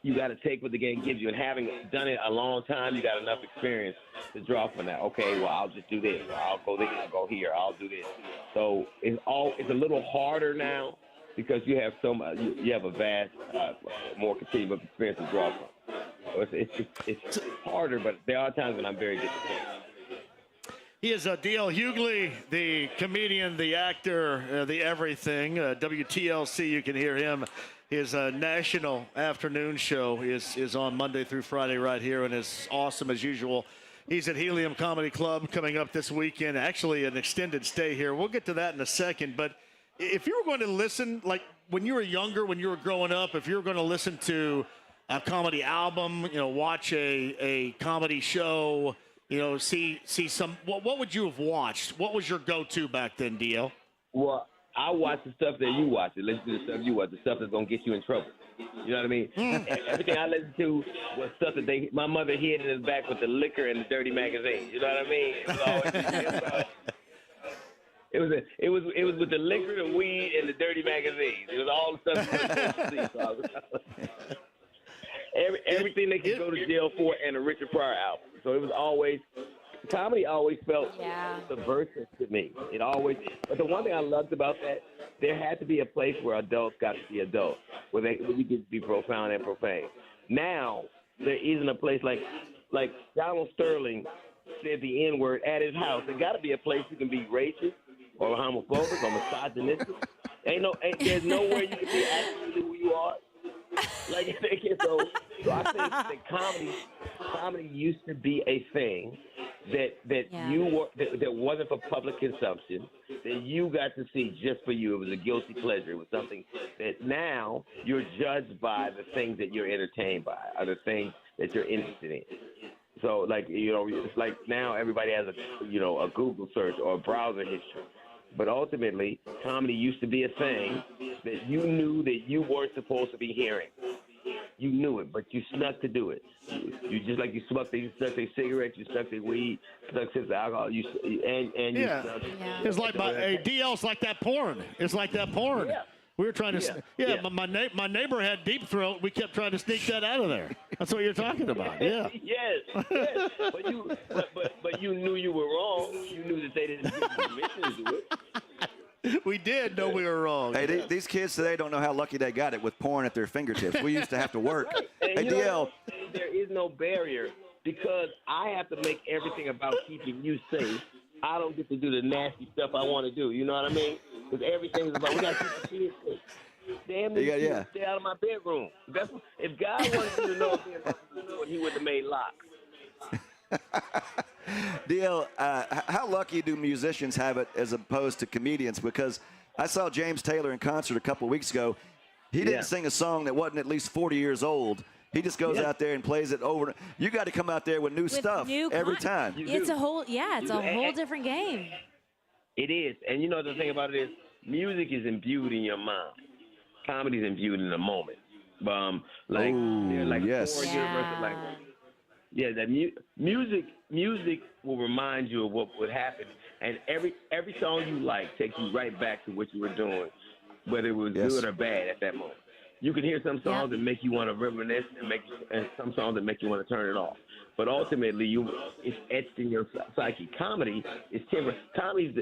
you got to take what the game gives you, and having done it a long time, you got enough experience to draw from that. Okay, well, I'll just do this. I'll go there. I'll go here. I'll do this. So it's a little harder now because you have you have a vast, more continuous experience to draw from. So it's harder, but there are times when I'm very disappointed. He is DL Hugley, the comedian, the actor, the everything. WTLC, you can hear him. His national afternoon show is on Monday through Friday right here, and it's awesome as usual. He's at Helium Comedy Club coming up this weekend, actually an extended stay here. We'll get to that in a second, but if you were going to listen, like when you were younger, when you were growing up, if you were going to listen to a comedy album, watch a comedy show, see some, what would you have watched? What was your go-to back then, DL? Well, I watch the stuff that you watch. Listen to the stuff you watch, the stuff that's going to get you in trouble. You know what I mean? Everything I listened to was stuff that my mother hid in the back with the liquor and the dirty magazines. You know what I mean? It was with the liquor, the weed, and the dirty magazines. It was all the stuff you were supposed to see. Everything they could go to jail for, and a Richard Pryor album. So it was always. Comedy always felt subversive to me. But the one thing I loved about that, there had to be a place where adults got to be adults, where we could be profound and profane. Now, there isn't a place like Donald Sterling said the N-word at his house. There got to be a place you can be racist or homophobic or misogynistic. There's nowhere you can be actually who you are. So I think that comedy used to be a thing that wasn't for public consumption, that you got to see just for you. It was a guilty pleasure. It was something that now you're judged by the things that you're entertained by, or the things that you're interested in. So it's like now everybody has a Google search or a browser history. But ultimately, comedy used to be a thing that you knew that you weren't supposed to be hearing. You knew it, but you snuck to do it. You just like you snuck their cigarettes, you snuck their weed, snuck their alcohol, you snuck. It's like DL's like that porn. It's like that porn. Yeah. We were trying to. My neighbor had deep throat. We kept trying to sneak that out of there. That's what you're talking about. Yeah. Yes. But you knew you were wrong. You knew that they didn't give you permission to do it. We did know we were wrong. Hey, these kids today don't know how lucky they got it with porn at their fingertips. We used to have to work. Hey, DL. There is no barrier because I have to make everything about keeping you safe. I don't get to do the nasty stuff I want to do. You know what I mean? Because everything's about, we got to keep the kids safe. Damn, stay out of my bedroom. If God wanted you to know what he would have made locks. DL, how lucky do musicians have it as opposed to comedians? Because I saw James Taylor in concert a couple weeks ago. He didn't sing a song that wasn't at least 40 years old. He just goes out there and plays it over. You got to come out there with new stuff every time. It's a whole different game. It is. And you know the thing about it is music is imbued in your mind. Comedy is imbued in the moment. There are like 4 universal languages. Yeah, that music will remind you of what would happen, and every song you like takes you right back to what you were doing, whether it was good or bad at that moment. You can hear some songs that make you want to reminisce, and some songs that make you want to turn it off. But ultimately, it's etched in your psyche. Comedy is timber. Comedy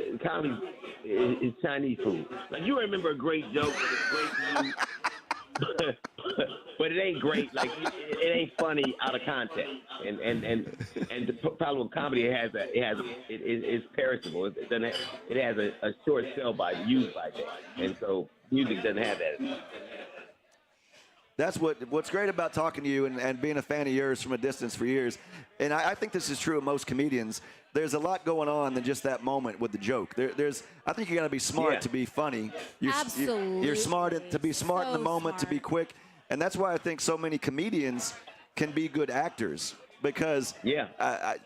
is Chinese food. Like you remember a great joke that is great to you. But it ain't great. Like it ain't funny out of context. And the problem with comedy, it's perishable. It has a short sell by use by day, and so music doesn't have that. That's what's great about talking to you and being a fan of yours from a distance for years. And I think this is true of most comedians. There's a lot going on than just that moment with the joke. I think you got to be smart to be funny. Absolutely. You're smart to be smart in the moment, to be quick. And that's why I think so many comedians can be good actors. Because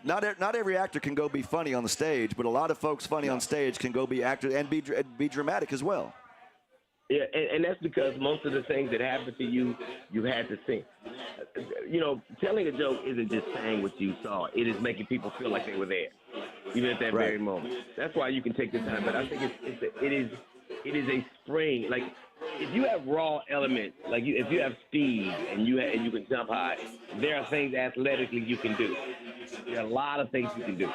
not every actor can go be funny on the stage, but a lot of folks funny on stage can go be actors and be dramatic as well. Yeah, and that's because most of the things that happen to you, you had to see. Telling a joke isn't just saying what you saw. It is making people feel like they were there, even at that very moment. That's why you can take the time. But I think it is a spring. Like if you have raw elements, like if you have speed and you can jump high, there are things athletically you can do. There are a lot of things you can do.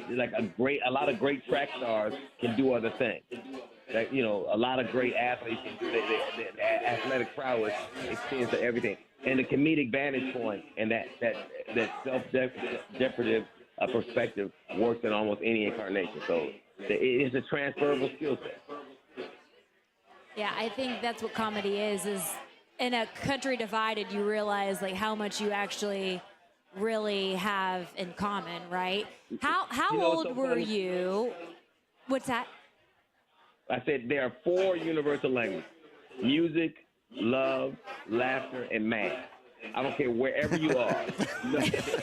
Like a lot of great track stars can do other things. That, a lot of great athletes, the athletic prowess extends to everything. And the comedic vantage point and that self-deprecative perspective works in almost any incarnation. So it's a transferable skill set. Yeah, I think that's what comedy is in a country divided, you realize like how much you actually really have in common, right? How old were you? What's that? I said there are 4 universal languages: music, love, laughter, and math. I don't care wherever you are.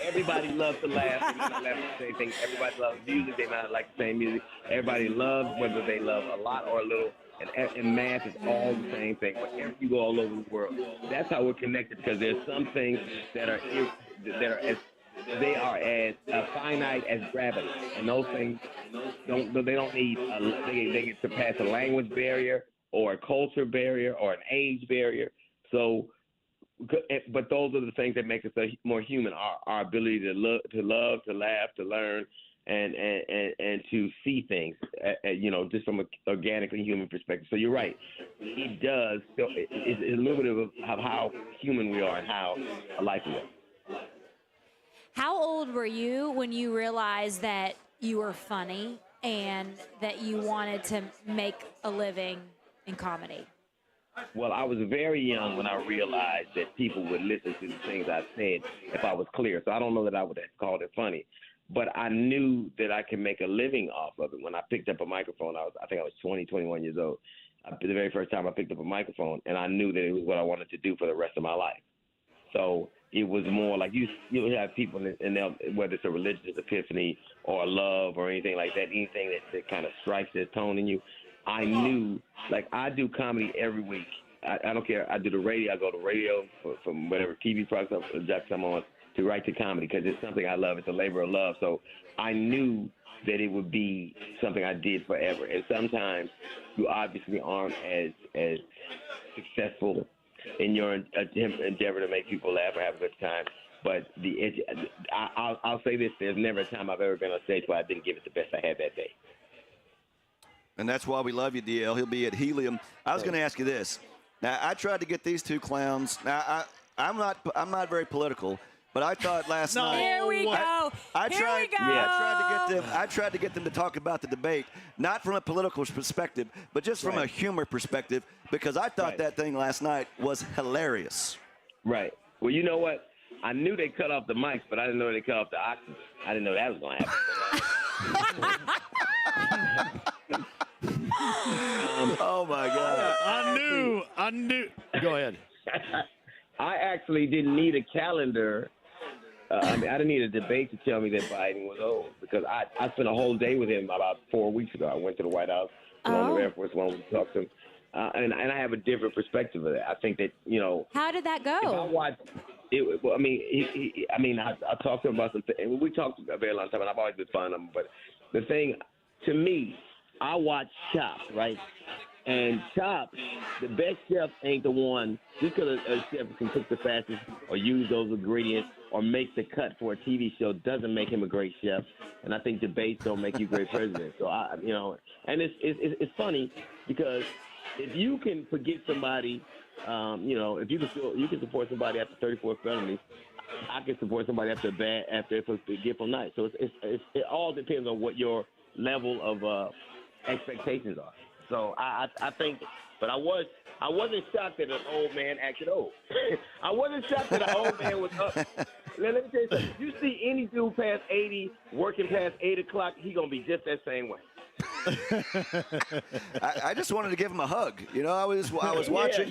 Everybody loves to laugh. They might not laugh at the same thing. Everybody loves music. They might not like the same music. Everybody loves, whether they love a lot or a little, And math is all the same thing. Wherever you go all over the world, that's how we're connected. Because there's some things that are as finite as gravity, and those things don't need. They can surpass a language barrier or a culture barrier or an age barrier. So, but those are the things that make us more human. Our ability to love, to laugh, to learn, and to see things, just from an organically human perspective. So you're right. It does. It's illuminative of how human we are and how alike we are. How old were you when you realized that you were funny and that you wanted to make a living in comedy? Well, I was very young when I realized that people would listen to the things I said if I was clear. So I don't know that I would have called it funny. But I knew that I could make a living off of it. When I picked up a microphone, I think I was 20, 21 years old. The very first time I picked up a microphone, and I knew that it was what I wanted to do for the rest of my life. So it was more like you have people, and whether it's a religious epiphany or love or anything like that, anything that kind of strikes that tone in you. I knew, like, I do comedy every week. I don't care. I do the radio. I go to radio from whatever TV products I'm on to write to comedy because it's something I love. It's a labor of love. So I knew that it would be something I did forever. And sometimes you obviously aren't as successful in your endeavor to make people laugh or have a good time. But I'll say this: there's never a time I've ever been on stage where I didn't give it the best I had that day. And that's why we love you, DL. He'll be at Helium. I was going to ask you this. Now, I tried to get these two clowns. Now, I'm not very political, but I thought last night. Here we go. I tried to get them to talk about the debate, not from a political perspective, but just from a humor perspective, because I thought that thing last night was hilarious. Right. Well, you know what? I knew they cut off the mics, but I didn't know they cut off the oxygen. I didn't know that was going to happen. Oh my God! I knew. Go ahead. I actually didn't need a calendar. I didn't need a debate to tell me that Biden was old because I spent a whole day with him about 4 weeks ago. I went to the White House, on the Air Force One, we talked to him, and I have a different perspective of that. I think that How did that go? If I watched it, well, I talked to him about some things. We talked a very long time, and I've always been fond of him. But the thing, to me, I watch Chopped, right? And Chopped, the best chef ain't the one, just because a chef can cook the fastest or use those ingredients or make the cut for a TV show doesn't make him a great chef. And I think debates don't make you a great president. So, and it's funny because if you can forget somebody, if you can support somebody after 34 felonies, I can support somebody after it's a forgetful night. So it all depends on what your level of expectations are. So I think, but I wasn't shocked that an old man acted old. I wasn't shocked that an old man was up. Let me tell you something. If you see any dude past 80 working past 8 o'clock, he gonna be just that same way. I just wanted to give him a hug. I was watching.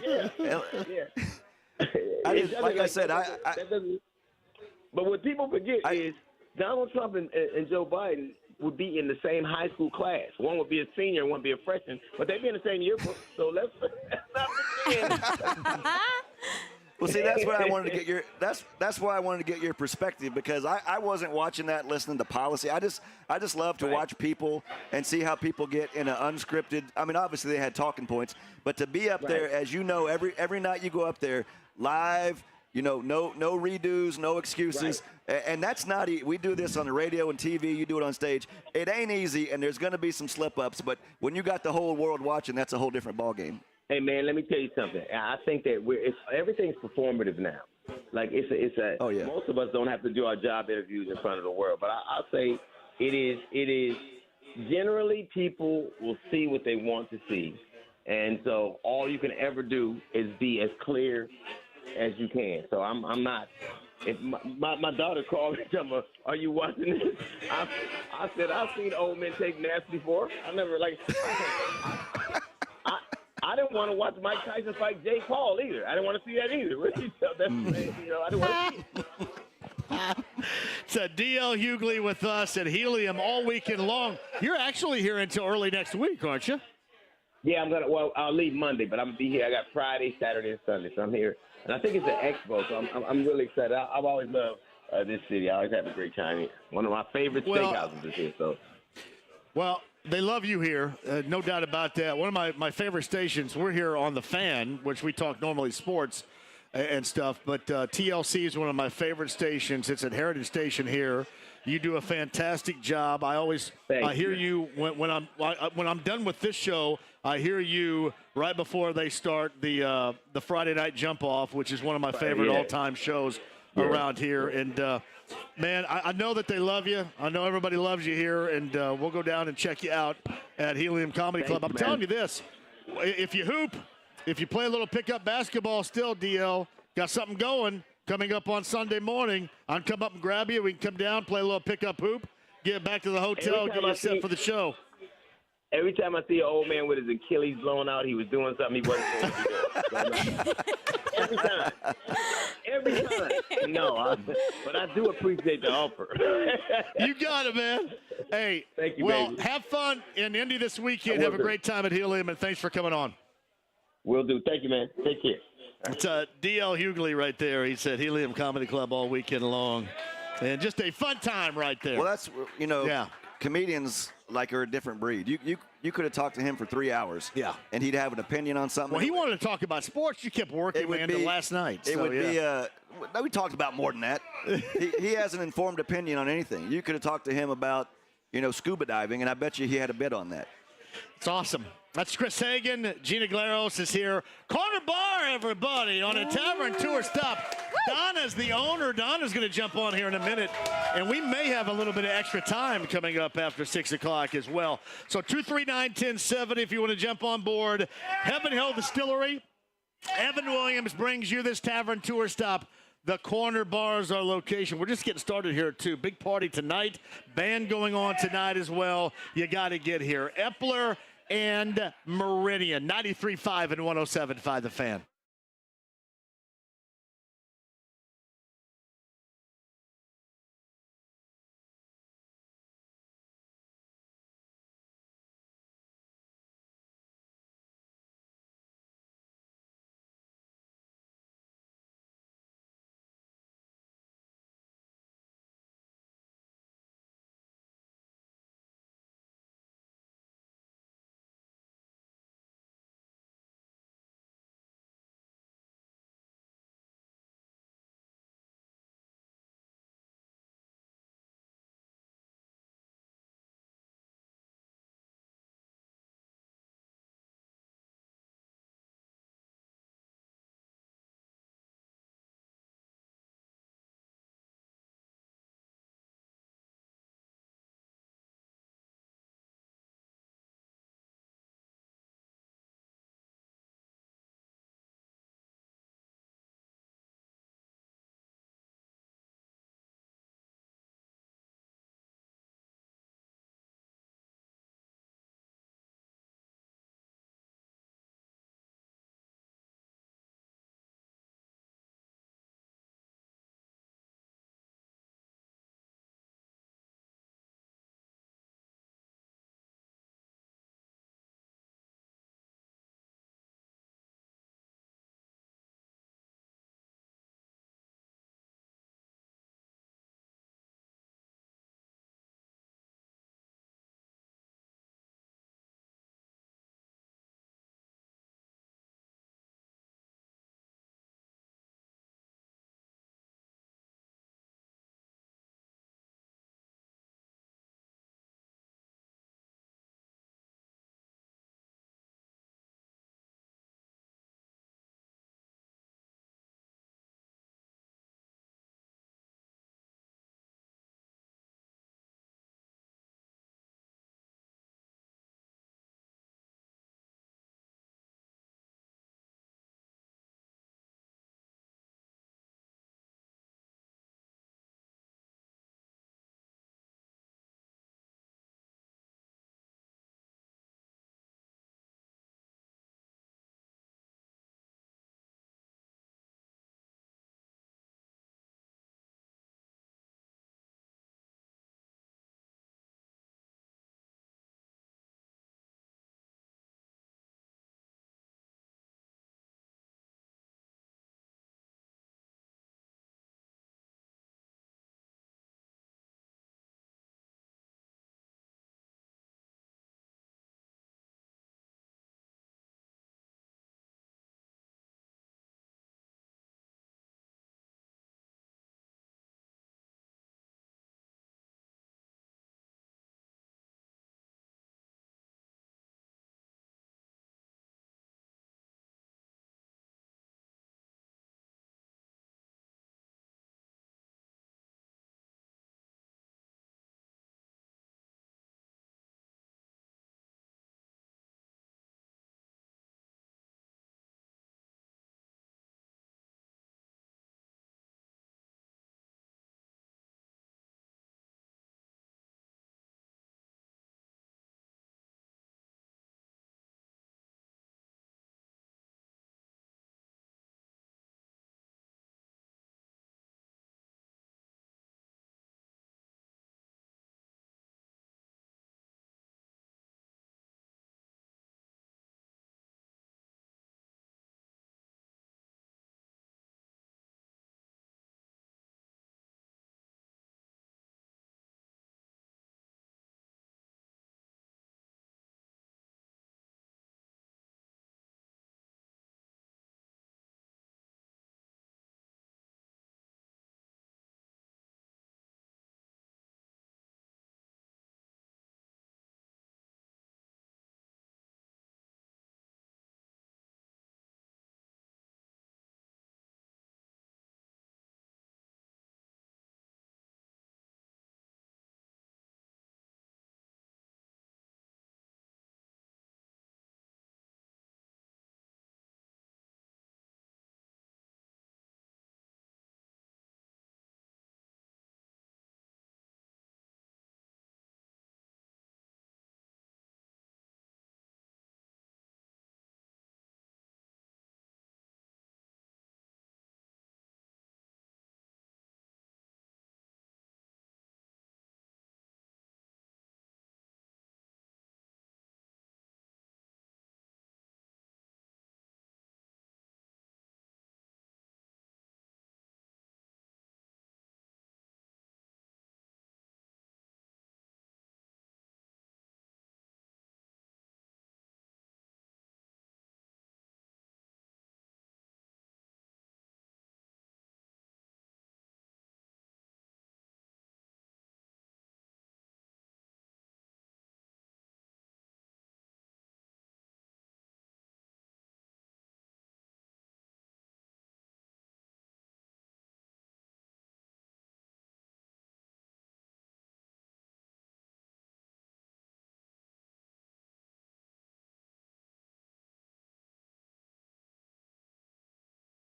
But what people forget is Donald Trump and Joe Biden would be in the same high school class. One would be a senior and one would be a freshman, but they'd be in the same yearbook. So let's not pretend. Well, see, that's what I wanted to get your. That's why I wanted to get your perspective because I wasn't watching that, listening to policy. I just love to watch people and see how people get in an unscripted. I mean, obviously they had talking points, but to be up there, as you know, every night you go up there live. No redos, no excuses. Right. And that's not easy. We do this on the radio and TV. You do it on stage. It ain't easy, and there's going to be some slip-ups. But when you got the whole world watching, that's a whole different ballgame. Hey, man, let me tell you something. I think that everything's performative now. Like, most of us don't have to do our job interviews in front of the world. But I'll say it is generally people will see what they want to see. And so all you can ever do is be as clear as you can. So I'm not. If my daughter called me and told me, "Are you watching this?" I said, "I've seen old men take naps before. I never I didn't want to watch Mike Tyson fight Jake Paul either. I didn't want to see that either. I didn't want to see it. It's DL Hugley with us at Helium all weekend long. You're actually here until early next week, aren't you? Yeah, I'll leave Monday, but I'm gonna be here. I got Friday, Saturday, and Sunday, so I'm here. And I think it's an expo, so I'm really excited. I've always loved this city. I always have a great time here. One of my favorite steakhouses is here. So. Well, they love you here, no doubt about that. One of my favorite stations, we're here on The Fan, which we talk normally sports and stuff, but TLC is one of my favorite stations. It's at Heritage Station here. You do a fantastic job. I hear you when I'm done with this show. I hear you right before they start the Friday Night Jump Off, which is one of my favorite all-time shows around here. And man, I know that they love you. I know everybody loves you here, and we'll go down and check you out at Helium Comedy Club. I'm telling you this: if you hoop, if you play a little pickup basketball, still DL got something going. Coming up on Sunday morning, I'll come up and grab you. We can come down, play a little pickup hoop, get back to the hotel, get you set for the show. Every time I see an old man with his Achilles blown out, he was doing something he wasn't supposed to be doing. Every time. Every time. No, but I do appreciate the offer. You got it, man. Hey, thank you, well, baby. Have fun in Indy this weekend. Have a great time at Helium, and thanks for coming on. Will do. Thank you, man. Take care. It's DL Hugley right there. He's at Helium Comedy Club all weekend long. And just a fun time right there. Well, that's, comedians are a different breed. You could have talked to him for 3 hours. Yeah. And he'd have an opinion on something. Well, he wanted to talk about sports. You kept working with him last night. It would be, we talked about more than that. he has an informed opinion on anything. You could have talked to him about, scuba diving, and I bet you he had a bit on that. It's awesome. That's Chris Hagen. Gina Glaros is here. Corner Bar, everybody, on a Tavern tour stop. Donna's the owner. Donna's going to jump on here in a minute. And we may have a little bit of extra time coming up after 6 o'clock as well. So 239-1070 if you want to jump on board. Heaven Hill Distillery. Evan Williams brings you this Tavern tour stop. The Corner Bar is our location. We're just getting started here, too. Big party tonight. Band going on tonight as well. You got to get here. Epler and Meridian, 93.5 and 107.5 The Fan.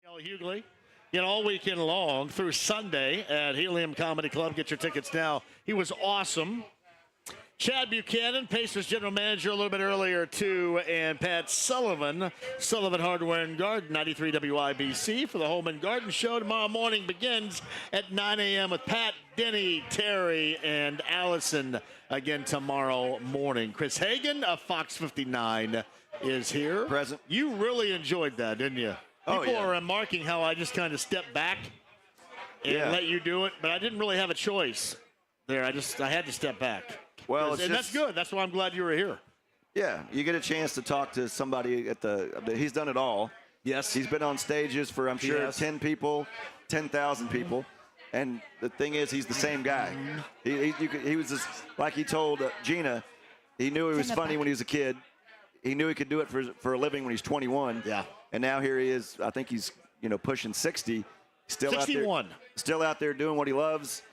DL Hugley. All weekend long through Sunday at Helium Comedy Club. Get your tickets now. He was awesome. Chad Buchanan, Pacers general manager, a little bit earlier, too, and Pat Sullivan, Sullivan Hardware and Garden, 93 WIBC for the Home and Garden Show. Tomorrow morning begins at 9 a.m. with Pat, Denny, Terry, and Allison again tomorrow morning. Chris Hagen of Fox 59 is here. Present. You really enjoyed that, didn't you? People yeah. are remarking how I just kind of stepped back and let you do it, but I didn't really have a choice there. I had to step back. Well, and that's good. That's why I'm glad you were here. Yeah, you get a chance to talk to somebody he's done it all. Yes. He's been on stages for, I'm sure, 10 people, 10,000 people. And the thing is, he's the same guy. He was just, like he told Gina, he knew he was funny when he was a kid. He knew he could do it for a living when he's 21. Yeah. And now here he is. I think he's, pushing 60. Still 61. Still out there doing what he loves.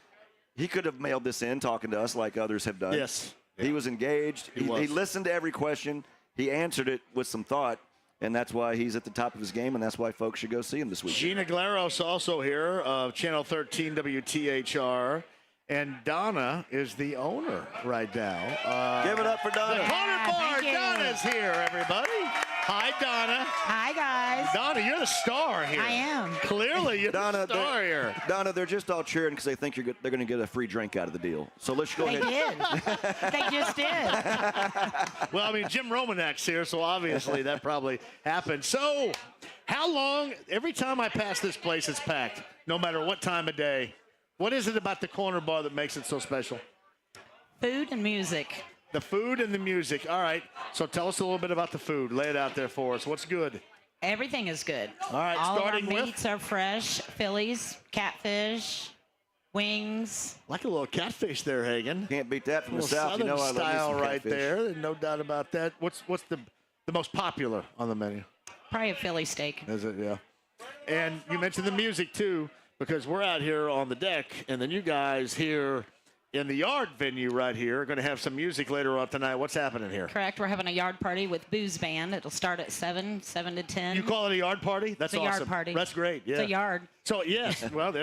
He could have mailed this in, talking to us like others have done. Yes. He was engaged. He listened to every question. He answered it with some thought, and that's why he's at the top of his game, and that's why folks should go see him this week. Gina Glaros also here of Channel 13 WTHR, and Donna is the owner right now. Give it up for Donna. The corner bar. Donna's here, everybody. Hi, Donna. Hi, guys. Donna, you're the star here. I am. Clearly, you're the star here. Donna, they're just all cheering because they think they're going to get a free drink out of the deal. So let's go ahead. They did. They just did. Well, I mean, Jim Romanek's here, so obviously that probably happened. So how long, every time I pass this place, it's packed, no matter what time of day. What is it about the corner bar that makes it so special? Food and music. The food and the music. All right. So tell us a little bit about the food. Lay it out there for us. What's good? Everything is good. All right. All starting of our with meats are fresh. Phillies, catfish, wings. Like a little catfish there, Hagen. Can't beat that from the south. Southern I love me style some right catfish. there. No doubt about that. What's the most popular on the menu? Probably a Philly steak. Is it? Yeah. And you mentioned the music too, because we're out here on the deck, and then you guys here in the yard venue right here are going to have some music later on tonight. What's happening here? Correct. We're having a yard party with Booze Band. It'll start at 7 to 10. You call it a yard party? That's it's a awesome. yard party. That's great. Yeah. It's a yard. So, yes. Well,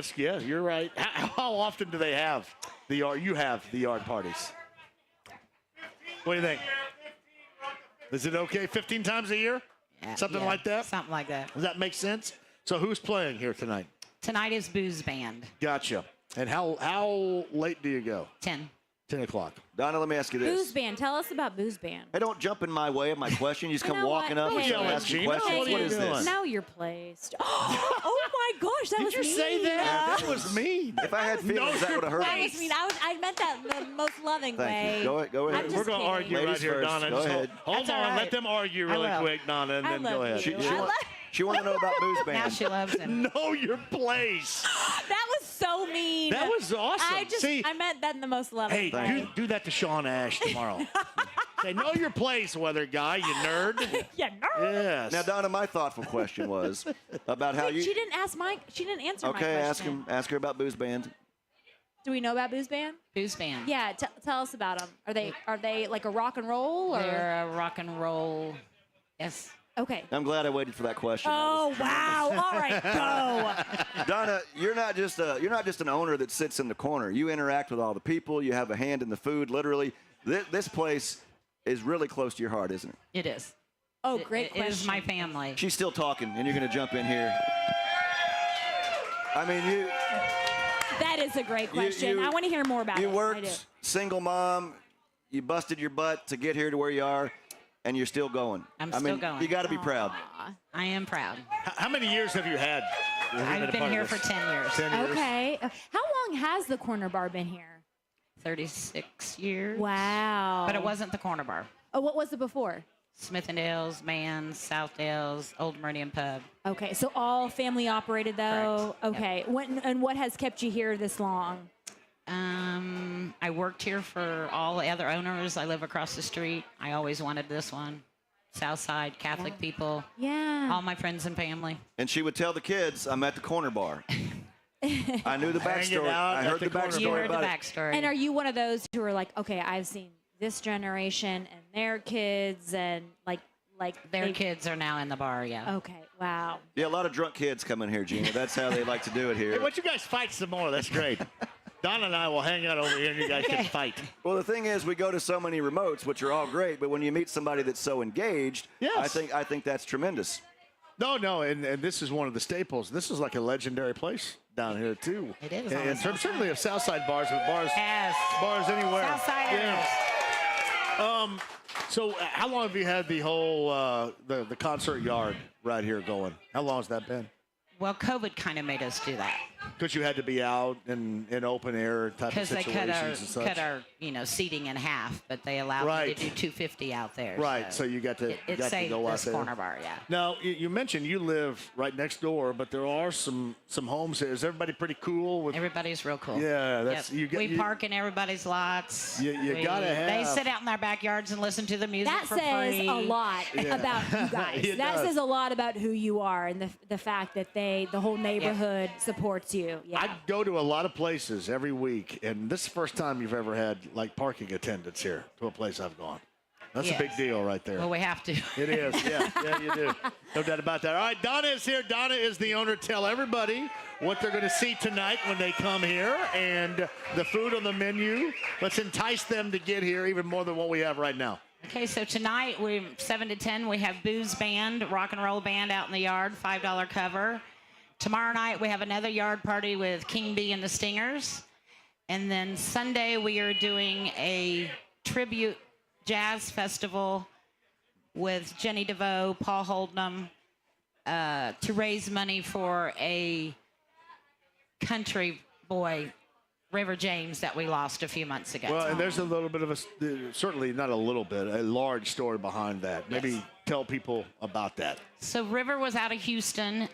you're right. How often do they have the yard? You have the yard parties. What do you think? Is it okay? 15 times a year? Something like that? Something like that. Does that make sense? So who's playing here tonight? Tonight is Booze Band. Gotcha. And how late do you go? 10. 10 o'clock. Donna, let me ask you this. Booze Band. Tell us about Booze Band. Hey, don't jump in my way of my question. You just come walking up and start asking questions. What is this? Now you're placed. Oh my gosh, that was Did you mean. say that? That was mean. If I had feelings, that would have hurt That me. was mean. I meant that in the most loving way. Thank you. Go ahead. We're going to argue Ladies right here, first. Donna. Go ahead. Hold on. Let them argue really quick, Donna, and then go ahead. She wanted to know about Booze Band. Now she loves him. Know your place. That was so mean. That was awesome. I meant that in the most loving way. Hey, do that to Sean Ash tomorrow. Say, know your place, weather guy, you nerd. You nerd. Yes. Now, Donna, my thoughtful question was about how Wait, you. she didn't answer my Okay, question. ask her about Booze Band. Do we know about Booze Band? Booze Band. Yeah, tell us about them. Are they like a rock and roll or? They're a rock and roll. Yes. Okay. I'm glad I waited for that question. Oh wow! All right, go. Donna, you're not just an owner that sits in the corner. You interact with all the people. You have a hand in the food. Literally, this place is really close to your heart, isn't it? It is. Oh, great question. It is my family. She's still talking, and you're going to jump in here. I mean, you. That is a great question. I want to hear more about it. You I do. worked, single mom. You busted your butt to get here to where you are. And you're still going. I'm still going. You got to be proud. I am proud. How many years have you had? I've been here for 10 years. 10 years. Okay. How long has the corner bar been here? 36 years. Wow. But it wasn't the corner bar. Oh, what was it before? Smith and Dale's, Mann's, Southdale's, Old Meridian Pub. Okay, so all family operated though. Correct. Okay. Yep. And what has kept you here this long? I worked here for all the other owners. I live across the street. I always wanted this one. Southside, Catholic people. Yeah. All my friends and family. And she would tell the kids, I'm at the corner bar. I knew the backstory. out I at heard the the corner backstory You heard the about it. backstory. And are you one of those who are like, okay, I've seen this generation and their kids and like like Their kids are now in the bar, yeah. Okay, wow. Yeah, a lot of drunk kids come in here, Gina. That's how they like to do it here. Hey, why don't you guys fight some more? That's great. Donna and I will hang out over here, and you guys can fight. Well, the thing is, we go to so many remotes, which are all great, but when you meet somebody that's so engaged, Yes. I think that's tremendous. No, and this is one of the staples. This is like a legendary place down here, too. It is. In terms, certainly of Southside bars, but bars anywhere. Southsiders. So how long have you had the whole the concert yard right here going? How long has that been? Well, COVID kind of made us do that. Because you had to be out in open air type of Because they situations and such. cut our seating in half, but they allowed me to do 250 out there. Right, so you got to it got to saved go out this there. corner bar, yeah. Now you mentioned you live right next door, but there are some homes here. Is everybody pretty cool? Everybody's real cool. Yeah, that's Yep. We park in everybody's lots. You gotta have. They sit out in their backyards and listen to the music That for says free. a lot about you guys. It That does. says a lot about who you are and the fact that the whole neighborhood supports you. Yeah. I go to a lot of places every week, and this is the first time you've ever had like parking attendants here to a place I've gone. That's a big deal right there. Well, we have to. It is, yeah, you do. No doubt about that. All right, Donna is here. Donna is the owner. Tell everybody what they're going to see tonight when they come here and the food on the menu. Let's entice them to get here even more than what we have right now. Okay, so tonight, 7 to 10, we have Booze Band, rock and roll band out in the yard, $5 cover. Tomorrow night, we have another yard party with King Bee and the Stingers. And then Sunday, we are doing a tribute jazz festival with Jenny DeVoe, Paul Hold'em, to raise money for a country boy, River James, that we lost a few months ago. Well, and there's a little bit of certainly not a little bit, a large story behind that. Maybe tell people about that. So River was out of Houston,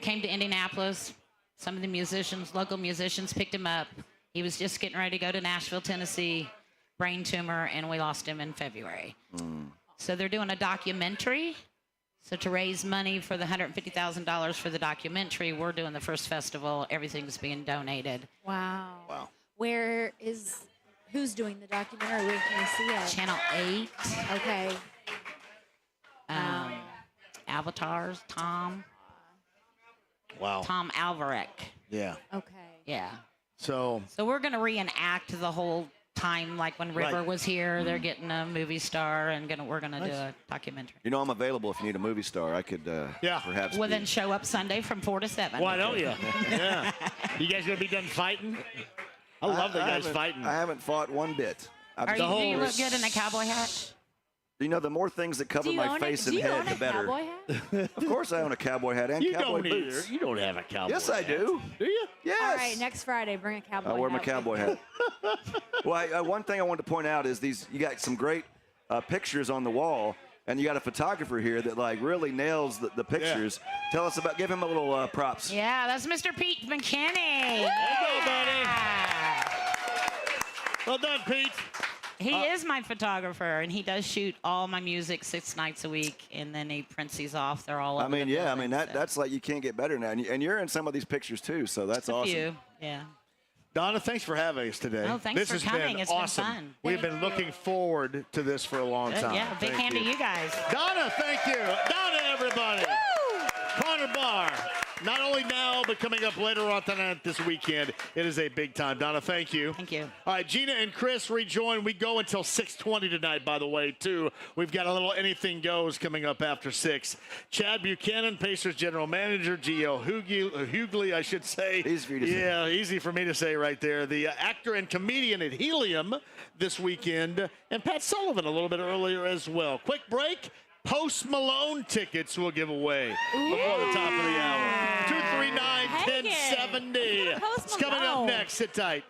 came to Indianapolis. Some of the local musicians picked him up. He was just getting ready to go to Nashville, Tennessee, brain tumor, and we lost him in February. So they're doing a documentary. So to raise money for the $150,000 for the documentary, we're doing the first festival. Everything's being donated. Wow. Wow. Who's doing the documentary? Where can we see it? Channel 8. Okay. Avatars, Tom. Wow. Tom Alvarek. Yeah. Okay. Yeah. So we're going to reenact the whole time, like when River was here. They're getting a movie star, and we're going to do a documentary. You know, I'm available if you need a movie star. I could perhaps. Well, then show up Sunday from 4 to 7. Why don't you? Yeah. You guys going to be done fighting? I love the guys fighting. I haven't fought one bit. Do you look good in a cowboy hat? You know, the more things that cover my face and head, the better. Cowboy hat? Of course, I own a cowboy hat and You cowboy don't boots. either. You don't have a cowboy Yes, I hat. do. Do you? Yes. All right, next Friday, bring a cowboy hat. I wear my cowboy hat. Well, one thing I wanted to point out is you got some great pictures on the wall, and you got a photographer here that really nails the pictures. Tell us give him a little props. Yeah, that's Mr. Pete McKinney. There you go, buddy. Well done, Pete. He is my photographer, and he does shoot all my music 6 nights a week, and then he prints these off. They're all over the building, that's like you can't get better now. And you're in some of these pictures, too, so that's awesome. Few. Yeah. Donna, thanks for having us today. Oh, thanks for coming. It's been awesome. fun. We've been looking forward to this for a long time. Yeah, big hand to you guys. Donna, thank you. Donna, everybody. Corner Bar. Not only now, but coming up later on tonight this weekend. It is a big time. Donna, thank you. Thank you. All right, Gina and Chris rejoin. We go until 6:20 tonight, by the way, too. We've got a little Anything Goes coming up after 6. Chad Buchanan, Pacers General Manager. DL Hugley, I should say. Easy for you to say. Yeah, easy for me to say right there. The actor and comedian at Helium this weekend. And Pat Sullivan a little bit earlier as well. Quick break. Post Malone tickets we'll give away before the top of the hour. 239-1070. It's coming up next. Sit tight.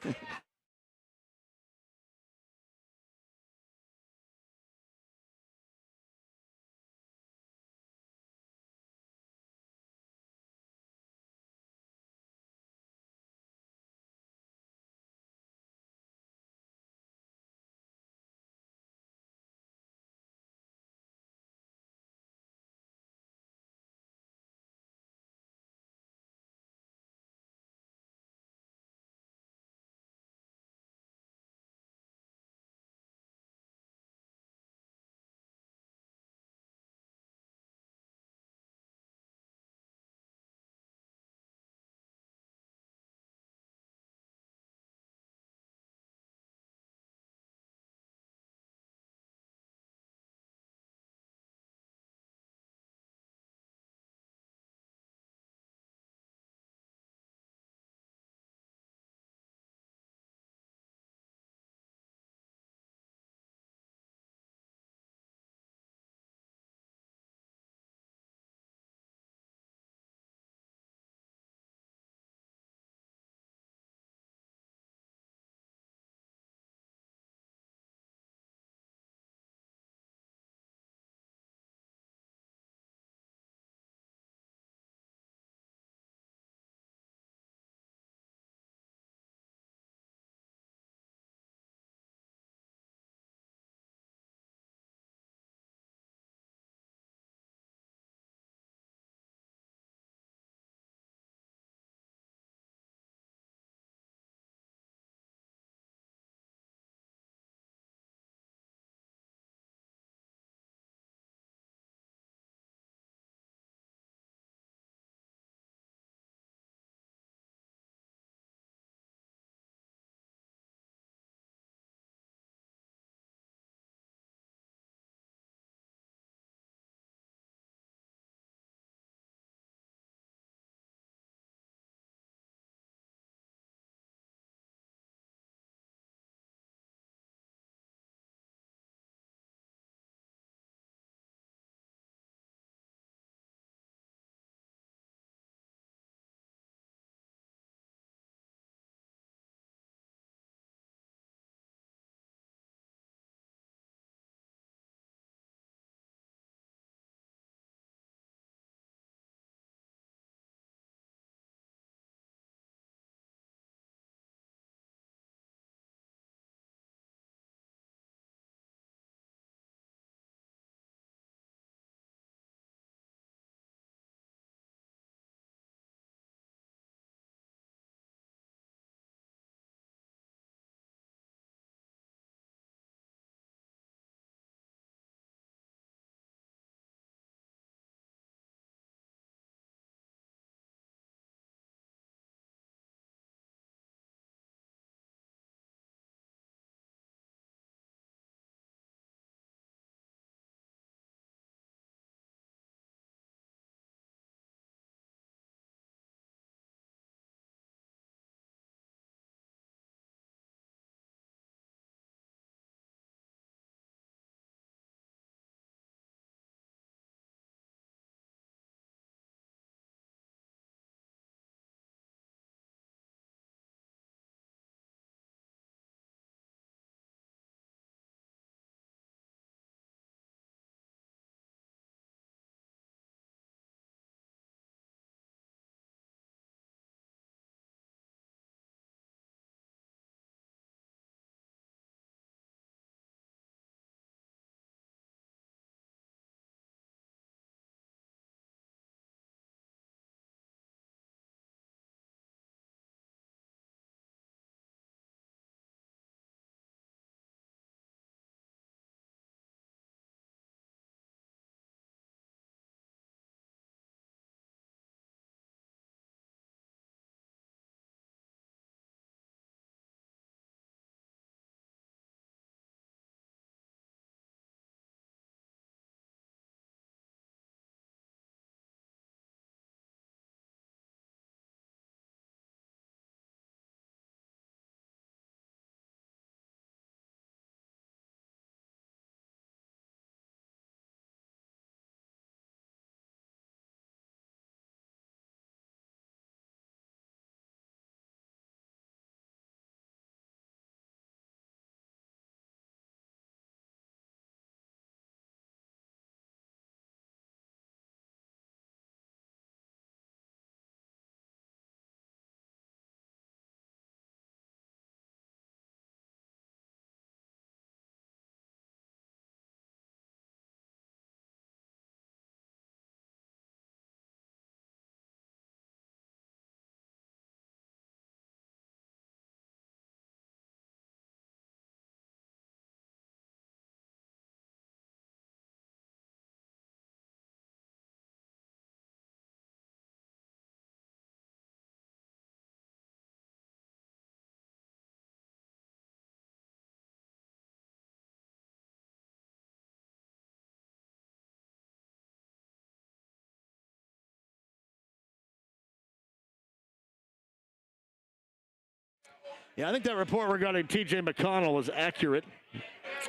Yeah, I think that report regarding T.J. McConnell is accurate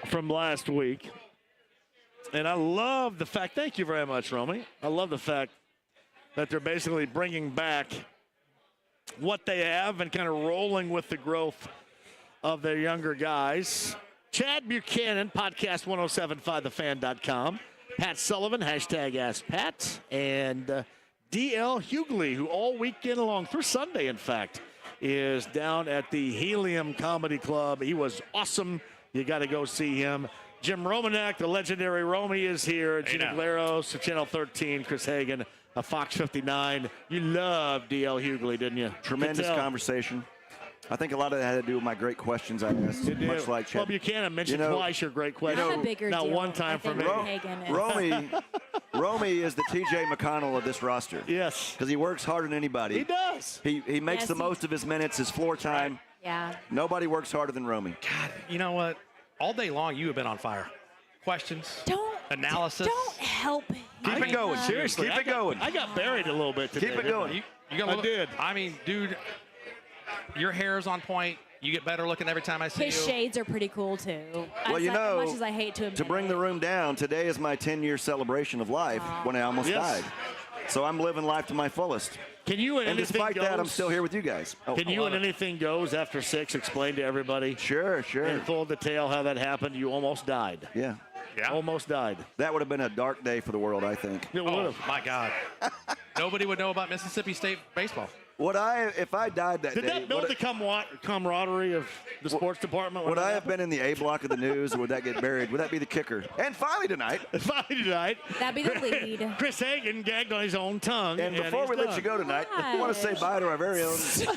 from last week. And I love the fact, thank you very much, Romy. I love the fact that they're basically bringing back what they have and kind of rolling with the growth of their younger guys. Chad Buchanan, podcast 1075thefan.com. Pat Sullivan, hashtag AskPat. And DL Hugley, who all weekend long, through Sunday, in fact, is down at the Helium Comedy Club. He was awesome. You got to go see him. Jim Romanek, the legendary Romy, is here. Gina Glaros of Channel 13. Chris Hagen of Fox 59. You loved DL Hughley, didn't you? Tremendous conversation. I think a lot of that had to do with my great questions I asked. Much like Chad. Well, Buchanan mentioned twice your great question. I'm a bigger not deal, one time for me. Romy is the T.J. McConnell of this roster. Yes. Because he works harder than anybody. He does. He makes the most of his minutes, his floor time. Yeah. Nobody works harder than Romy. God, you know what? All day long, you have been on fire. Questions, analysis. Don't help him. Keep it going. Seriously. Keep it going. I got buried a little bit today. Keep it going. You got I did. I mean, dude, your hair's on point. You get better looking every time I see you. His shades are pretty cool, too. Well, as much as I hate to admit to bring it. the room down, today is my 10-year celebration of life when I almost died. So I'm living life to my fullest. Can you and despite goes, that, I'm still here with you guys. Can you and anything goes after 6 explain to everybody? Sure. In full detail how that happened. You almost died. Yeah. Almost died. That would have been a dark day for the world, I think. It would have. My God. Nobody would know about Mississippi State baseball. If I died that day? Did that build the camaraderie of the sports department? Would I have been in the A block of the news, or would that get buried? Would that be the kicker? And finally tonight. That'd be the lead. Chris Hagen gagged on his own tongue. And before we let you go tonight, I want to say bye to our very own. This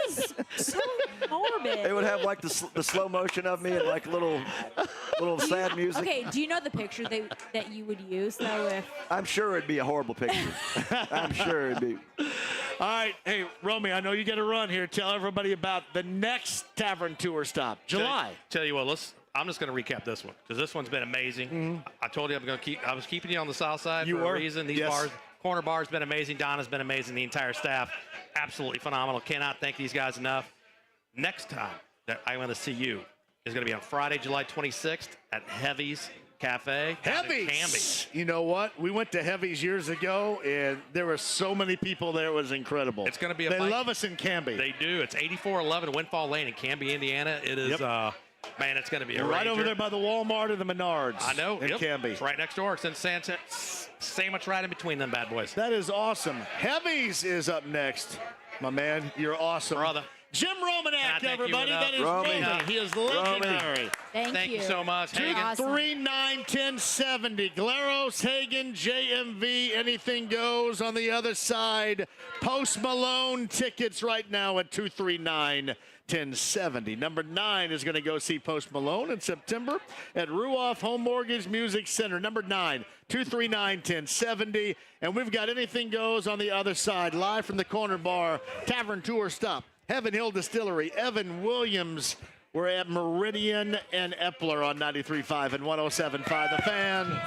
is so morbid. It would have like the slow motion of me and like little sad music. Okay, do you know the picture that you would use, though? If I'm sure it'd be a horrible picture. I'm sure it'd be. All right. Hey, Romy, I know you got to run here. Tell everybody about the next Tavern tour stop, July. Tell you what, I'm just going to recap this one because this one's been amazing. Mm-hmm. I told you I was keeping you on the south side You for were? a reason. These bars, corner bar's been amazing. Donna's been amazing. The entire staff, absolutely phenomenal. Cannot thank these guys enough. Next time that I'm going to see you is going to be on Friday, July 26th at Heavy's Cafe. Heavy's. You know what? We went to Heavy's years ago, and there were so many people there. It was incredible. It's going to be They love us in Canby. They do. It's 8411 Windfall Lane in Canby, Indiana. It is, man, it's going to be a right rager. over there by the Walmart and the Menards. I know. In Canby. It's right next door. It's in sandwich right in between them bad boys. That is awesome. Heavy's is up next. My man, you're awesome. Brother. Jim Romanek, everybody. That is Romy. Romy. He is legendary. Thank you so much, Hagen. 239-1070. Glaros, Hagen, JMV, anything goes on the other side. Post Malone tickets right now at 239-1070. Number 9 is going to go see Post Malone in September at Ruoff Home Mortgage Music Center. Number 9, 239-1070. And we've got anything goes on the other side. Live from the corner bar, Tavern Tour Stop. Heaven Hill Distillery, Evan Williams. We're at Meridian and Epler on 93.5 and 107.5 The Fan.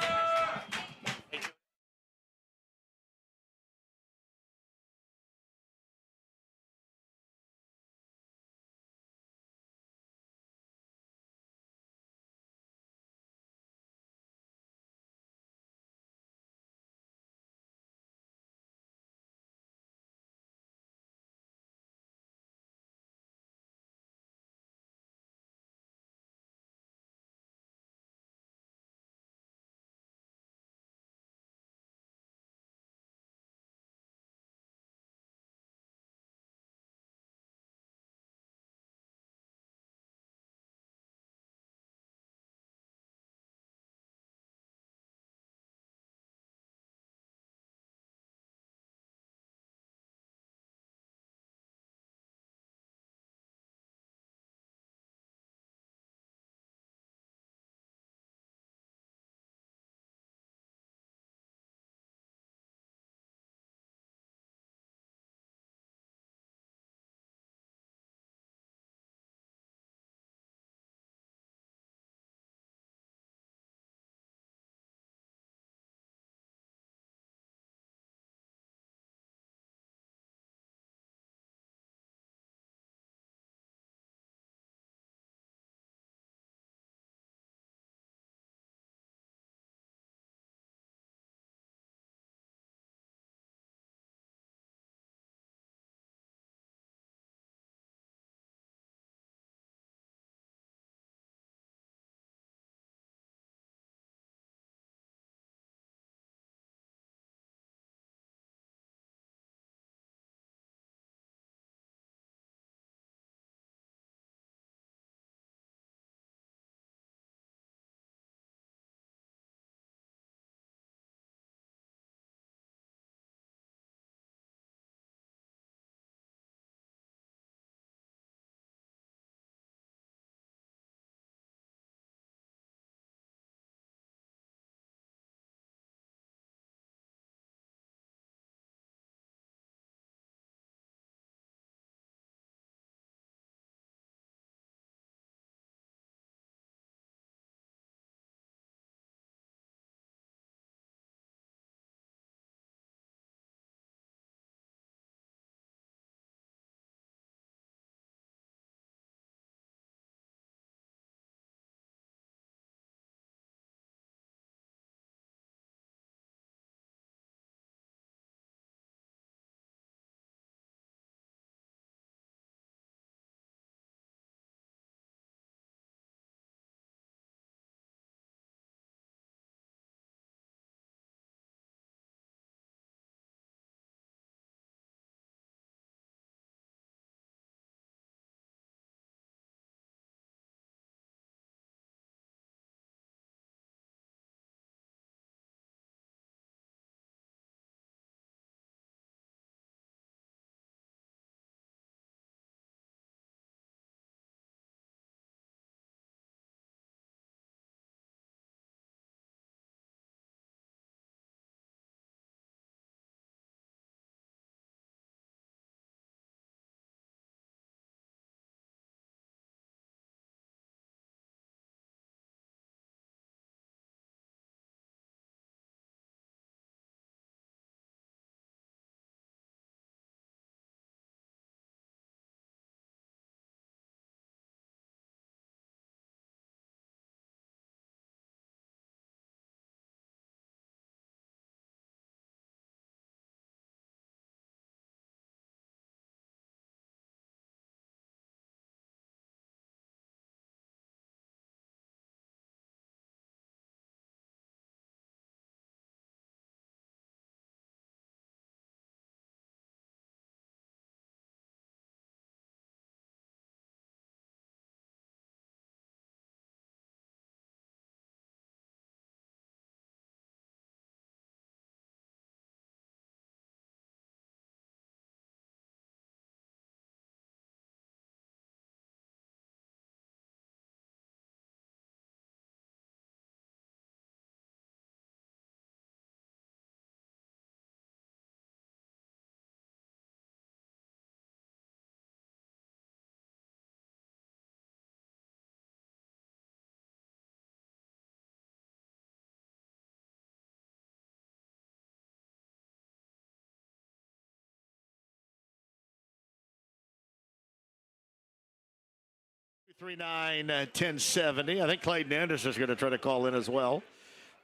239-1070. I think Clayton Anderson is going to try to call in as well.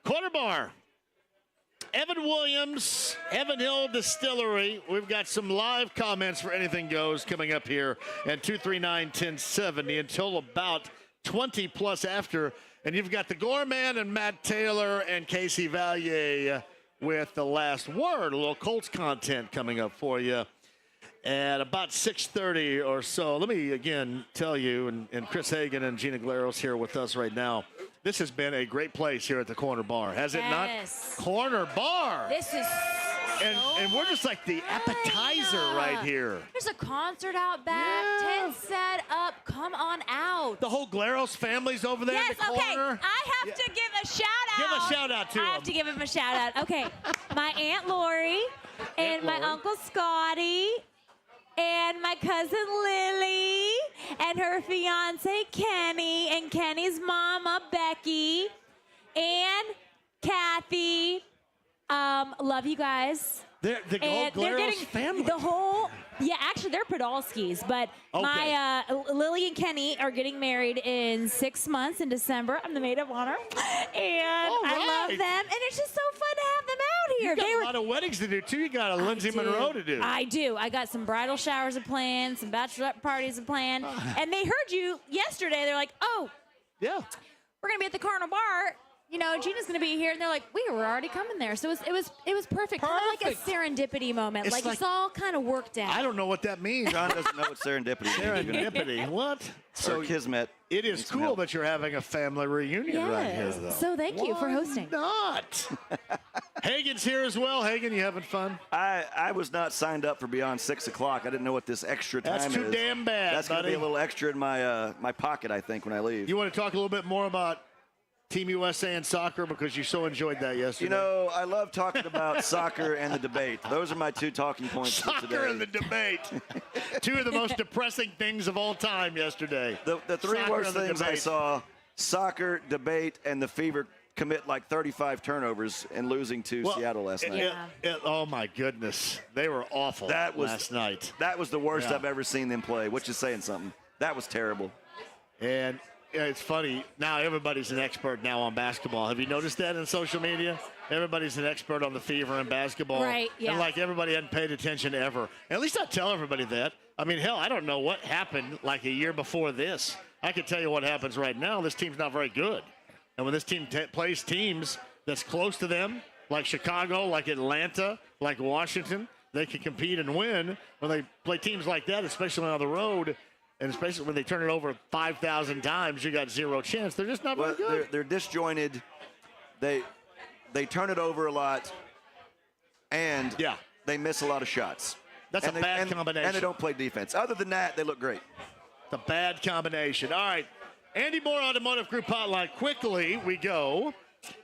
Corner bar. Evan Williams, Evan Hill Distillery. We've got some live comments for Anything Goes coming up here at 239-1070 until about 20 plus after. And you've got the Gorman and Matt Taylor and Casey Valier with the last word. A little Colts content coming up for you at about 6:30 or so. Let me again tell you, and Chris Hagen and Gina Glaros here with us right now. This has been a great place here at the Corner Bar, has it not? Corner Bar. This is and we're just like the appetizer right here. There's a concert out back, tent set up. Come on out. The whole Glaros family's over there in the corner. Okay. I have to give a shout out. Give a shout out to I have to give him a shout out. Okay. My Aunt Lori and my Uncle Scotty and my cousin Lily and her fiance Kenny and Kenny's mama Becky and Kathy. Love you guys. The whole Glaros family. Actually, they're Podolskis, but my Lily and Kenny are getting married in 6 months in December. I'm the maid of honor, and I love them, and it's just so fun to have them out here. You got a lot of weddings to do too. You got a Lindsay Monroe to do. I do. I got some bridal showers planned, some bachelorette parties planned, and they heard you yesterday. They're like, "Oh, yeah, we're gonna be at the Carnival Bar. You know, Gina's going to be here," and they're like, "We were already coming there." So it was perfect. Kind of like a serendipity moment. Like it's all kind of worked out. I don't know what that means. John doesn't know what serendipity is. Serendipity. What? So kismet. It is cool that you're having a family reunion right here, though. So thank you for hosting. Not. Hagen's here as well. Hagen, you having fun? I was not signed up for beyond 6 o'clock. I didn't know what this extra time is. That's too damn bad. That's going to be a little extra in my my pocket, I think, when I leave. You want to talk a little bit more about Team USA and soccer because you so enjoyed that yesterday? You know, I love talking about soccer and the debate. Those are my two talking points for today. Soccer and the debate. Two of the most depressing things of all time yesterday. The three worst things I saw: soccer, debate, and the Fever commit like 35 turnovers and losing to Seattle last night. Oh, my goodness. They were awful last night. That was the worst I've ever seen them play, which is saying something. That was terrible. And it's funny. Now everybody's an expert now on basketball. Have you noticed that in social media? Everybody's an expert on the Fever and basketball. Right, yeah. And like everybody hadn't paid attention ever. At least I tell everybody that. I mean, hell, I don't know what happened like a year before this. I can tell you what happens right now. This team's not very good. And when this team plays teams that's close to them, like Chicago, like Atlanta, like Washington, they can compete and win. When they play teams like that, especially on the road, and especially when they turn it over 5,000 times, you got zero chance. They're just not very good. They're disjointed. They turn it over a lot, and they miss a lot of shots. That's a bad combination. And they don't play defense. Other than that, they look great. It's a bad combination. All right, Andy Moore Automotive Group Hotline. Quickly, we go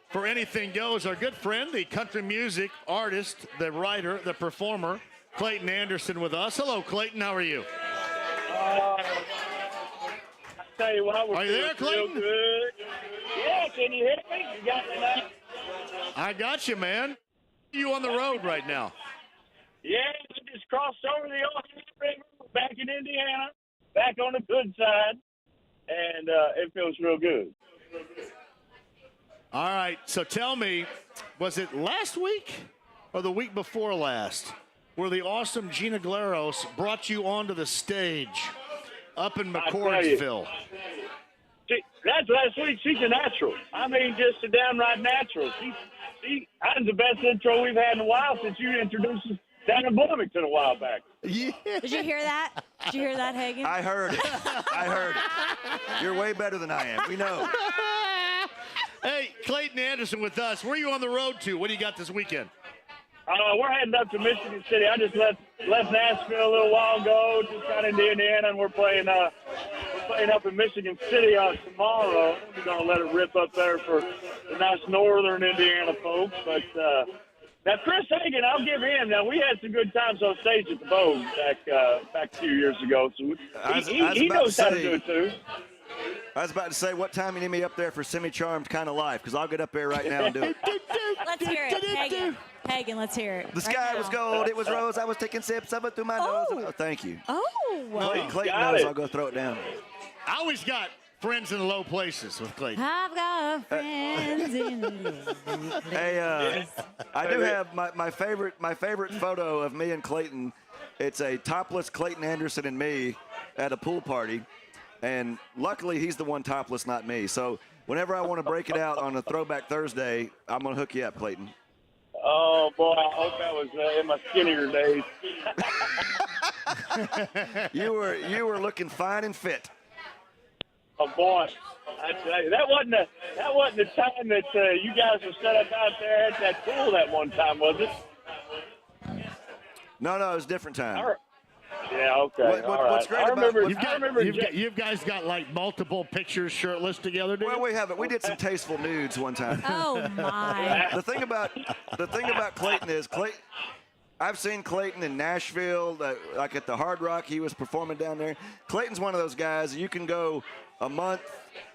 for Anything Goes. Our good friend, the country music artist, the writer, the performer, Clayton Anderson with us. Hello, Clayton. How are you? I tell you what, are you there, Clayton? Real good. Yeah, can you hear me? You got me now? I got you, man. You on the road right now? Yeah, I just crossed over the Ohio River, back in Indiana, back on the good side, and it feels real good. All right, so tell me, was it last week or the week before last where the awesome Gina Glaros brought you onto the stage up in McCordsville? That's last week. She's a natural. I mean, just a downright natural. That's the best intro we've had in a while since you introduced us down in Bloomington a while back. Yeah. Did you hear that? Did you hear that, Hagen? I heard it. I heard it. You're way better than I am. We know. Hey, Clayton Anderson with us. Where are you on the road to? What do you got this weekend? We're heading up to Michigan City. I just left Nashville a little while ago, just got into Indiana, and we're playing up in Michigan City tomorrow. We're going to let it rip up there for the nice northern Indiana folks. But now, Chris Hagen, I'll give him. Now, we had some good times on stage at the Vogue back a few years ago. So he knows how to do it, too. I was about to say, what time you need me up there for Semi-Charmed Kind of Life? Because I'll get up there right now and do it. Let's hear it, Hagen. Hagen, let's hear it. The sky was gold, it was rose, I was taking sips of it through my nose. Oh, thank you. Oh. Clayton knows I'll go throw it down. I always got friends in low places with Clayton. I've got friends in low places. Hey, I do have my favorite photo of me and Clayton. It's a topless Clayton Anderson and me at a pool party. And luckily, he's the one topless, not me. So whenever I want to break it out on a Throwback Thursday, I'm going to hook you up, Clayton. Oh, boy, I hope that was in my skinnier days. You were looking fine and fit. Oh, boy. I tell you, that wasn't the time that you guys were set up out there at that pool that one time, was it? No, it was a different time. Yeah, okay. What's great about you guys got like multiple pictures shirtless together, dude? Well, we haven't. We did some tasteful nudes one time. Oh my! The thing about Clayton is I've seen Clayton in Nashville, like at the Hard Rock. He was performing down there. Clayton's one of those guys you can go a month,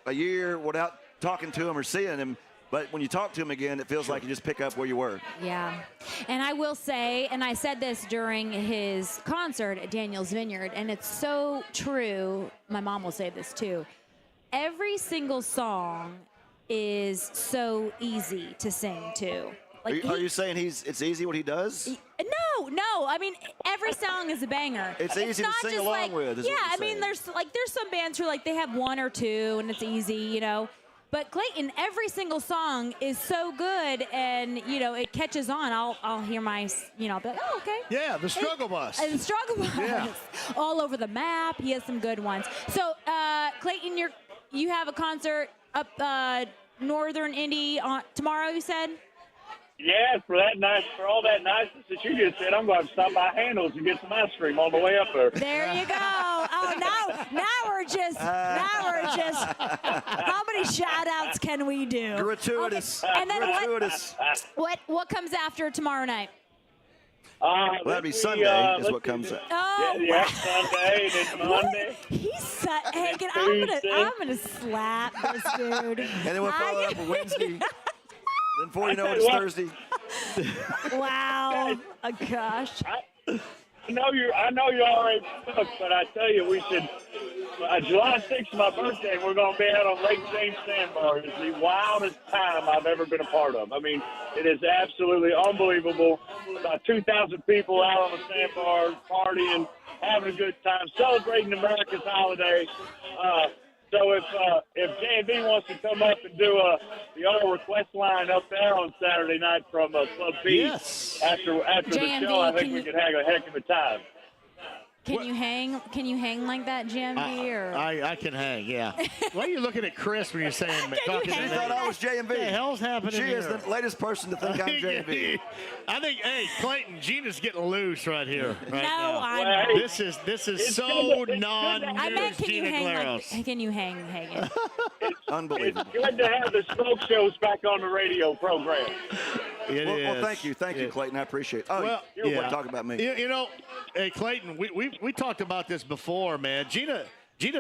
a year without talking to him or seeing him. But when you talk to him again, it feels like you just pick up where you were. Yeah. And I will say, and I said this during his concert at Daniel's Vineyard, and it's so true. My mom will say this too. Every single song is so easy to sing to. Like are you saying it's easy what he does? No. I mean, every song is a banger. It's easy to sing along with. Yeah, I mean, there's some bands who they have one or two, and it's easy, you know. But Clayton, every single song is so good, and it catches on. I'll hear my, be like, oh, okay. Yeah, the Struggle Bus. The Struggle Bus. Yeah. All over the map. He has some good ones. So, Clayton, you have a concert up Northern Indy tomorrow. You said. Yeah, for all that niceness that you just said, I'm going to stop by Handles and get some ice cream on the way up there. There you go. Oh, now we're just. How many shout-outs can we do? Gratuitous. Okay. And then gratuitous. What comes after tomorrow night? Well, that'd be Sunday is what comes up. Oh, yeah, Sunday and then Monday. He's Hagen. I'm gonna slap this dude. And then we'll follow up with Wednesday. Then before you know it, it's Thursday. Wow. Oh, gosh. I know you're already booked, but I tell you, we should. July 6th is my birthday, and we're going to be out on Lake James Sandbar. It's the wildest time I've ever been a part of. I mean, it is absolutely unbelievable. About 2,000 people out on the sandbar, partying, having a good time, celebrating America's holiday. So if JMV wants to come up and do the auto request line up there on Saturday night from Club B, yes. after JMV, the show, I think we could have a heck of a time. Can you hang? Can you hang like that, JMV? Or I can hang, yeah. Why are you looking at Chris when you're saying talking She thought I was JMV. What the hell's happening She here? is the latest person to think I'm JMV. I think, Clayton, Gina's getting loose right here. Right no, now. I'm not. This is so non-news I meant, can Gina you hang? Glaros. Can you hang, Hagen? Unbelievable. It's good to have the smoke shows back on the radio program. Well, thank you, Clayton. I appreciate it. Oh, you want to talk about me? Hey, Clayton, we talked about this before, man. Gina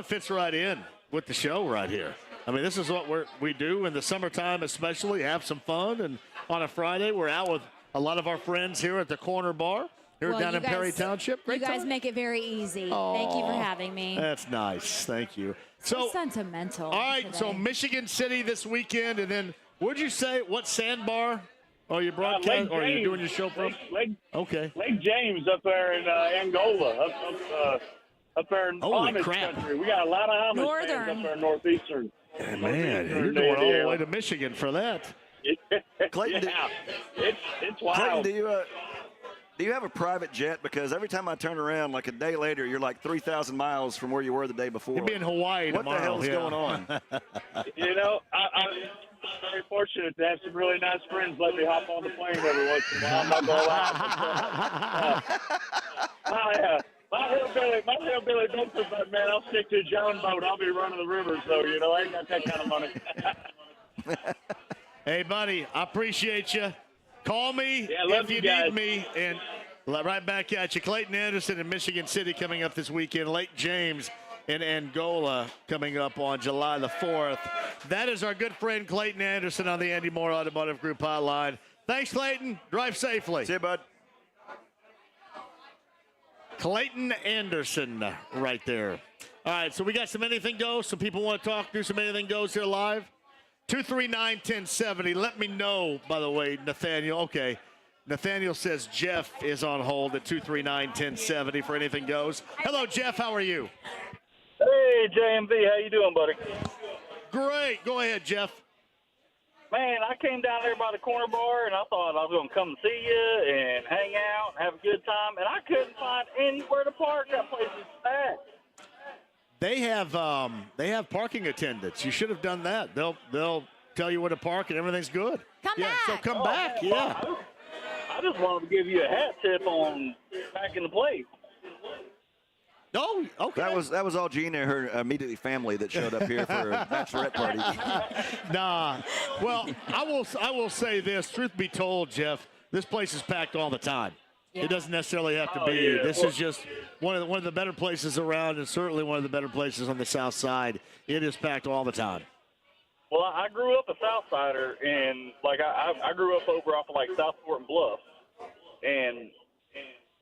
fits right in with the show right here. I mean, this is what we do in the summertime, especially have some fun. And on a Friday, we're out with a lot of our friends here at the Corner Bar here down in Perry Township. You guys make it very easy. Thank you for having me. That's nice. Thank you. So sentimental. All right. today. So Michigan City this weekend, and then what'd you say? What sandbar? Are you broadcasting? Or are you doing your show from? Okay. Lake James up there in Angola, up there in Amish country. We got a lot of Amish fans up there in northeastern. Yeah, man, you're going all the way to Michigan for that. Clayton, it's wild. Clayton, do you have a private jet? Because every time I turn around, like a day later, you're like 3,000 miles from where you were the day before. You'll be in Hawaii what tomorrow. What the hell's going on? I'm very fortunate to have some really nice friends let me hop on the plane every once in a while. I'm not going to lie. My hillbilly Bedford, but man, I'll stick to a John boat. I'll be running the river, so I ain't got that kind of money. Hey, buddy, I appreciate you. Call me if you guys. need me, and right back at you. Clayton Anderson in Michigan City coming up this weekend. Lake James in Angola coming up on July the 4th. That is our good friend Clayton Anderson on the Andy Moore Automotive Group hotline. Thanks, Clayton. Drive safely. See you, bud. Clayton Anderson right there. All right, so we got some Anything Goes. Some people want to talk, do some Anything Goes here live. 239-1070. Let me know, by the way, Nathaniel. Okay. Nathaniel says Jeff is on hold at 239-1070 for Anything Goes. Hello, Jeff. How are you? Hey, JMV. How you doing, buddy? Great. Go ahead, Jeff. Man, I came down there by the corner bar, and I thought I was going to come see you and hang out and have a good time, and I couldn't find anywhere to park. That place is packed. They have parking attendants. You should have done that. They'll tell you where to park, and everything's good. Come back. So come back. Man, Yeah. I just wanted to give you a hat tip on packing the place. Oh, okay. That was all Gina and her immediately family that showed up here for a bachelorette party. Nah. Well, I will say this. Truth be told, Jeff, this place is packed all the time. Yeah. It doesn't necessarily have to be. Yeah. This is just one of the better places around, and certainly one of the better places on the south side. It is packed all the time. Well, I grew up a Southsider, and I grew up over off of Southport and Bluff, and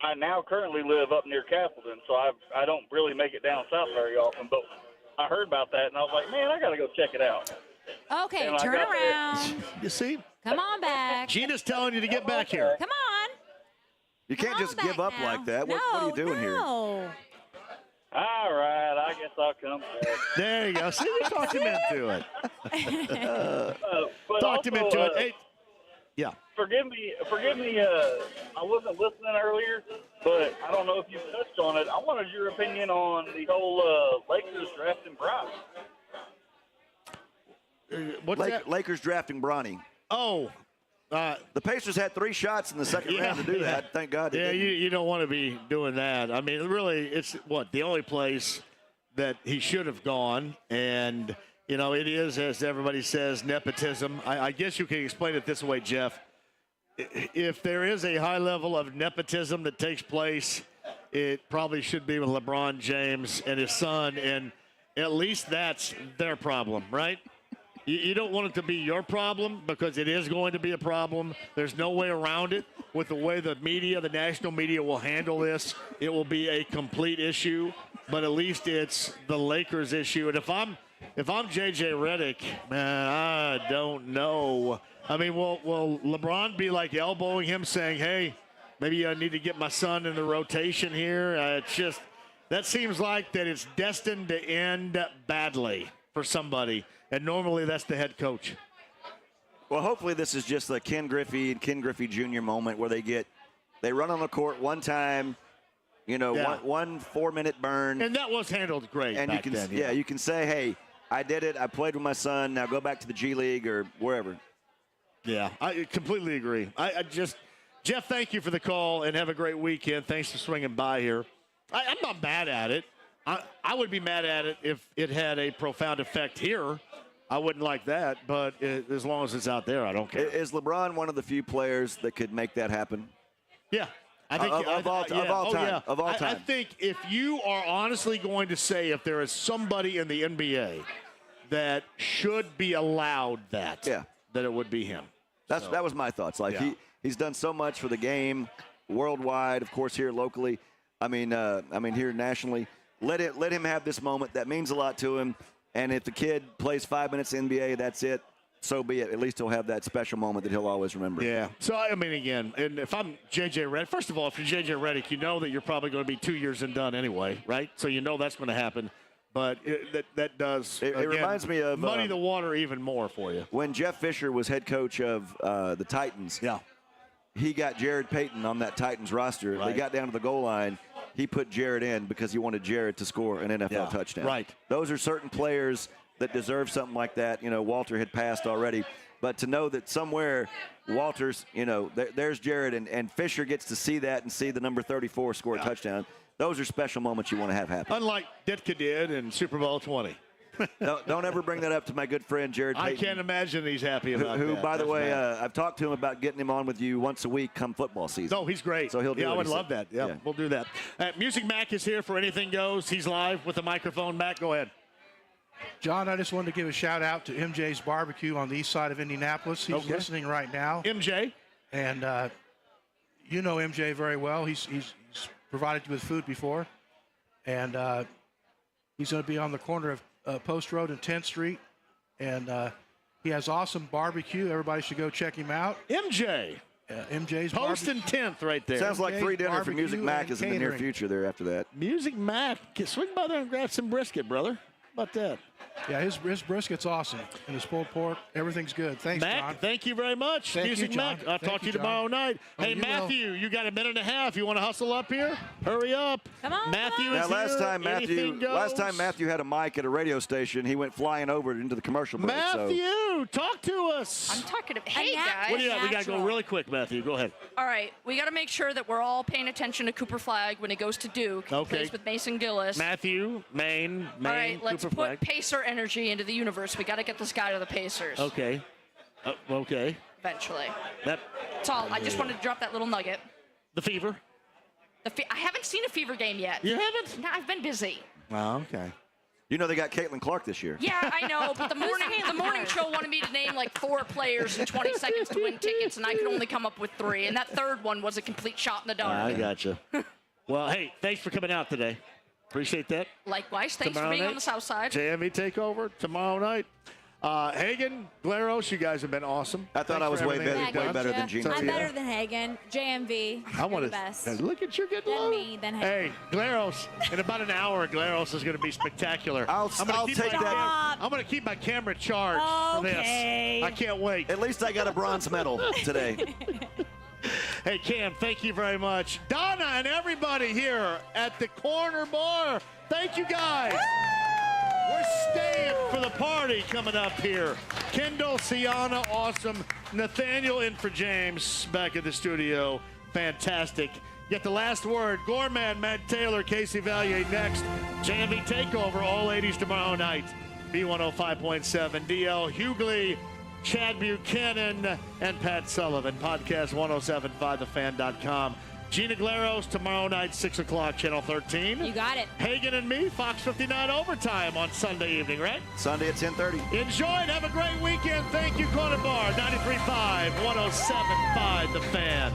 I now currently live up near Castleton, so I don't really make it down south very often. But I heard about that, and I was like, man, I got to go check it out. Okay, and turn around. You see? Come on back. Gina's telling you to get back here. Come on. You can't just give up now. like that. What are you doing here? All right, I guess I'll come back. There you go. See, we talked him into it. But Talked him into it. Hey, yeah. Forgive me. I wasn't listening earlier, but I don't know if you touched on it. I wanted your opinion on the whole Lakers drafting Bronny. Lakers drafting Bronny. Oh. The Pacers had 3 shots in the second round to do that. Thank God they didn't. You don't want to be doing that. I mean, really, it's the only place that he should have gone. And, it is, as everybody says, nepotism. I guess you can explain it this way, Jeff. If there is a high level of nepotism that takes place, it probably should be with LeBron James and his son. And at least that's their problem, right? You don't want it to be your problem because it is going to be a problem. There's no way around it. With the way the national media will handle this, it will be a complete issue. But at least it's the Lakers issue. And if I'm JJ Redick, man, I don't know. I mean, will LeBron be elbowing him, saying, "Hey, maybe I need to get my son in the rotation here"? That seems like that it's destined to end badly for somebody. And normally that's the head coach. Well, hopefully this is just a Ken Griffey and Ken Griffey Jr. moment where they run on the court one time, one 4-minute burn. And that was handled great and back then. Yeah, you can say, hey, I did it. I played with my son. Now go back to the G League or wherever. Yeah, I completely agree. Jeff, thank you for the call and have a great weekend. Thanks for swinging by here. I'm not mad at it. I would be mad at it if it had a profound effect here. I wouldn't like that, but as long as it's out there, I don't care. Is LeBron one of the few players that could make that happen? Yeah. I think of all time. I think if you are honestly going to say if there is somebody in the NBA that should be allowed that it would be him. That was my thoughts. He's done so much for the game worldwide, of course, here locally. I mean here nationally. Let him have this moment. That means a lot to him. And if the kid plays 5 minutes in the NBA, that's it. So be it. At least he'll have that special moment that he'll always remember. Yeah. So, I mean, again, and if I'm J.J. Redick, first of all, if you're J.J. Redick, you know that you're probably going to be 2 years and done anyway, right? So you know that's going to happen. But that does, it reminds me of muddy the water even more for you. When Jeff Fisher was head coach of the Titans, he got Jared Payton on that Titans roster. Right. They got down to the goal line. He put Jared in because he wanted Jared to score an NFL touchdown. Right. Those are certain players that deserve something like that. Walter had passed already. But to know that somewhere Walter's, there's Jared, and Fisher gets to see that and see the number 34 score a touchdown. Those are special moments you want to have happen. Unlike Ditka did in Super Bowl 20. Don't ever bring that up to my good friend Jared Payton. I can't imagine he's happy about who, that. by the way, I've talked to him about getting him on with you once a week come football season. No, he's great. So he'll do I would love that. Yeah, we'll do that. Music Mac is here for Anything Goes. He's live with the microphone. Mac, go ahead. John, I just wanted to give a shout-out to MJ's Barbecue on the east side of Indianapolis. He's listening right now. MJ? And you know MJ very well. He's provided you with food before. And He's going to be on the corner of Post Road and 10th Street. And he has awesome barbecue. Everybody should go check him out. MJ. MJ's Post and 10th right there. Sounds like free dinner for Music Mac is in the near catering. future there after that. Music Mac. Swing by there and grab some brisket, brother. How about that? Yeah, his brisket's awesome. And his pulled pork, everything's good. Thanks, Mac, John. thank you very much. Thank Music you, John. Mac. I'll Thank talk to you, you tomorrow John. night. Oh, Hey, you Matthew, you got a minute and a half. You want to hustle up here? Hurry up. Come on. Matthew Now, is last here. time Anything goes. Matthew had a mic at a radio station, he went flying over into the commercial break. Matthew, talk to us. I'm talking to. Hey, guys. What do you got? We got to go really quick, Matthew. Go ahead. All right, we got to make sure that we're all paying attention to Cooper Flag when he goes to Duke. He Okay. plays with Mason Gillis. Matthew, Maine, All right, let's Cooper put Flag. Pacer energy into the universe. We got to get this guy to the Pacers. Okay. Okay. Eventually. That. That's all. I just wanted to drop that little nugget. The Fever. I haven't seen a Fever game yet. You haven't? No, I've been busy. Oh, okay. You know they got Caitlin Clark this year. Yeah, I know, but the morning show wanted me to name like 4 players in 20 seconds to win tickets, and I could only come up with 3. And that third one was a complete shot in the dark. I gotcha. Well, hey, thanks for coming out today. Appreciate that. Likewise, thanks Tomorrow for being night, on the South Side. JMV takeover tomorrow night. Hagen, Glaros, you guys have been awesome. I thought I was way better than Gina. I'm better than Hagen. JMV. I want the to best. look at your good Then look. me, then Hagen. Hey, Glaros, in about an hour, Glaros is going to be spectacular. I'll take that. I'm going to keep my camera charged for this. I can't wait. At least I got a bronze medal today. Hey, Cam, thank you very much. Donna and everybody here at the Corner Bar, thank you guys. We're staying for the party coming up here. Kendall, Sienna, awesome. Nathaniel in for James back at the studio. Fantastic. Get the last word. Gorman, Matt Taylor, Casey Valier next. JMV Takeover, all ladies tomorrow night. B105.7. DL Hugley, Chad Buchanan, and Pat Sullivan. Podcast 1075thefan.com. Gina Glaros tomorrow night, 6 o'clock, Channel 13. You got it. Hagen and me, Fox 59 Overtime on Sunday evening, right? Sunday at 10:30. Enjoy and have a great weekend. Thank you, Corner Bar, 93.5, 107.5 The Fan.